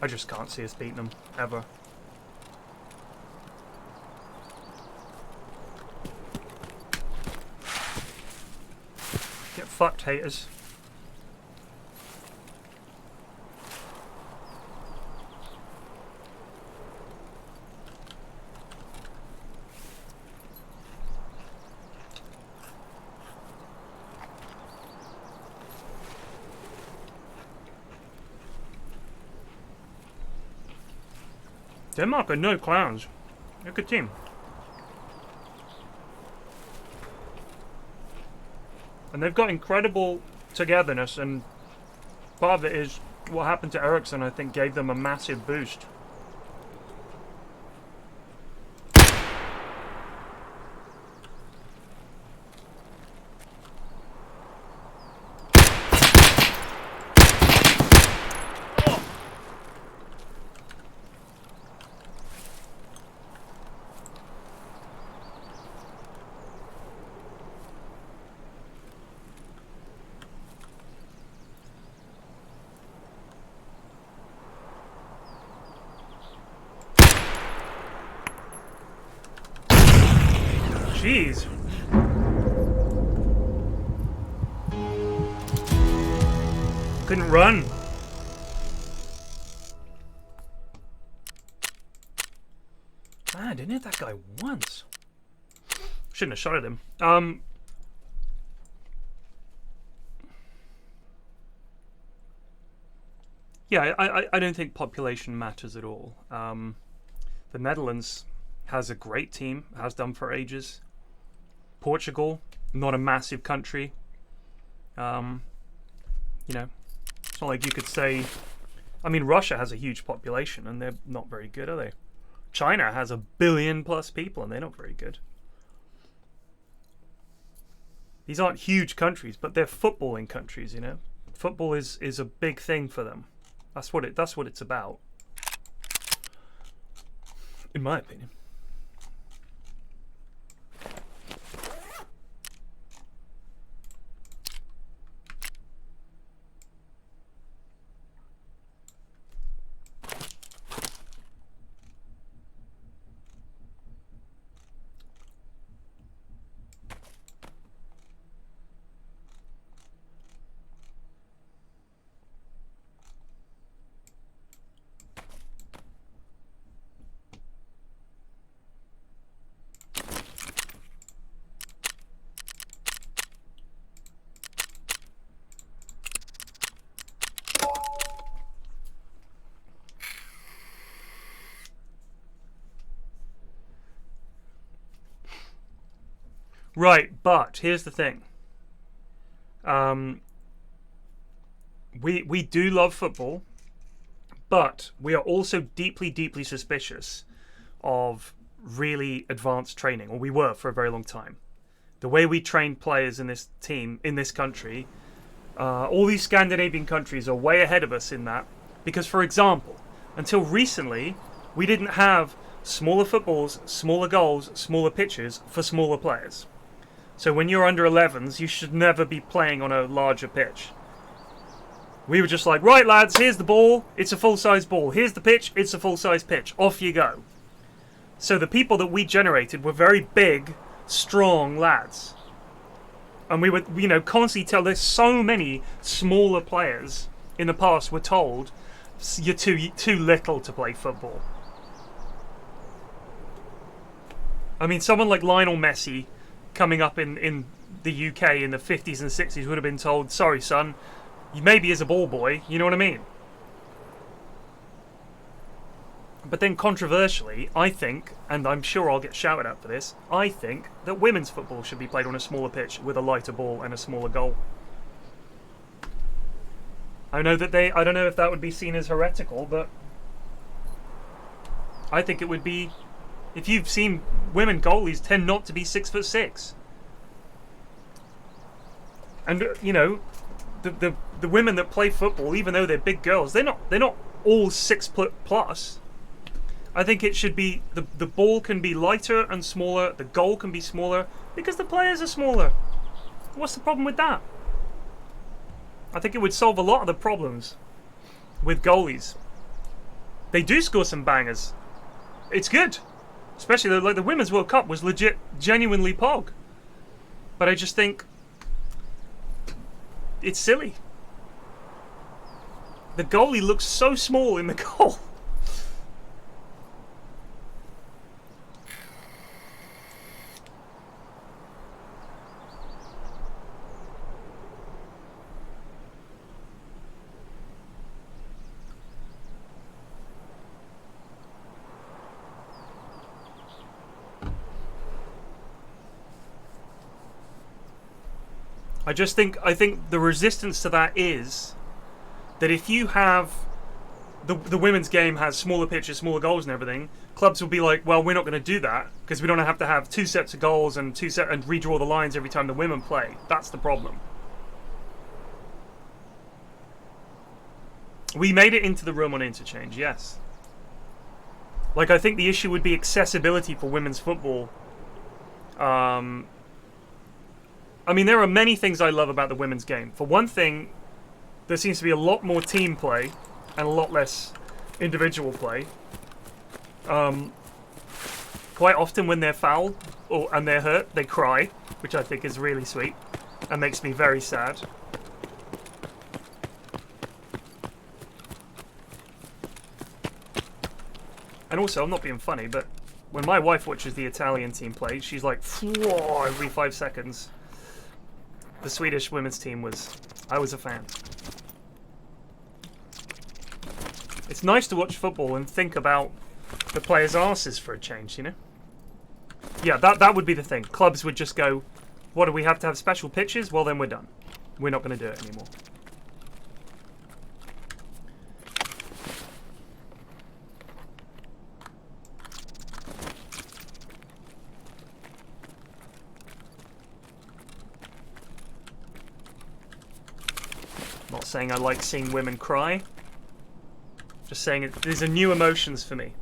I just can't see us beating them ever. Get fucked, haters. Denmark are no clowns. They're a good team. And they've got incredible togetherness, and part of it is what happened to Ericsson, I think, gave them a massive boost. Jeez. Couldn't run. Man, I didn't hit that guy once. Shouldn't have shot at him. Yeah, I don't think population matters at all. The Netherlands has a great team, has done for ages. Portugal, not a massive country. You know, it's not like you could say... I mean, Russia has a huge population and they're not very good, are they? China has 1 billion plus people and they're not very good. These aren't huge countries, but they're footballing countries, you know? Football is a big thing for them. That's what it's about. In my opinion. Right, but here's the thing. We do love football, but we are also deeply, deeply suspicious of really advanced training, or we were for a very long time. The way we train players in this team, in this country, all these Scandinavian countries are way ahead of us in that. Because, for example, until recently, we didn't have smaller footballs, smaller goals, smaller pitches for smaller players. So when you're under 11s, you should never be playing on a larger pitch. We were just like, right lads, here's the ball, it's a full-size ball. Here's the pitch, it's a full-size pitch. Off you go. So the people that we generated were very big, strong lads. And we would, you know, constantly tell, there's so many smaller players in the past were told, you're too little to play football. I mean, someone like Lionel Messi coming up in the UK in the 50s and 60s would have been told, sorry son, you maybe is a ball boy, you know what I mean? But then controversially, I think, and I'm sure I'll get shouted at for this, I think that women's football should be played on a smaller pitch with a lighter ball and a smaller goal. I know that I don't know if that would be seen as heretical, but I think it would be. If you've seen women goalies tend not to be 6'6", and you know, the women that play football, even though they're big girls, they're not all 6 foot+. I think it should be the ball can be lighter and smaller, the goal can be smaller because the players are smaller. What's the problem with that? I think it would solve a lot of the problems with goalies. They do score some bangers. It's good. Especially like the Women's World Cup was legit, genuinely pog. But I just think it's silly. The goalie looks so small in the goal. I think the resistance to that is that if you have the women's game has smaller pitches, smaller goals and everything, clubs will be like, well, we're not going to do that because we don't have to have 2 sets of goals and and redraw the lines every time the women play. That's the problem. We made it into the room on interchange, yes. Like, I think the issue would be accessibility for women's football. I mean, there are many things I love about the women's game. For one thing, there seems to be a lot more team play and a lot less individual play. Quite often when they're fouled and they're hurt, they cry, which I think is really sweet and makes me very sad. And also, I'm not being funny, but when my wife watches the Italian team play, she's like, whoa, every 5 seconds. The Swedish women's team I was a fan. It's nice to watch football and think about the players' arses for a change, you know? Yeah, that would be the thing. Clubs would just go, what, do we have to have special pitches? Well, then we're done. We're not going to do it anymore. Not saying I like seeing women cry. Just saying these are new emotions for me.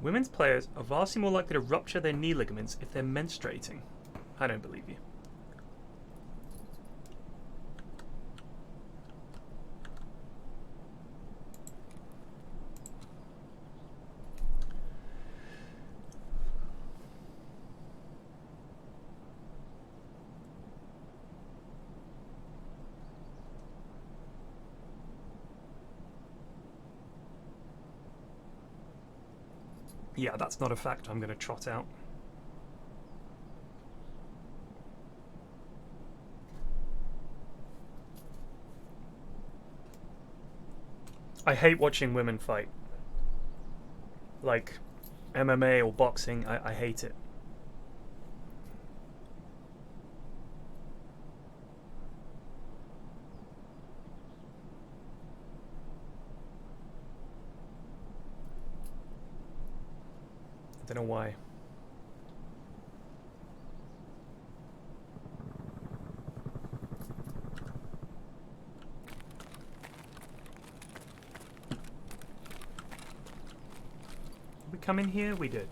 Women's players are vastly more likely to rupture their knee ligaments if they're menstruating. I don't believe you. Yeah, that's not a fact I'm going to trot out. I hate watching women fight. Like, MMA or boxing. I hate it. I don't know why. Did we come in here? We did.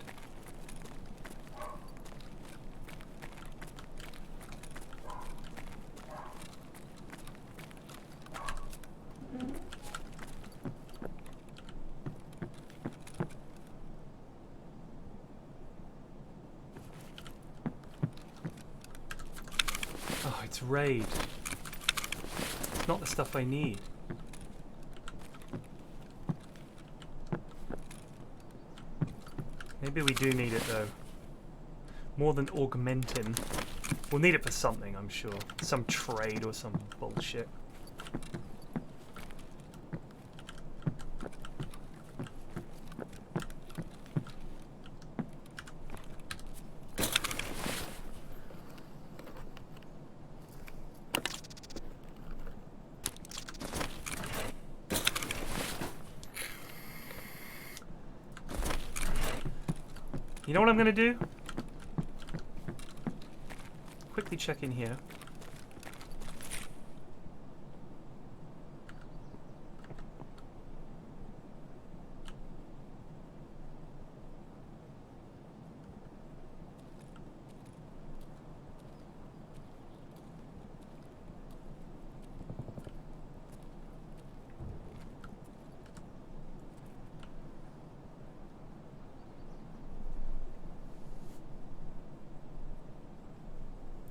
Oh, it's raid. It's not the stuff I need. Maybe we do need it though. More than augmentin. We'll need it for something, I'm sure. Some trade or some bullshit. You know what I'm gonna do? Quickly check in here.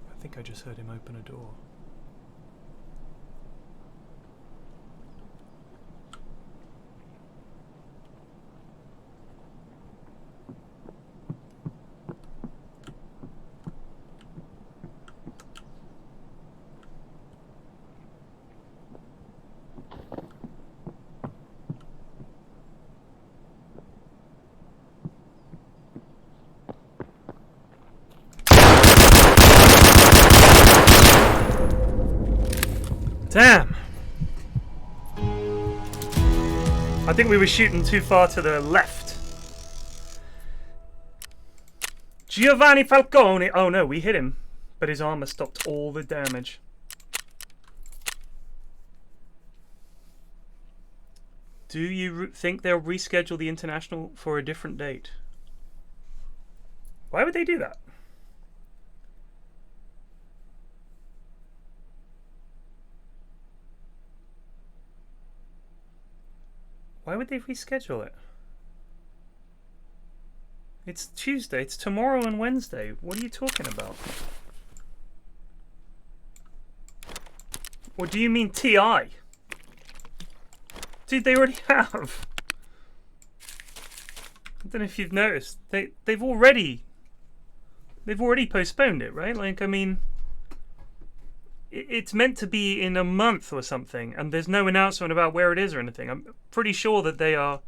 I think I just heard him open a door. Damn! I think we were shooting too far to the left. Giovanni Falcone! Oh no, we hit him. But his armor stopped all the damage. Do you think they'll reschedule the international for a different date? Why would they do that? Why would they reschedule it? It's Tuesday. It's tomorrow and Wednesday. What are you talking about? Or do you mean TI? Dude, they already have. I don't know if you've noticed. They've already postponed it, right? Like, I mean, it's meant to be in a month or something, and there's no announcement about where it is or anything. I'm pretty sure that they are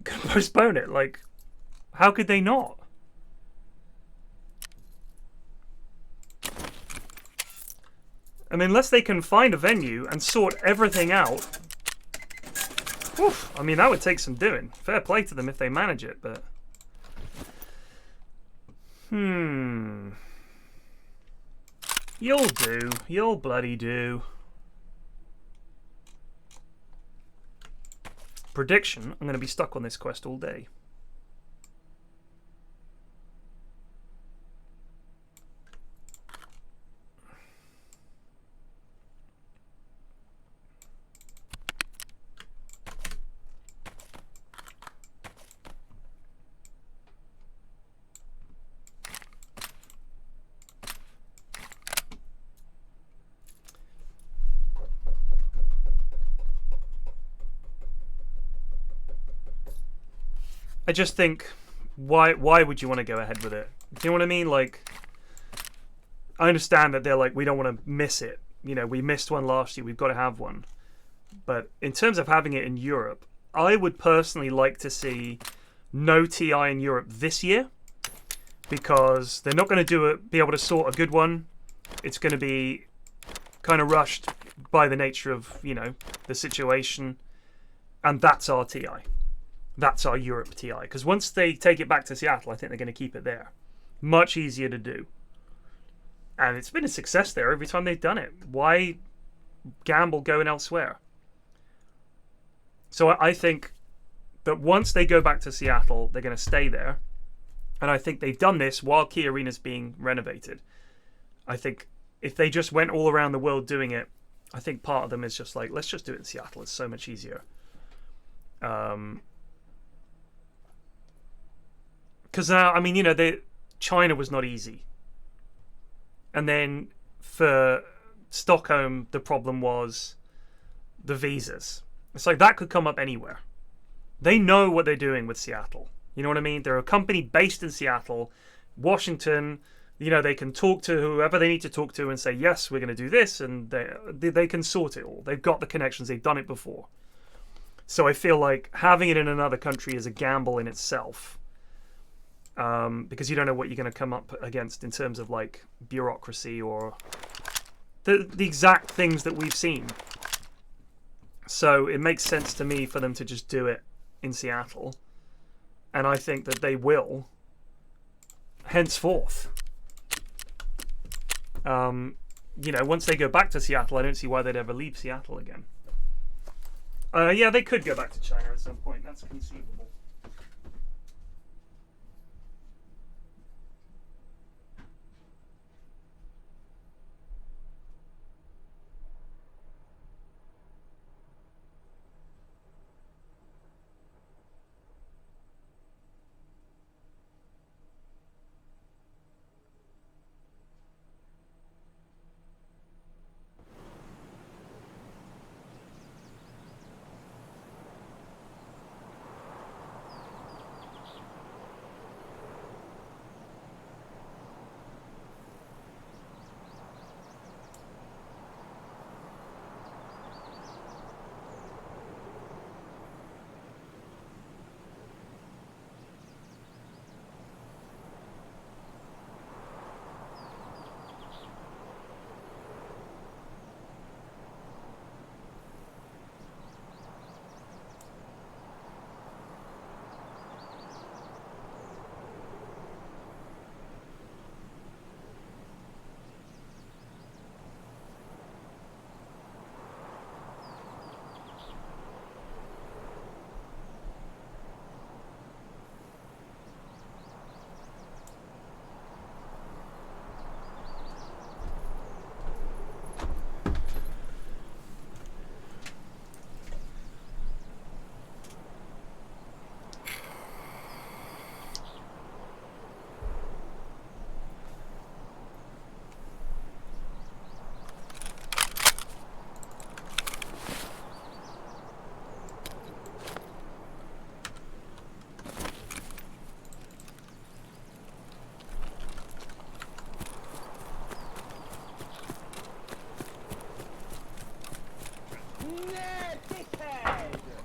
going to postpone it. Like, how could they not? I mean, unless they can find a venue and sort everything out. Oof, I mean, that would take some doing. Fair play to them if they manage it, but... You'll do. You'll bloody do. Prediction, I'm going to be stuck on this quest all day. I just think, why would you want to go ahead with it? Do you know what I mean? Like, I understand that they're like, we don't want to miss it. You know, we missed one last year. We've got to have one. But in terms of having it in Europe, I would personally like to see no TI in Europe this year, because they're not going to be able to sort a good one. It's going to be kind of rushed by the nature of, you know, the situation. And that's our TI. That's our Europe TI. Because once they take it back to Seattle, I think they're going to keep it there. Much easier to do. And it's been a success there every time they've done it. Why gamble going elsewhere? So I think that once they go back to Seattle, they're going to stay there. And I think they've done this while Key Arena's being renovated. I think if they just went all around the world doing it, I think part of them is just like, let's just do it in Seattle. It's so much easier. Because, I mean, you know, China was not easy. And then for Stockholm, the problem was the visas. It's like that could come up anywhere. They know what they're doing with Seattle. You know what I mean? They're a company based in Seattle. Washington, you know, they can talk to whoever they need to talk to and say, yes, we're going to do this. And they can sort it all. They've got the connections. They've done it before. So I feel like having it in another country is a gamble in itself. Because you don't know what you're going to come up against in terms of like bureaucracy or the exact things that we've seen. So it makes sense to me for them to just do it in Seattle. And I think that they will henceforth. You know, once they go back to Seattle, I don't see why they'd ever leave Seattle again. Yeah, they could go back to China at some point. That's conceivable.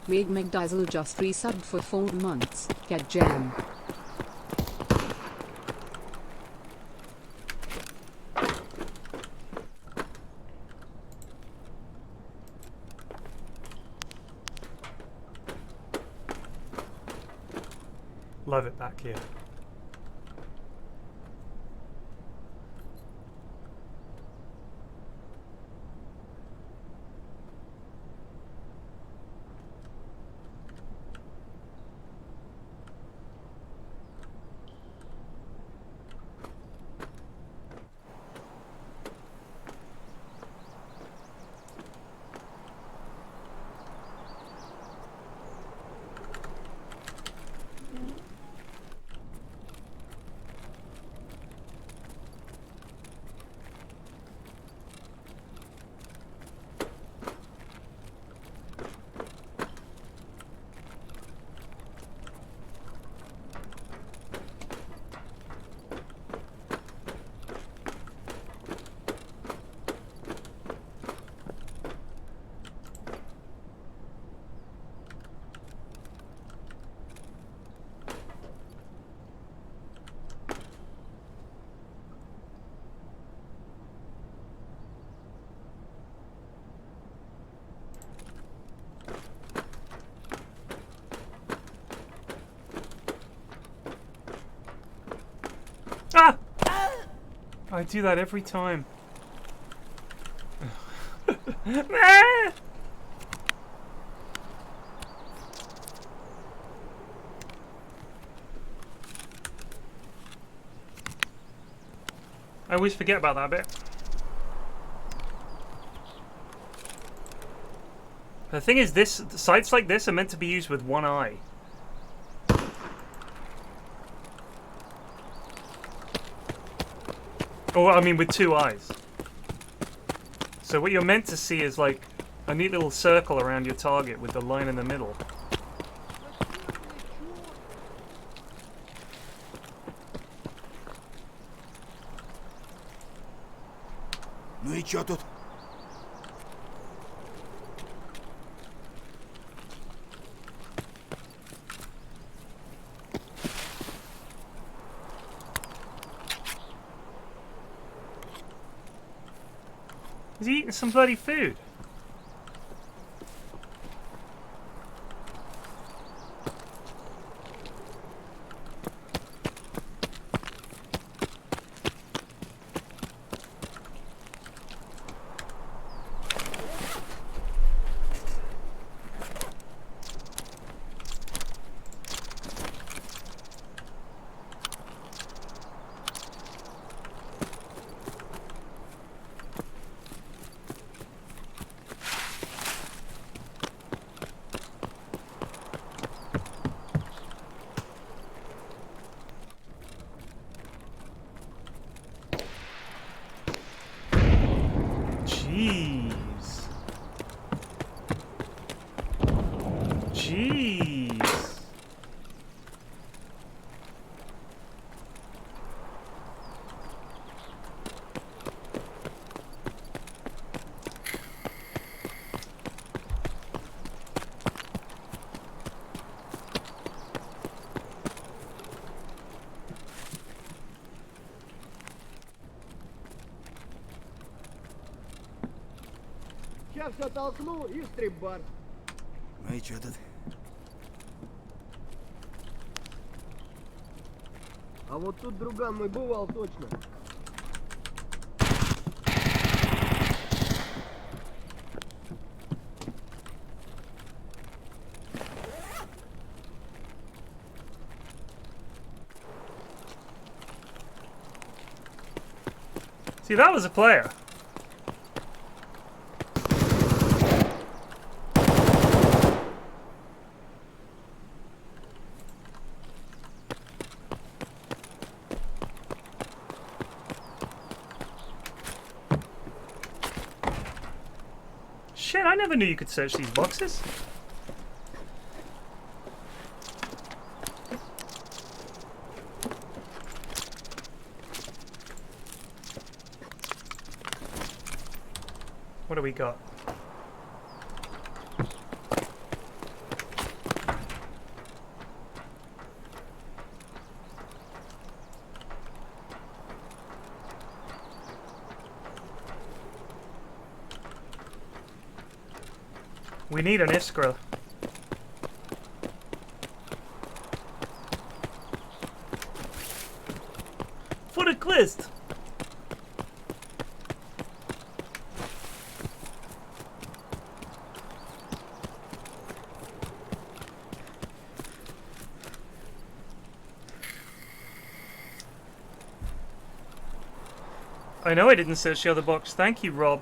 Meg McDiesel just resubbed for 4 months. Get jam. Love it back here. I do that every time. Ah! I always forget about that bit. The thing is, sights like this are meant to be used with one eye. Or, I mean, with two eyes. So what you're meant to see is like a neat little circle around your target with the line in the middle. Ну и чё тут? He's eating some bloody food. Jeez. Jeez. Сейчас все толкну и стрип-бар. Ну и чё тут? А вот тут друган мой бывал точно. See, that was a player. Shit, I never knew you could search these boxes. What do we got? We need an iskra. For the quest! I know I didn't search the other box. Thank you, Rob.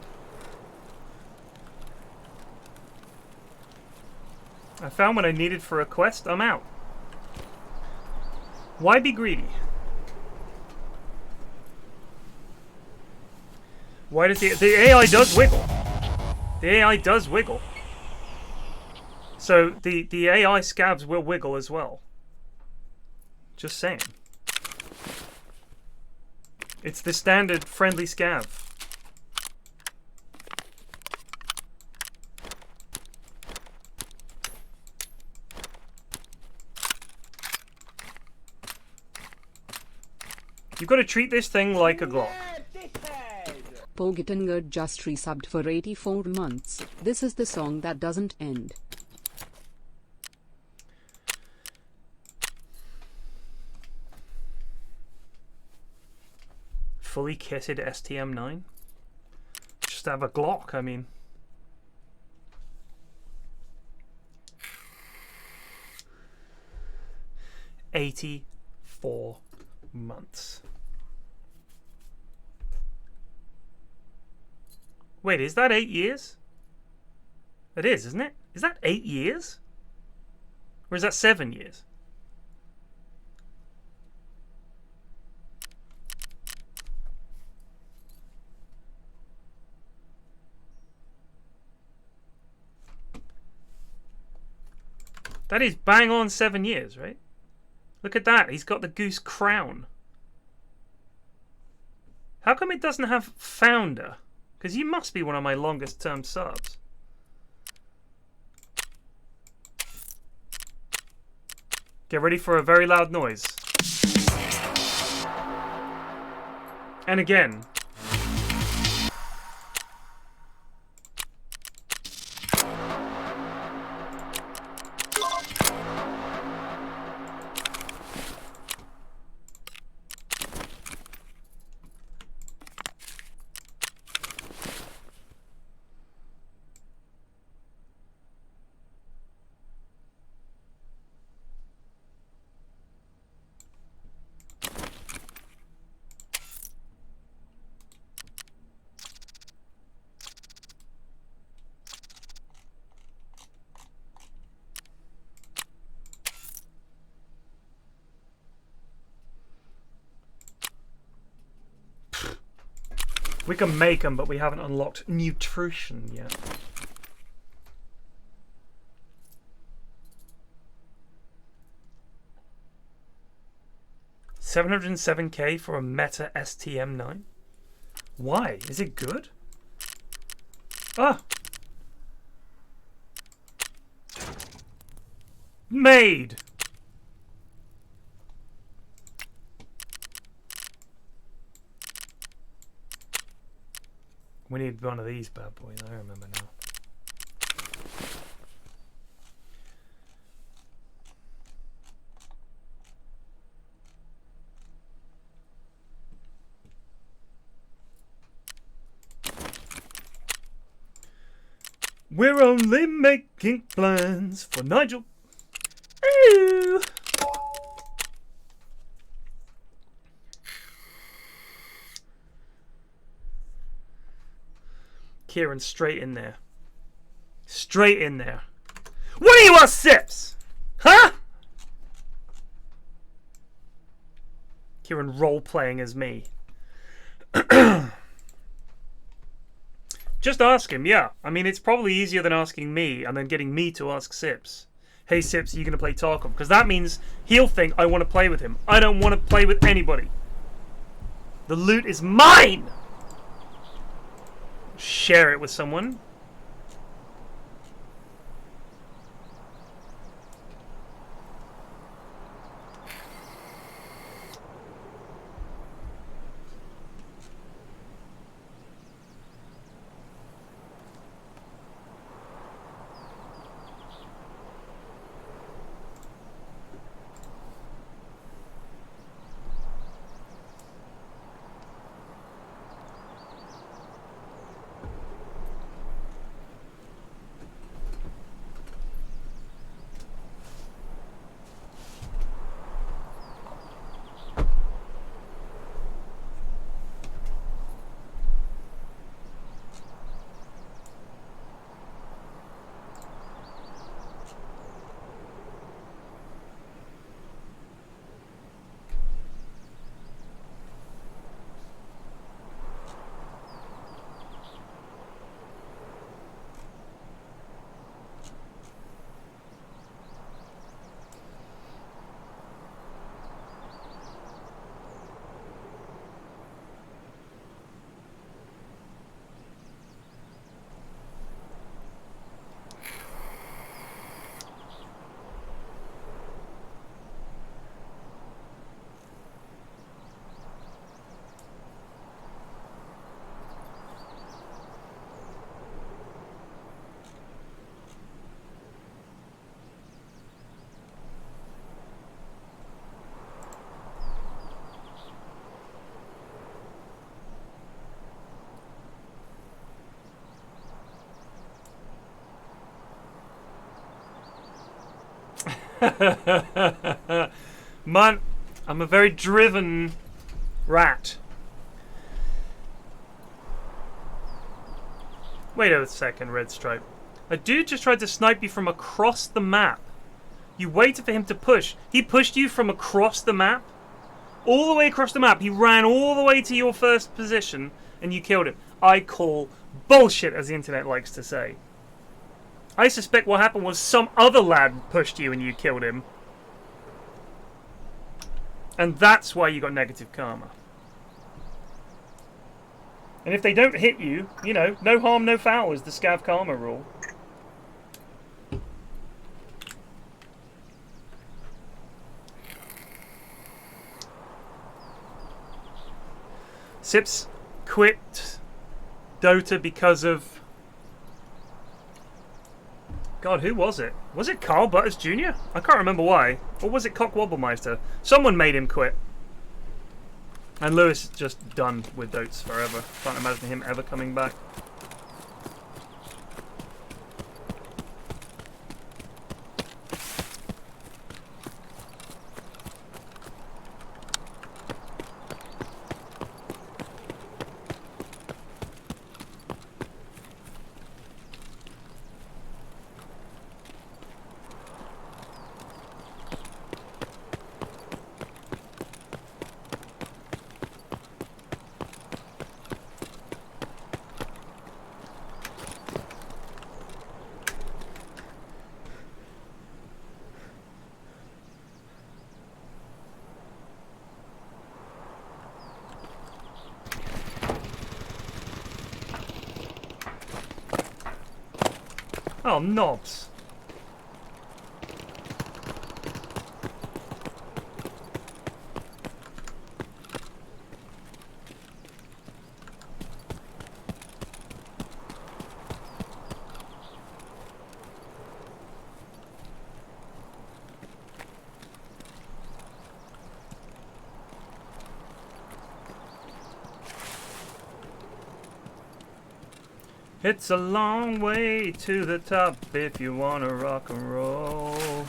I found what I needed for a quest. I'm out. Why be greedy? Why does the AI does wiggle? The AI does wiggle. So the AI scabs will wiggle as well. Just saying. It's the standard friendly scab. You've got to treat this thing like a Glock. Pogitanger just resubbed for 84 months. This is the song that doesn't end. fully kitted STM9? Just have a Glock, I mean. $84 months. Wait, is that 8 years? It is, isn't it? Is that 8 years? Or is that 7 years? That is bang on 7 years, right? Look at that. He's got the goose crown. How come it doesn't have founder? Because you must be one of my longest term subs. Get ready for a very loud noise. And again. We can make them, but we haven't unlocked nutrition yet. $707K for a Meta STM9? Why? Is it good? Ah! Made! We need one of these bad boys, I remember now. We're only making plans for Nigel. Ooh. Kieran, straight in there. Straight in there. What do you want, Sips? Huh? Kieran role-playing as me. Just ask him, yeah. I mean, it's probably easier than asking me and then getting me to ask Sips. Hey, Sips, are you going to play Tarkov? Because that means he'll think I want to play with him. I don't want to play with anybody. The loot is mine! Share it with someone. Man, I'm a very driven rat. Wait a second, Red Stripe. A dude just tried to snipe you from across the map. You waited for him to push. He pushed you from across the map? All the way across the map. He ran all the way to your first position and you killed him. I call bullshit, as the internet likes to say. I suspect what happened was some other lad pushed you and you killed him. And that's why you got negative karma. And if they don't hit you, you know, no harm, no foul is the scav karma rule. Sips quit Dota because of... God, who was it? Was it Carl Butters Jr.? I can't remember why. Or was it Cock Wobblemeister? Someone made him quit. And Lewis is just done with Dotes forever. Can't imagine him ever coming back. Oh, knobs. It's a long way to the top if you wanna rock and roll.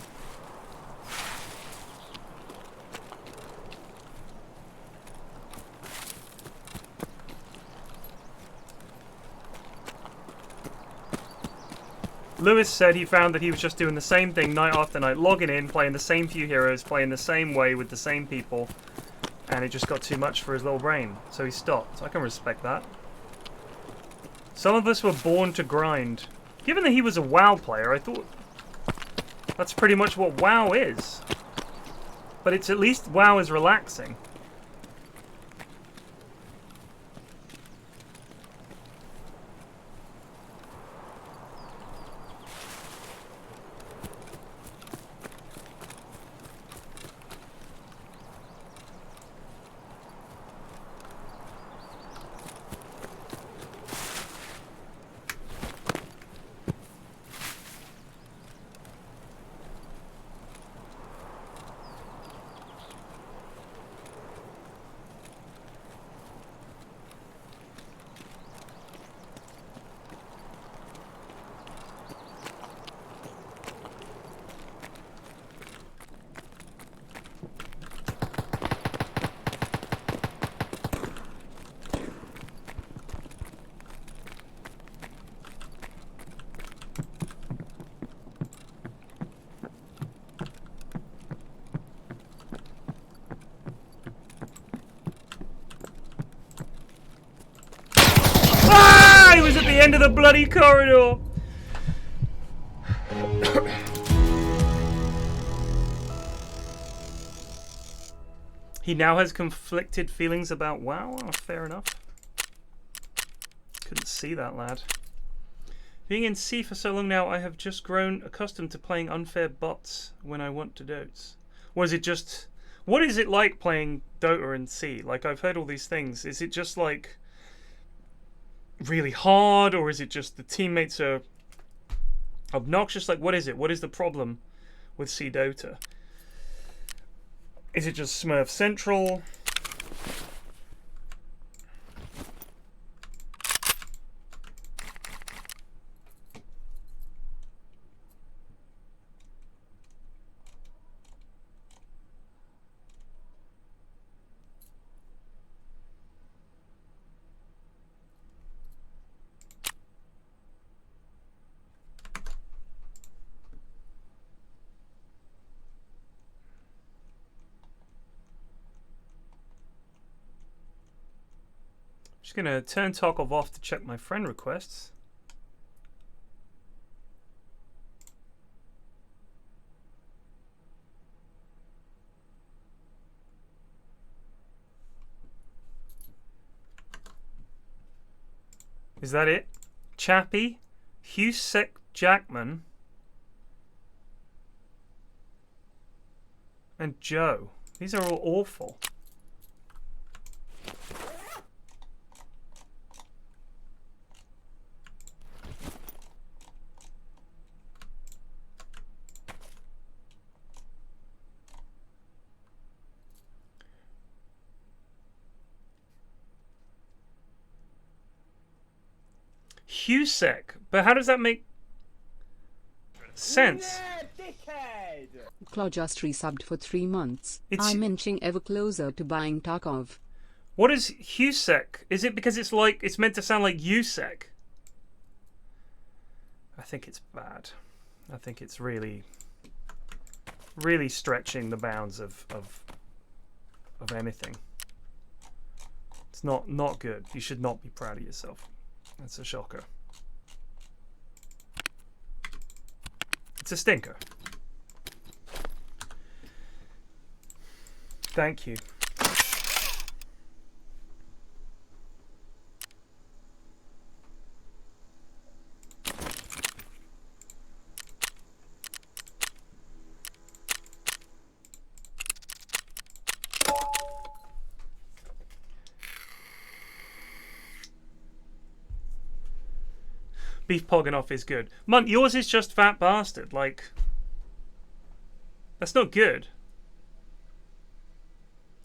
Lewis said he found that he was just doing the same thing night after night, logging in, playing the same few heroes, playing the same way with the same people, and it just got too much for his little brain, so he stopped. I can respect that. Some of us were born to grind. Given that he was a WoW player, I thought that's pretty much what WoW is. But it's at least WoW is relaxing. Ah! He was at the end of the bloody corridor. He now has conflicted feelings about WoW. Oh, fair enough. Couldn't see that lad. Being in C for so long now, I have just grown accustomed to playing unfair bots when I want to dotes. Was it just... What is it like playing Dota in C? Like, I've heard all these things. Is it just like really hard, or is it just the teammates are obnoxious? Like, what is it? What is the problem with C Dota? Is it just Smurf Central? Just gonna turn Tarkov off to check my friend requests. Is that it? Chappie, Husek Jackman, and Joe. These are all awful. Husek, but how does that make sense? Claw just resubbed for 3 months. It's- I'm inching ever closer to buying Tarkov. What is Husek? Is it because it's like it's meant to sound like Usek? I think it's bad. I think it's really stretching the bounds of anything. It's not good. You should not be proud of yourself. That's a shocker. It's a stinker. Thank you. Beef Poganoff is good. Munt, yours is just fat bastard. Like, that's not good.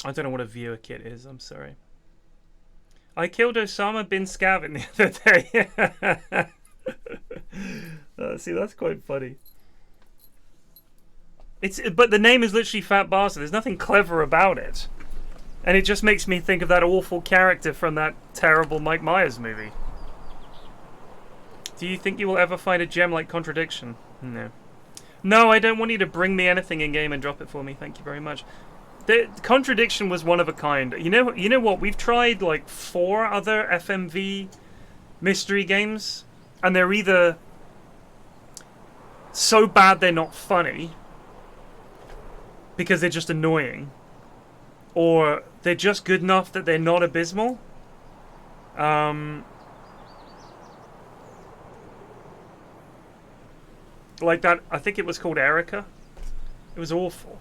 I don't know what a viewer kit is. I'm sorry. I killed Osama bin Scavin the other day. See, that's quite funny. But the name is literally Fat Bastard. There's nothing clever about it. And it just makes me think of that awful character from that terrible Mike Myers movie. Do you think you will ever find a gem like Contradiction? No. No, I don't want you to bring me anything in-game and drop it for me. Thank you very much. The Contradiction was one of a kind. You know what? We've tried like 4 other FMV mystery games, and they're either so bad they're not funny because they're just annoying, or they're just good enough that they're not abysmal. Like that, I think it was called Erica. It was awful.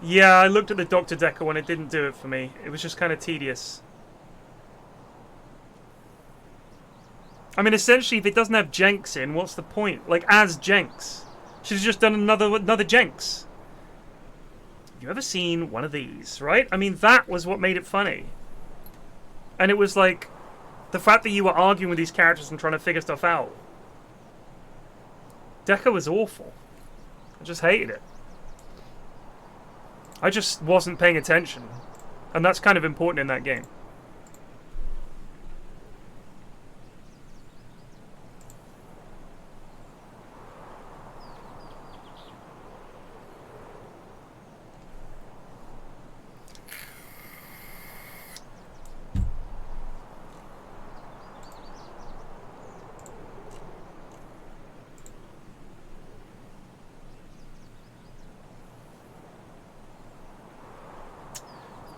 Yeah, I looked at the Dr. Decker one. It didn't do it for me. It was just kind of tedious. I mean, essentially, if it doesn't have Jenks in, what's the point? Like, as Jenks. She's just done another Jenks. Have you ever seen one of these, right? I mean, that was what made it funny. And it was like, the fact that you were arguing with these characters and trying to figure stuff out. Decker was awful. I just hated it. I just wasn't paying attention. And that's kind of important in that game.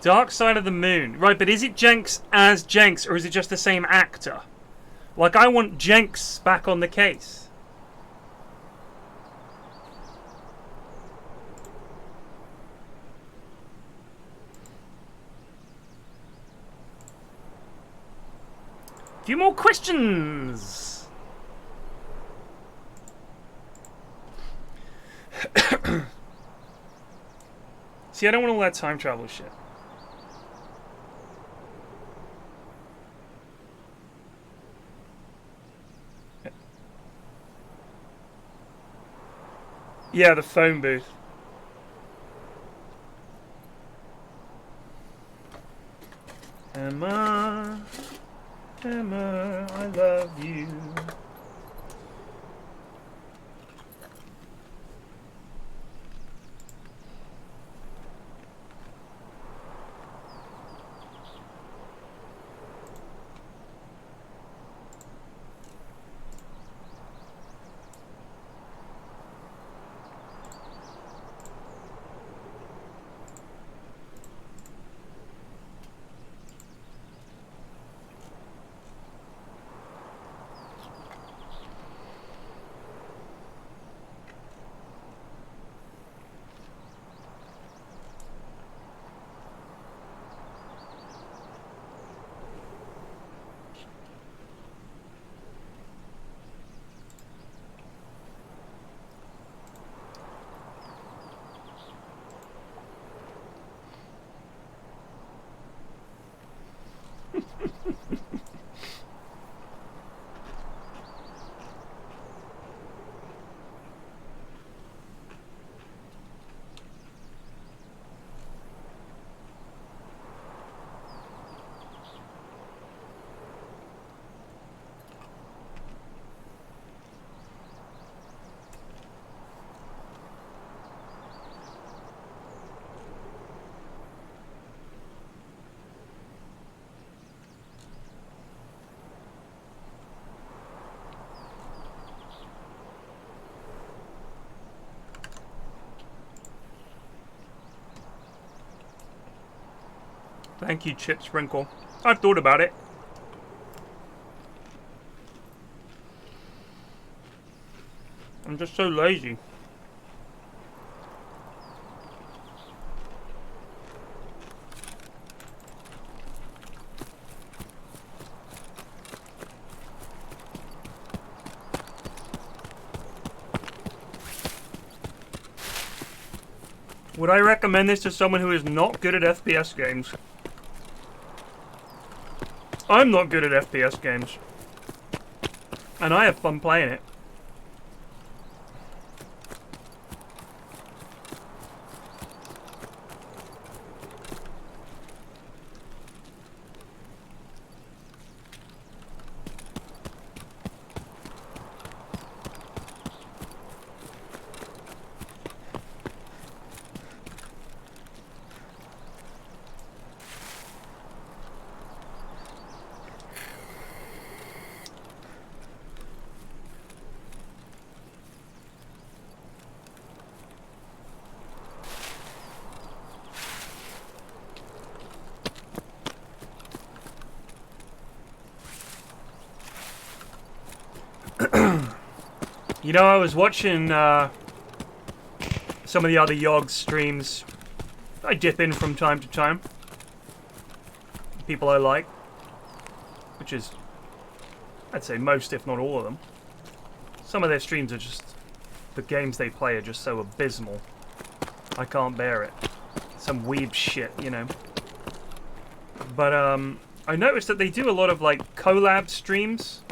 Dark Side of the Moon. Right, but is it Jenks as Jenks, or is it just the same actor? Like, I want Jenks back on the case. A few more questions. See, I don't want all that time travel shit. Yeah, the phone booth. Emma, Emma, I love you. Thank you, Chip Sprinkle. I thought about it. I'm just so lazy. Would I recommend this to someone who is not good at FPS games? I'm not good at FPS games. And I have fun playing it. You know, I was watching some of the other Yogg's streams. I dip in from time to time. People I like. Which is, I'd say most, if not all of them. Some of their streams are just, the games they play are just so abysmal. I can't bear it. Some weeb shit, you know. But I noticed that they do a lot of like collab streams.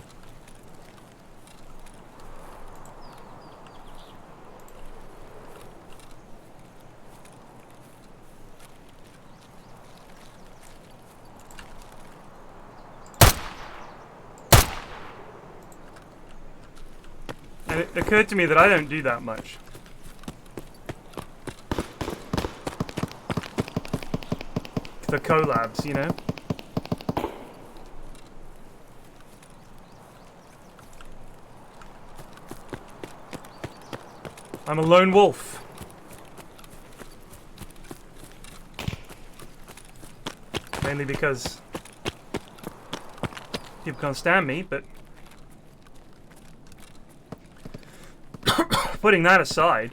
And it occurred to me that I don't do that much. The collabs, you know? I'm a lone wolf. Mainly because people can't stand me, but putting that aside,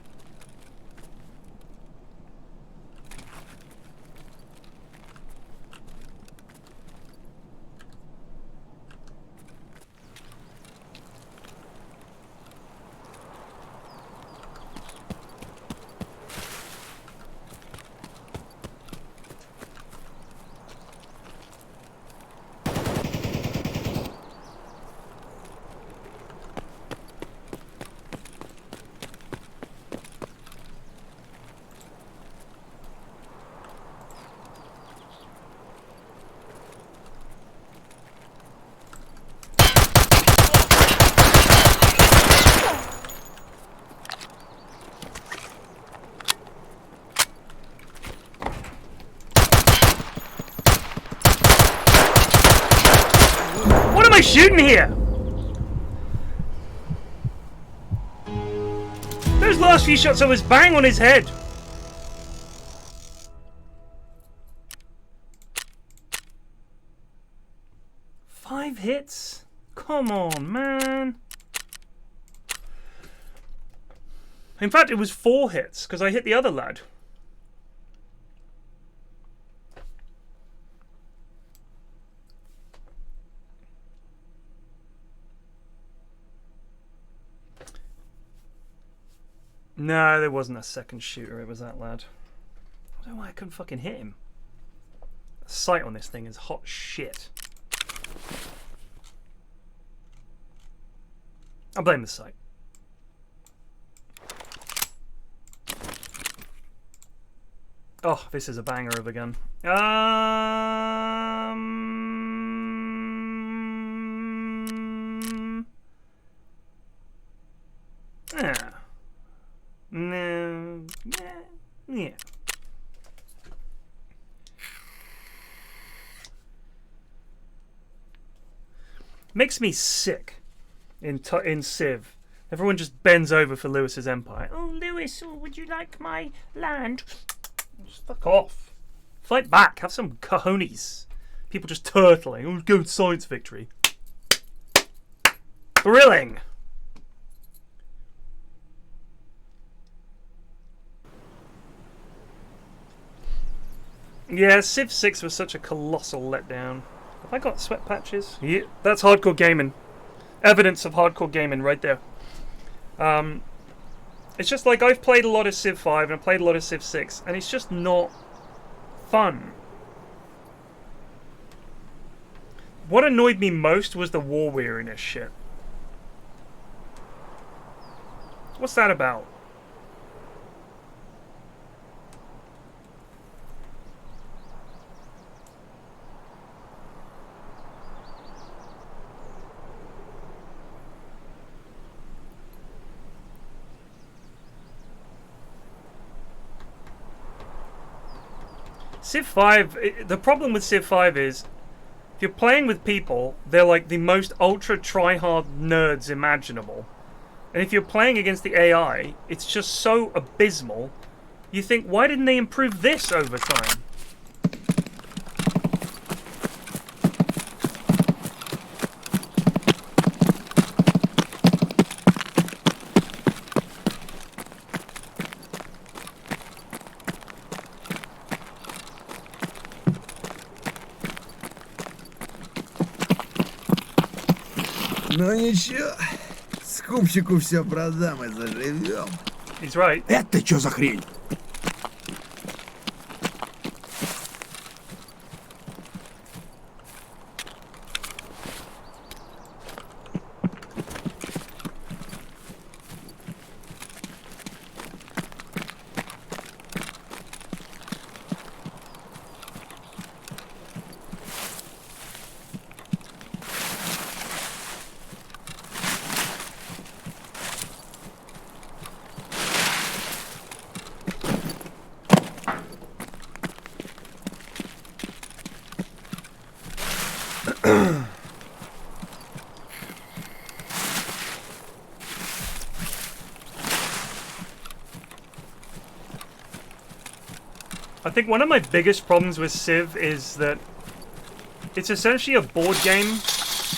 what am I shooting here? Those last few shots I was bang on his head. Five hits? Come on, man. In fact, it was 4 hits, because I hit the other lad. No, there wasn't a second shooter, it was that lad. I don't know why I couldn't fucking hit him. The sight on this thing is hot shit. I blame the sight. Oh, this is a banger of a gun. No. Yeah. Makes me sick in Civ. Everyone just bends over for Lewis's empire. Oh, Lewis, would you like my land? Just fuck off. Fight back. Have some cojones. People just turtling. Oh, good science victory. Thrilling. Yeah, Civ 6 was such a colossal letdown. Have I got sweat patches? Yeah, that's hardcore gaming. Evidence of hardcore gaming right there. It's just like I've played a lot of Civ 5 and I've played a lot of Civ 6, and it's just not fun. What annoyed me most was the war weariness shit. What's that about? Civ 5, the problem with Civ 5 is, if you're playing with people, they're like the most ultra try-hard nerds imaginable. And if you're playing against the AI, it's just so abysmal, you think, why didn't they improve this over time? Ну ничего, скупщику все продам и заживем. He's right. Это что за хрень? I think one of my biggest problems with Civ is that it's essentially a board game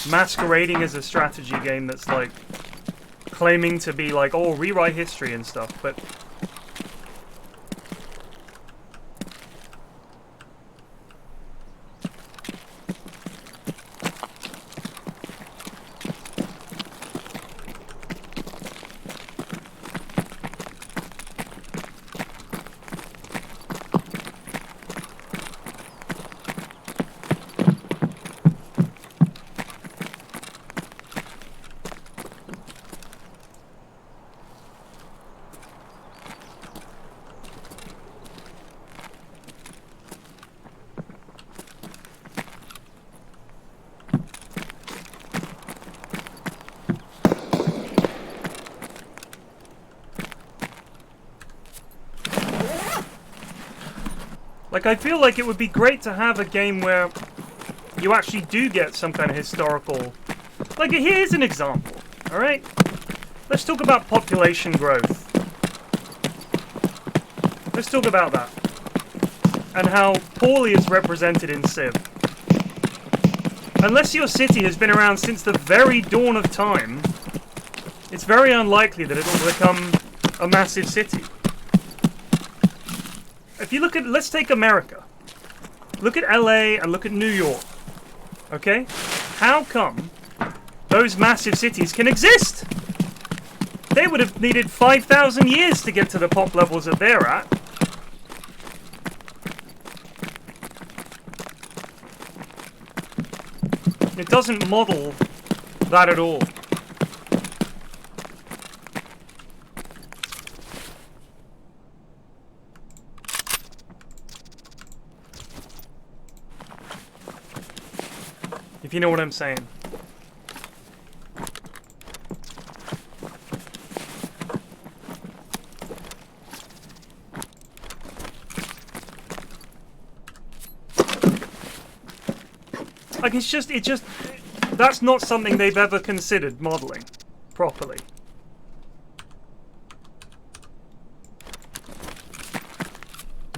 masquerading as a strategy game that's like claiming to be like, oh, rewrite history and stuff, but like, I feel like it would be great to have a game where you actually do get some kind of historical... Like, here's an example, alright? Let's talk about population growth. Let's talk about that. And how poorly it's represented in Civ. Unless your city has been around since the very dawn of time, it's very unlikely that it'll become a massive city. If you look at, let's take America. Look at LA and look at New York. Okay? How come those massive cities can exist? They would have needed 5,000 years to get to the pop levels that they're at. It doesn't model that at all. If you know what I'm saying. Like, it just, that's not something they've ever considered modeling properly.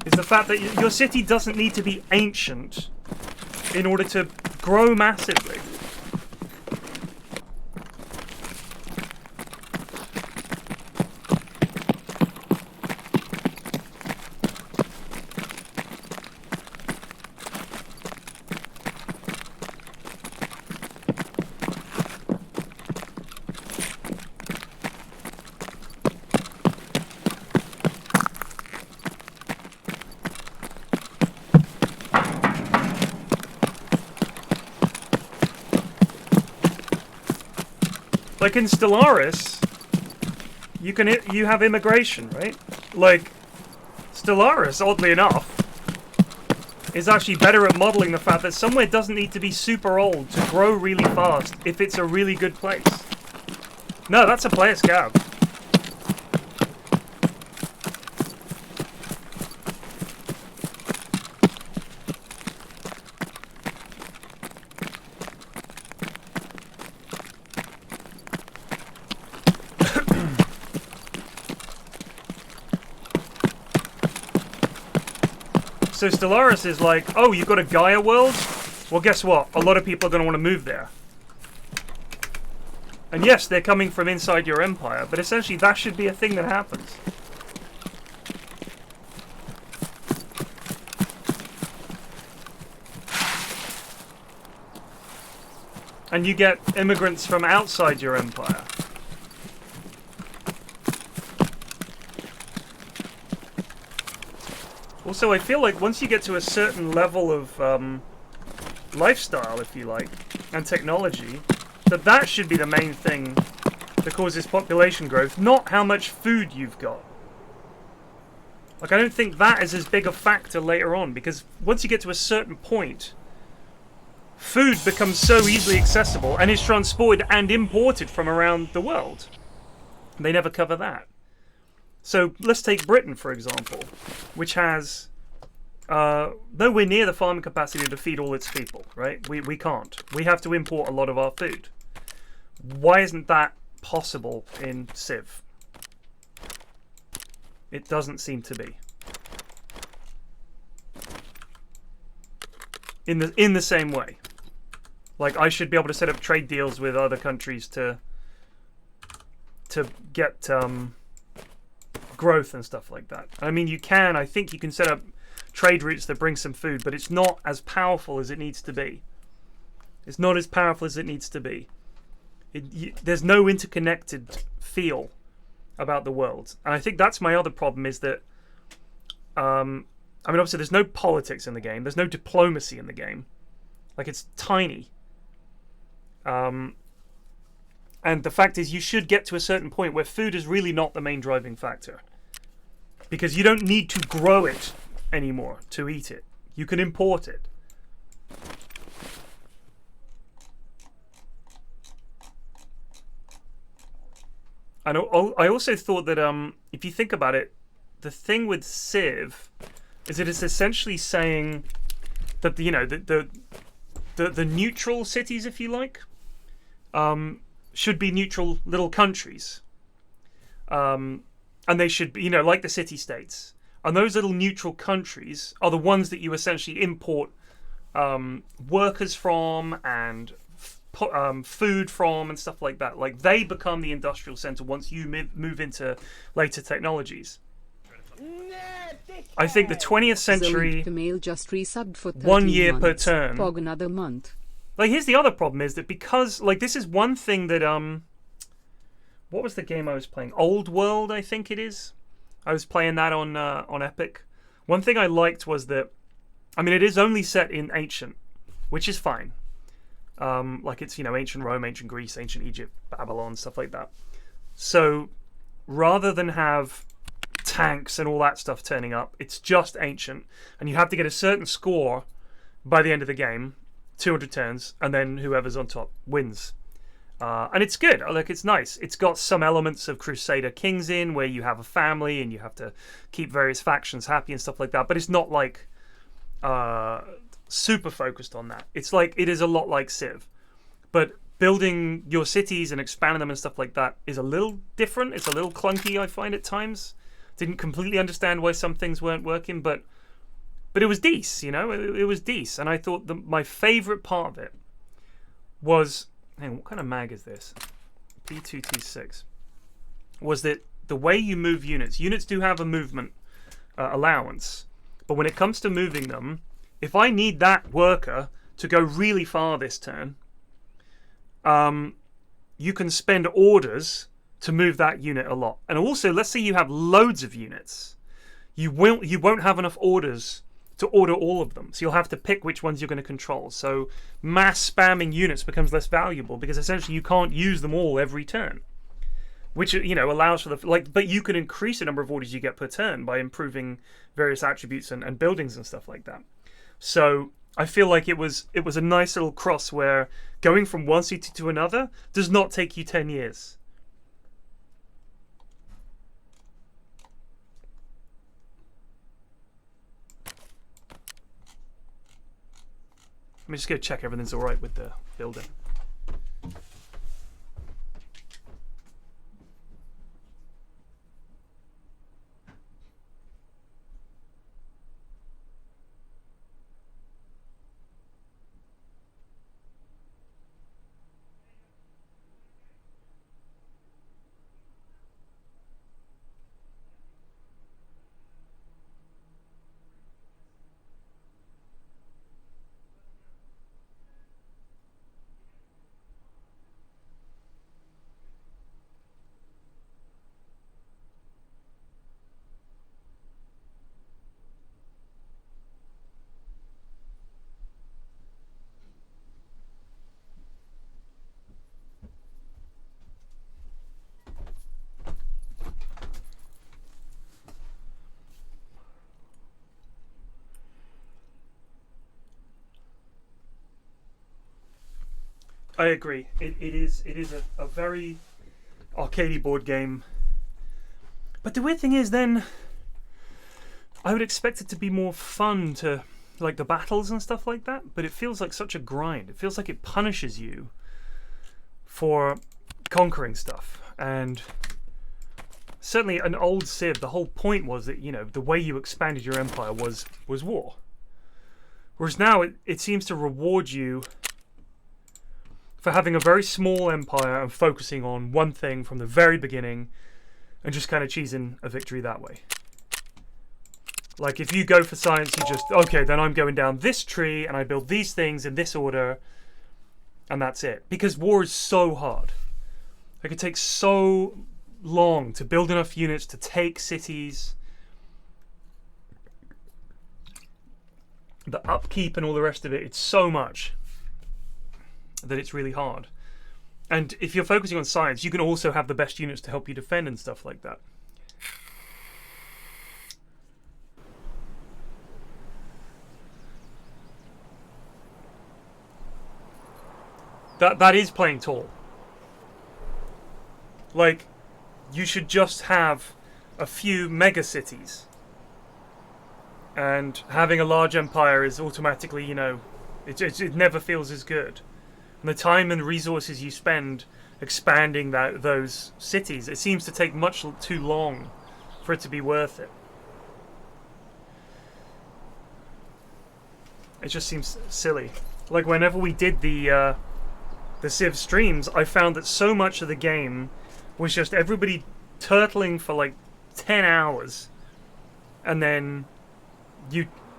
is the fact that your city doesn't need to be ancient in order to grow massively. Like in Stellaris, you have immigration, right? Like Stellaris, oddly enough, is actually better at modeling the fact that somewhere doesn't need to be super old to grow really fast if it's a really good place. No, that's a player scout. So Stellaris is like, oh, you've got a Gaia world? Well, guess what? A lot of people are going to want to move there. And yes, they're coming from inside your empire, but essentially that should be a thing that happens. And you get immigrants from outside your empire. Also, I feel like once you get to a certain level of lifestyle, if you like, and technology, that should be the main thing that causes population growth, not how much food you've got. Like, I don't think that is as big a factor later on, because once you get to a certain point, food becomes so easily accessible and is transported and imported from around the world. They never cover that. So let's take Britain, for example, which has nowhere near the farming capacity to feed all its people, right? We can't. We have to import a lot of our food. Why isn't that possible in Civ? It doesn't seem to be. In the same way. Like, I should be able to set up trade deals with other countries to get growth and stuff like that. I mean, I think you can set up trade routes that bring some food, but it's not as powerful as it needs to be. It's not as powerful as it needs to be. There's no interconnected feel about the world. And I think that's my other problem, is that I mean, obviously there's no politics in the game. There's no diplomacy in the game. Like, it's tiny. And the fact is, you should get to a certain point where food is really not the main driving factor. Because you don't need to grow it anymore to eat it. You can import it. And I also thought that if you think about it, the thing with Civ is that it's essentially saying that the neutral cities, if you like, should be neutral little countries, and they should be, like the city-states. And those little neutral countries are the ones that you essentially import workers from and food from and stuff like that. Like, they become the industrial center once you move into later technologies. I think the 20th century, Camille just resubbed for 1 year per months. turn. Pog another month. Like, here's the other problem, is that because, like, this is one thing that, what was the game I was playing? Old World, I think it is. I was playing that on Epic. One thing I liked was that, I mean, it is only set in ancient, which is fine. Like, it's, ancient Rome, ancient Greece, ancient Egypt, Babylon, stuff like that. So, rather than have tanks and all that stuff turning up, it's just ancient. And you have to get a certain score by the end of the game, 200 turns, and then whoever's on top wins. And it's good. Like, it's nice. It's got some elements of Crusader Kings in, where you have a family and you have to keep various factions happy and stuff like that. But it's not like super focused on that. It's like, it is a lot like Civ, but building your cities and expanding them and stuff like that is a little different. It's a little clunky, I find, at times. Didn't completely understand why some things weren't working, but But it was decent, you know. It was decent, and I thought my favorite part of it was, hang on, what kind of mag is this? P226. Was that the way you move units? Units do have a movement allowance, but when it comes to moving them, if I need that worker to go really far this turn, you can spend orders to move that unit a lot. And also, let's say you have loads of units, you won't have enough orders to order all of them, so you'll have to pick which ones you're going to control. So mass spamming units becomes less valuable because essentially you can't use them all every turn, which, you know, allows for the but you can increase the number of orders you get per turn by improving various attributes and buildings and stuff like that. So I feel like it was a nice little cross where going from one city to another does not take you 10 years. Let me just go check everything's all right with the building. I agree. It is a very arcadey board game. But the weird thing is, then I would expect it to be more fun, to like the battles and stuff like that. But it feels like such a grind. It feels like it punishes you for conquering stuff. And certainly an old Civ, the whole point was that, you know, the way you expanded your empire was war. Whereas now it seems to reward you for having a very small empire and focusing on one thing from the very beginning and just kind of cheesing a victory that way. Like if you go for science, you just, okay, then I'm going down this tree and I build these things in this order and that's it. Because war is so hard. Like it takes so long to build enough units to take cities. The upkeep and all the rest of it, it's so much that it's really hard. And if you're focusing on science, you can also have the best units to help you defend and stuff like that. That is playing tall. Like, you should just have a few mega cities. And having a large empire is automatically, you know, it never feels as good. And the time and resources you spend expanding those cities, it seems to take much too long for it to be worth it. It just seems silly. Like whenever we did the Civ streams, I found that so much of the game was just everybody turtling for like 10 hours, and then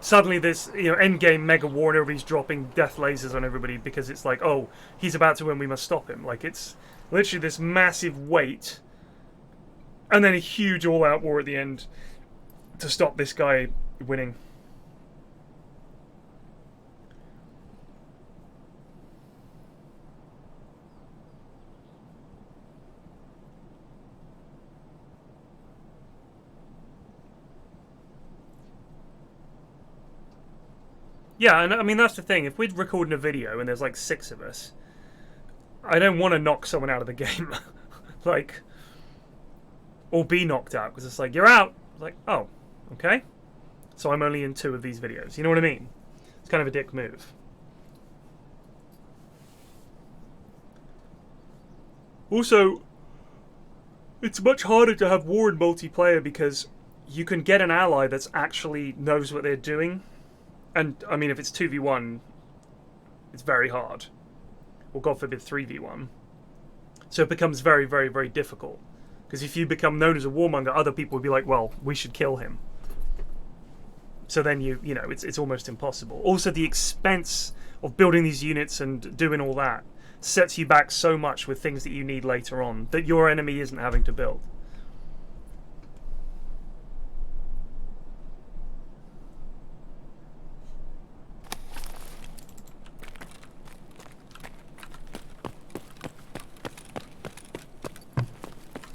suddenly this, you know, end game mega war and everybody's dropping death lasers on everybody because it's like, oh, he's about to win, we must stop him. Like it's literally this massive wait and then a huge all-out war at the end to stop this guy winning. Yeah, and I mean, that's the thing. If we're recording a video and there's like 6 of us, I don't want to knock someone out of the game. Like, or be knocked out, because it's like, you're out. Like, oh, okay. So I'm only in 2 of these videos. You know what I mean? It's kind of a dick move. Also, it's much harder to have war in multiplayer because you can get an ally that's actually knows what they're doing. And, I mean, if it's 2v1, it's very hard. Or, God forbid, 3v1. So it becomes very, very, very difficult. Because if you become known as a warmonger, other people will be like, well, we should kill him. So then you know, it's almost impossible. Also, the expense of building these units and doing all that sets you back so much with things that you need later on that your enemy isn't having to build.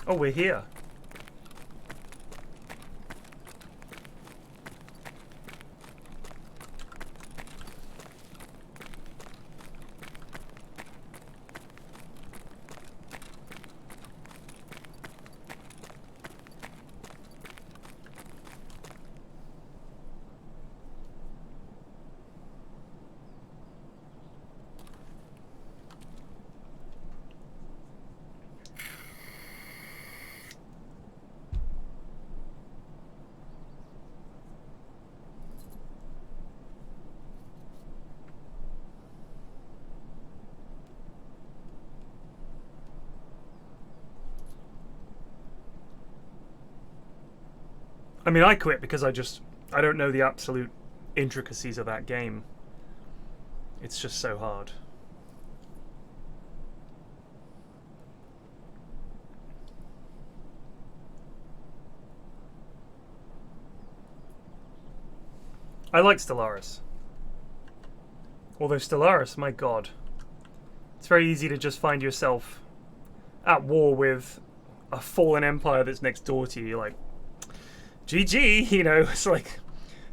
Oh, we're here. I mean, I quit because I don't know the absolute intricacies of that game. It's just so hard. I like Stellaris. Although Stellaris, my god. It's very easy to just find yourself at war with a fallen empire that's next door to you. You're like, GG, you know, it's like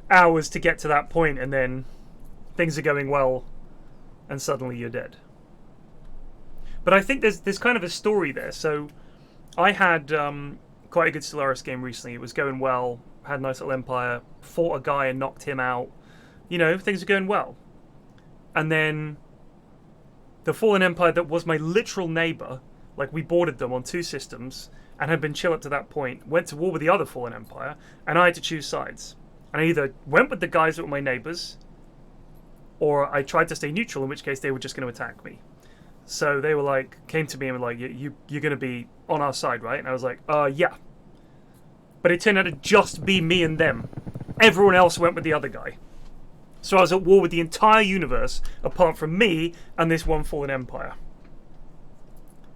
hours to get to that point, and then things are going well, and suddenly you're dead. But I think there's kind of a story there. So I had quite a good Stellaris game recently. It was going well, had a nice little empire, fought a guy and knocked him out. You know, things are going well. And then the fallen empire that was my literal neighbor, like we boarded them on 2 systems, and had been chill up to that point, went to war with the other fallen empire, and I had to choose sides. And I either went with the guys that were my neighbors, or I tried to stay neutral, in which case they were just going to attack me. So they were like, came to me and were like, you're going to be on our side, right? And I was like, yeah. But it turned out to just be me and them. Everyone else went with the other guy. So I was at war with the entire universe, apart from me and this one fallen empire.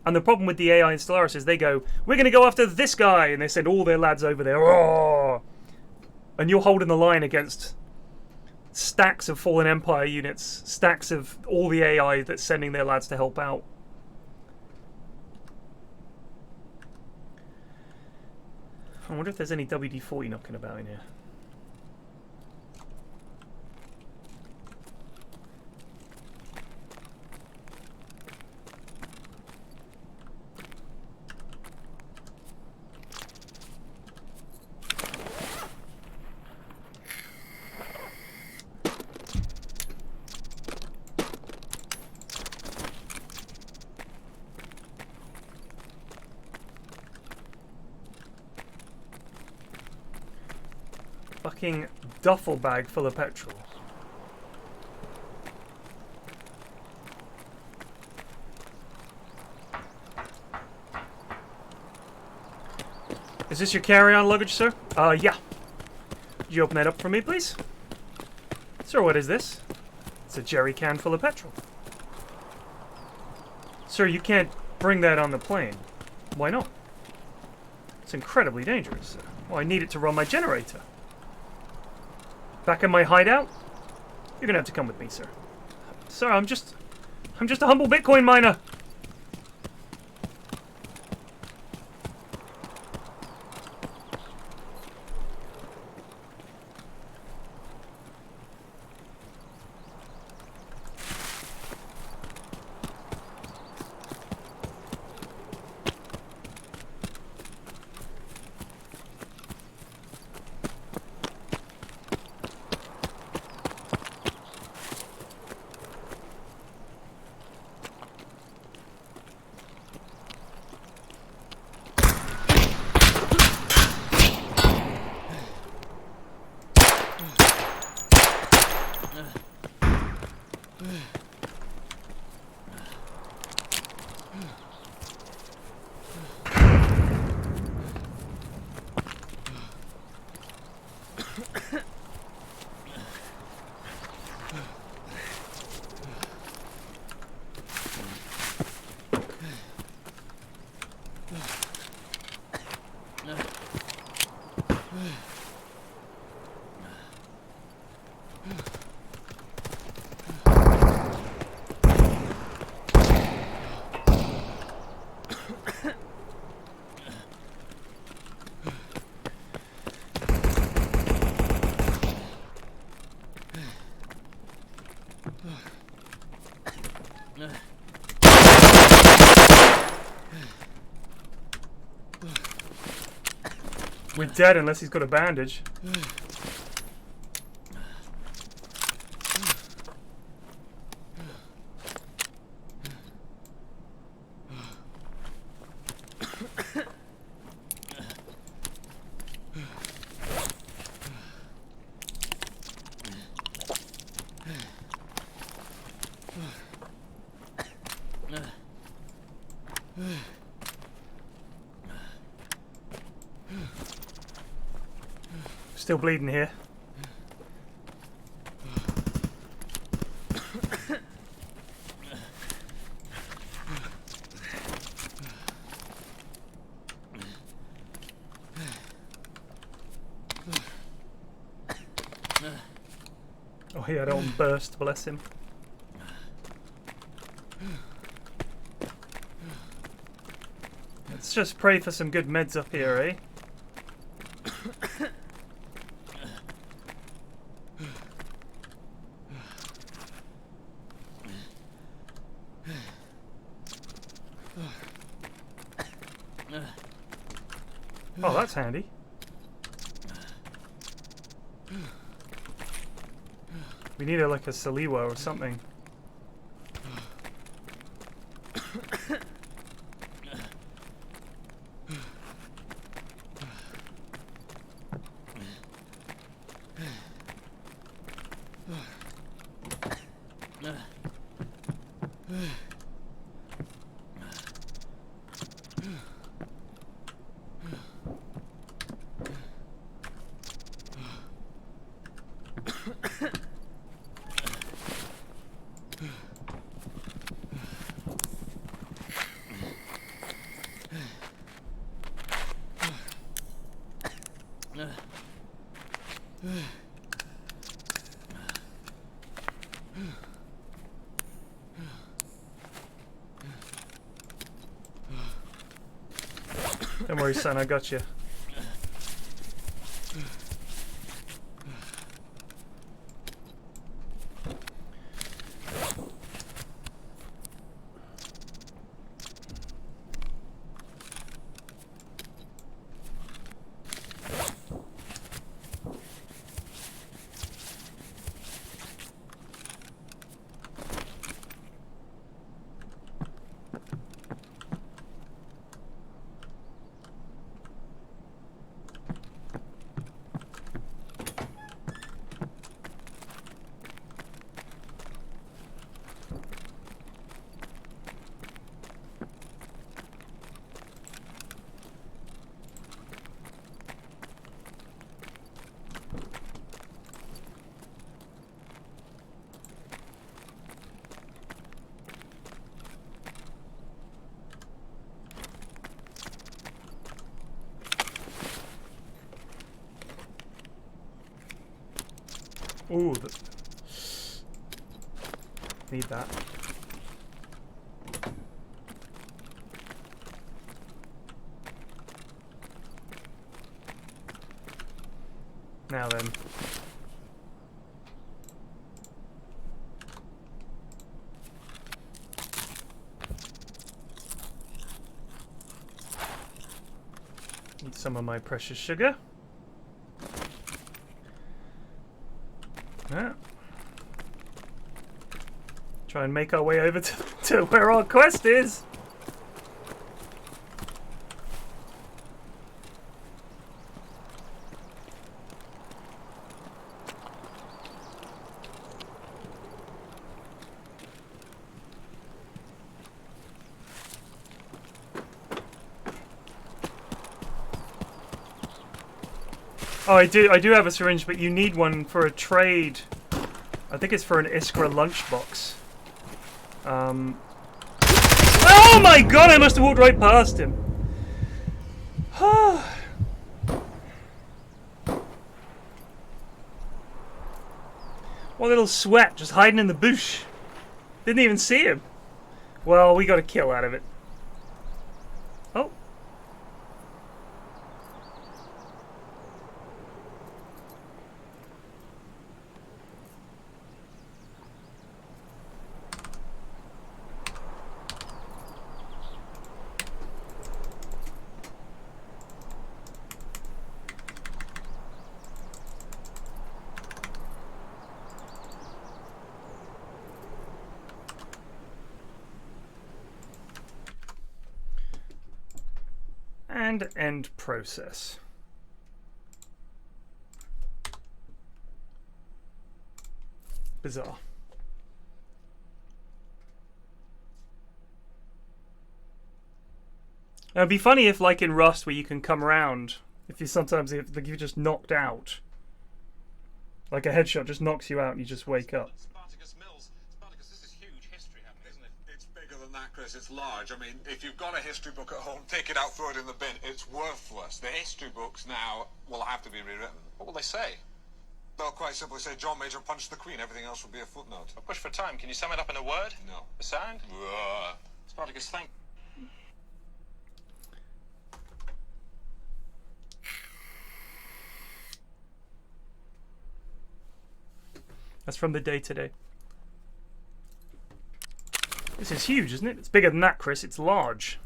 And the problem with the AI in Stellaris is they go, we're going to go after this guy, and they send all their lads over there. Oh! And you're holding the line against stacks of fallen empire units, stacks of all the AI that's sending their lads to help out. I wonder if there's any WD-40 knocking about in here. Fucking duffel bag full of petrol. Is this your carry-on luggage, sir? Yeah. Could you open that up for me, please? Sir, what is this? It's a jerry can full of petrol. Sir, you can't bring that on the plane. Why not? It's incredibly dangerous, sir. Well, I need it to run my generator. Back in my hideout? You're gonna have to come with me, sir. Sir, I'm just a humble Bitcoin miner. We're dead unless he's got a bandage. Still bleeding here. Oh, he had on burst, bless him. Let's just pray for some good meds up here, eh? Oh, that's handy. We need like a Saliwa or something. Don't worry, son, I got you. Ooh, need that. Now then. Need some of my precious sugar. Yeah. Try and make our way over to where our quest is. Oh, I do have a syringe, but you need one for a trade. I think it's for an Iskra lunchbox. Oh my god, I must have walked right past him. One little sweat just hiding in the bush. Didn't even see him. Well, we got a kill out of it. Oh. And end process. Bizarre. It'd be funny if, like in Rust, where you can come around, if you're just knocked out, like a headshot just knocks you out and you just wake up. Spartacus Mills. Spartacus, this is huge history happening, isn't it? It's bigger than that, Chris. It's large. I mean, if you've got a history book at home, take it out, throw it in the bin. It's worthless. The history books now will have to be rewritten. What will they say? They'll quite simply say, John Major punched the Queen. Everything else will be a footnote. A push for time. Can you sum it up in a word? No. A sound? Spartacus, thank. That's from the day today. This is huge, isn't it? It's bigger than that, Chris. It's large.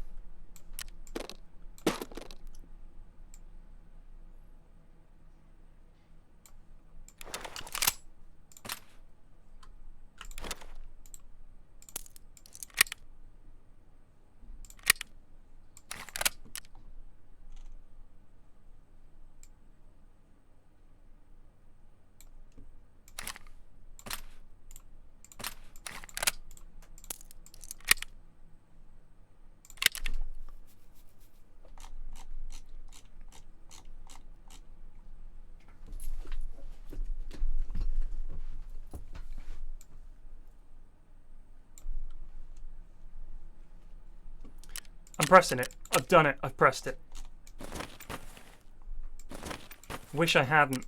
I'm pressing it. I've done it. I've pressed it. Wish I hadn't.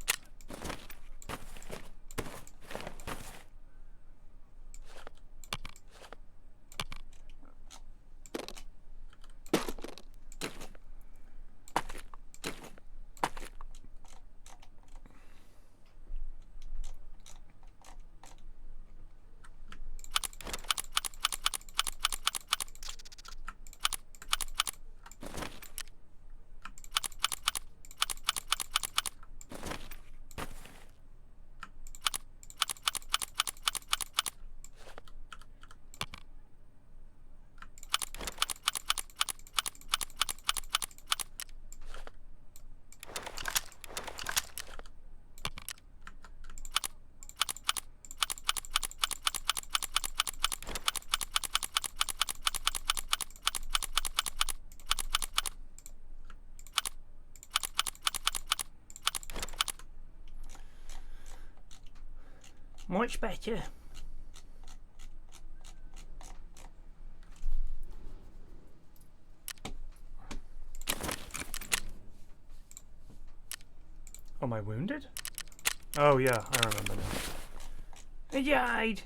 Much better. Am I wounded? Oh yeah, I remember now. I died!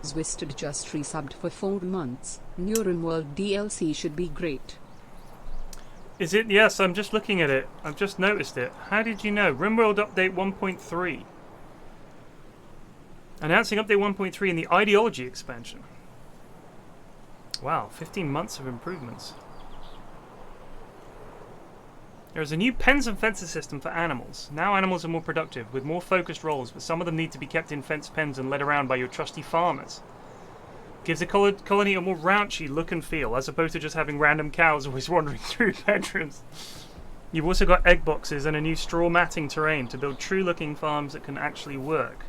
Zwisted just resubbed for 4 months. New RimWorld DLC should be great. Is it? Yes, I'm just looking at it. I've just noticed it. How did you know? RimWorld Update 1.3. Announcing Update 1.3 in the Ideology expansion. Wow, 15 months of improvements. There is a new pens and fences system for animals. Now animals are more productive, with more focused roles, but some of them need to be kept in fenced pens and led around by your trusty farmers. Gives a colony a more raunchy look and feel, as opposed to just having random cows always wandering through bedrooms. You've also got egg boxes and a new straw matting terrain to build true-looking farms that can actually work.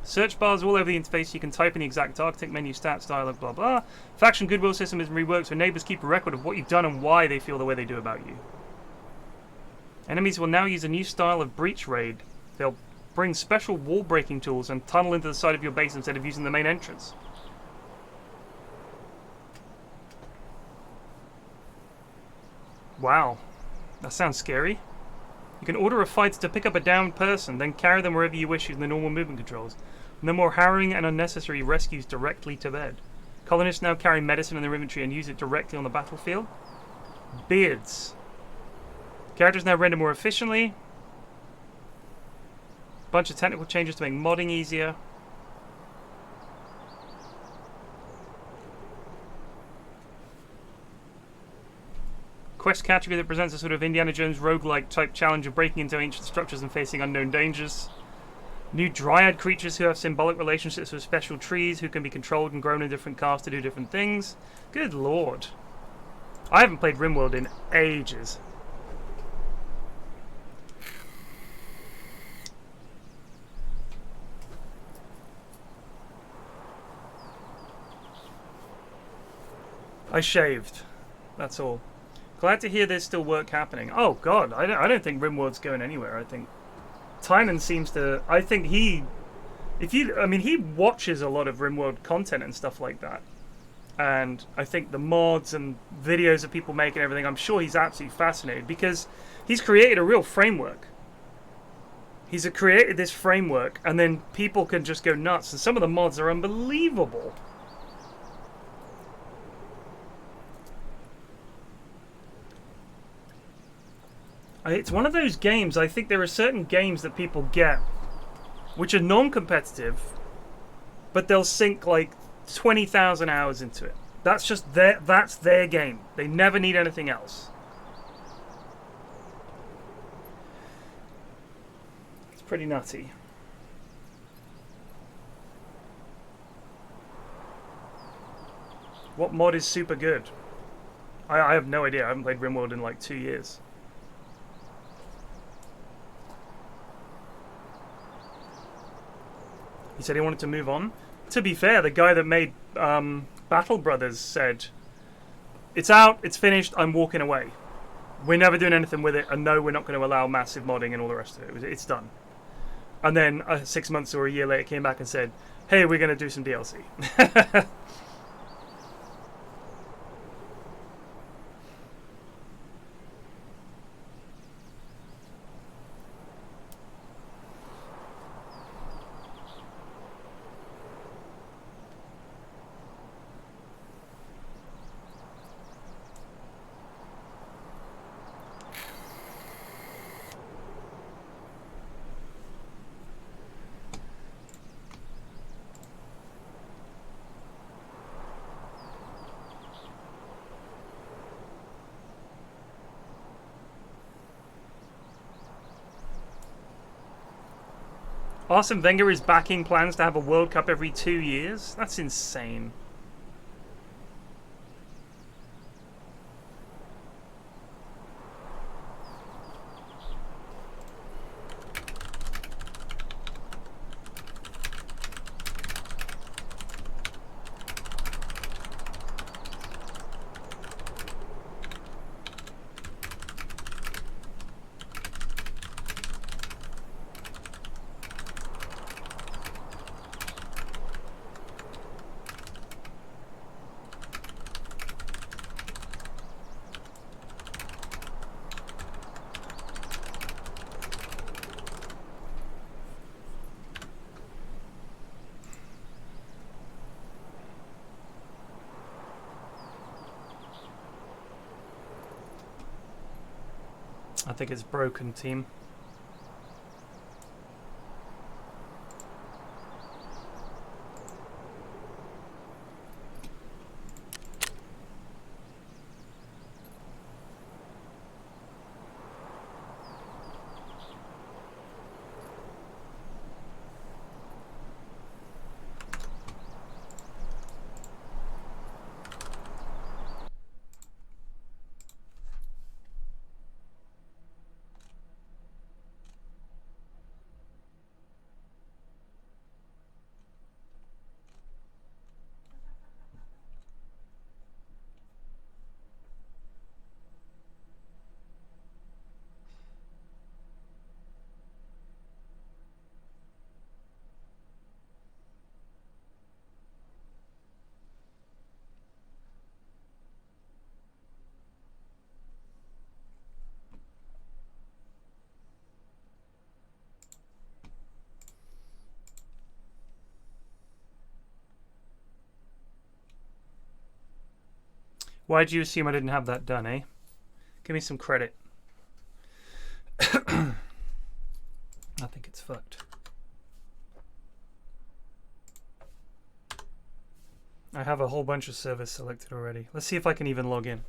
Search bars all over the interface, you can type in the exact architect menu, stats, dialogue, blah blah. Faction goodwill system is reworked so neighbours keep a record of what you've done and why they feel the way they do about you. Enemies will now use a new style of breach raid. They'll bring special wall breaking tools and tunnel into the side of your base instead of using the main entrance. Wow, that sounds scary. You can order a fighter to pick up a downed person, then carry them wherever you wish using the normal movement controls. No more harrowing and unnecessary rescues directly to bed. Colonists now carry medicine in their inventory and use it directly on the battlefield. Beards. Characters now render more efficiently. Bunch of technical changes to make modding easier. Quest category that presents a sort of Indiana Jones roguelike type challenge of breaking into ancient structures and facing unknown dangers. New dryad creatures who have symbolic relationships with special trees who can be controlled and grown in different castes to do different things. Good lord. I haven't played RimWorld in ages. I shaved. That's all. Glad to hear there's still work happening. Oh god, I don't think RimWorld's going anywhere. I think Tynan seems to. I think he watches a lot of RimWorld content and stuff like that. And I think the mods and videos that people make and everything, I'm sure he's absolutely fascinated because he's created a real framework. He's created this framework and then people can just go nuts. And some of the mods are unbelievable. It's one of those games, I think there are certain games that people get which are non-competitive, but they'll sink like 20,000 hours into it. That's just that's their game. They never need anything else. It's pretty nutty. What mod is super good? I have no idea. I haven't played RimWorld in like 2 years. He said he wanted to move on. To be fair, the guy that made Battle Brothers said, it's out, it's finished, I'm walking away. We're never doing anything with it, and no, we're not going to allow massive modding and all the rest of it. It's done. And then 6 months or a year later came back and said, hey, we're going to do some DLC. Arsene Wenger is backing plans to have a World Cup every 2 years? That's insane. I think it's broken, team. Why'd you assume I didn't have that done, eh? Give me some credit. I think it's fucked. I have a whole bunch of servers selected already. Let's see if I can even log in.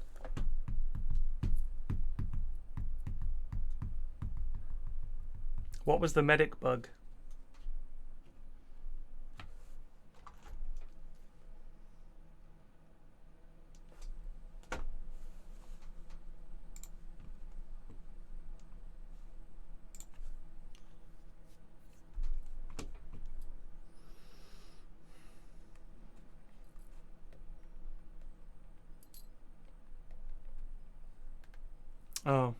What was the medic bug? Oh.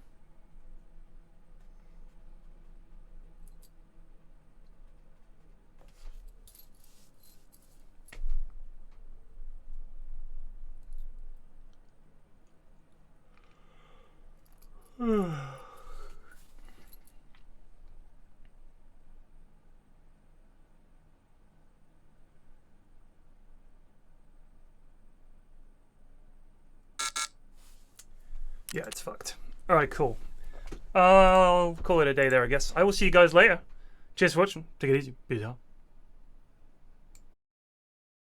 Yeah, it's fucked. Alright, cool. I'll call it a day there, I guess. I will see you guys later. Cheers for watching. Take it easy. Peace out.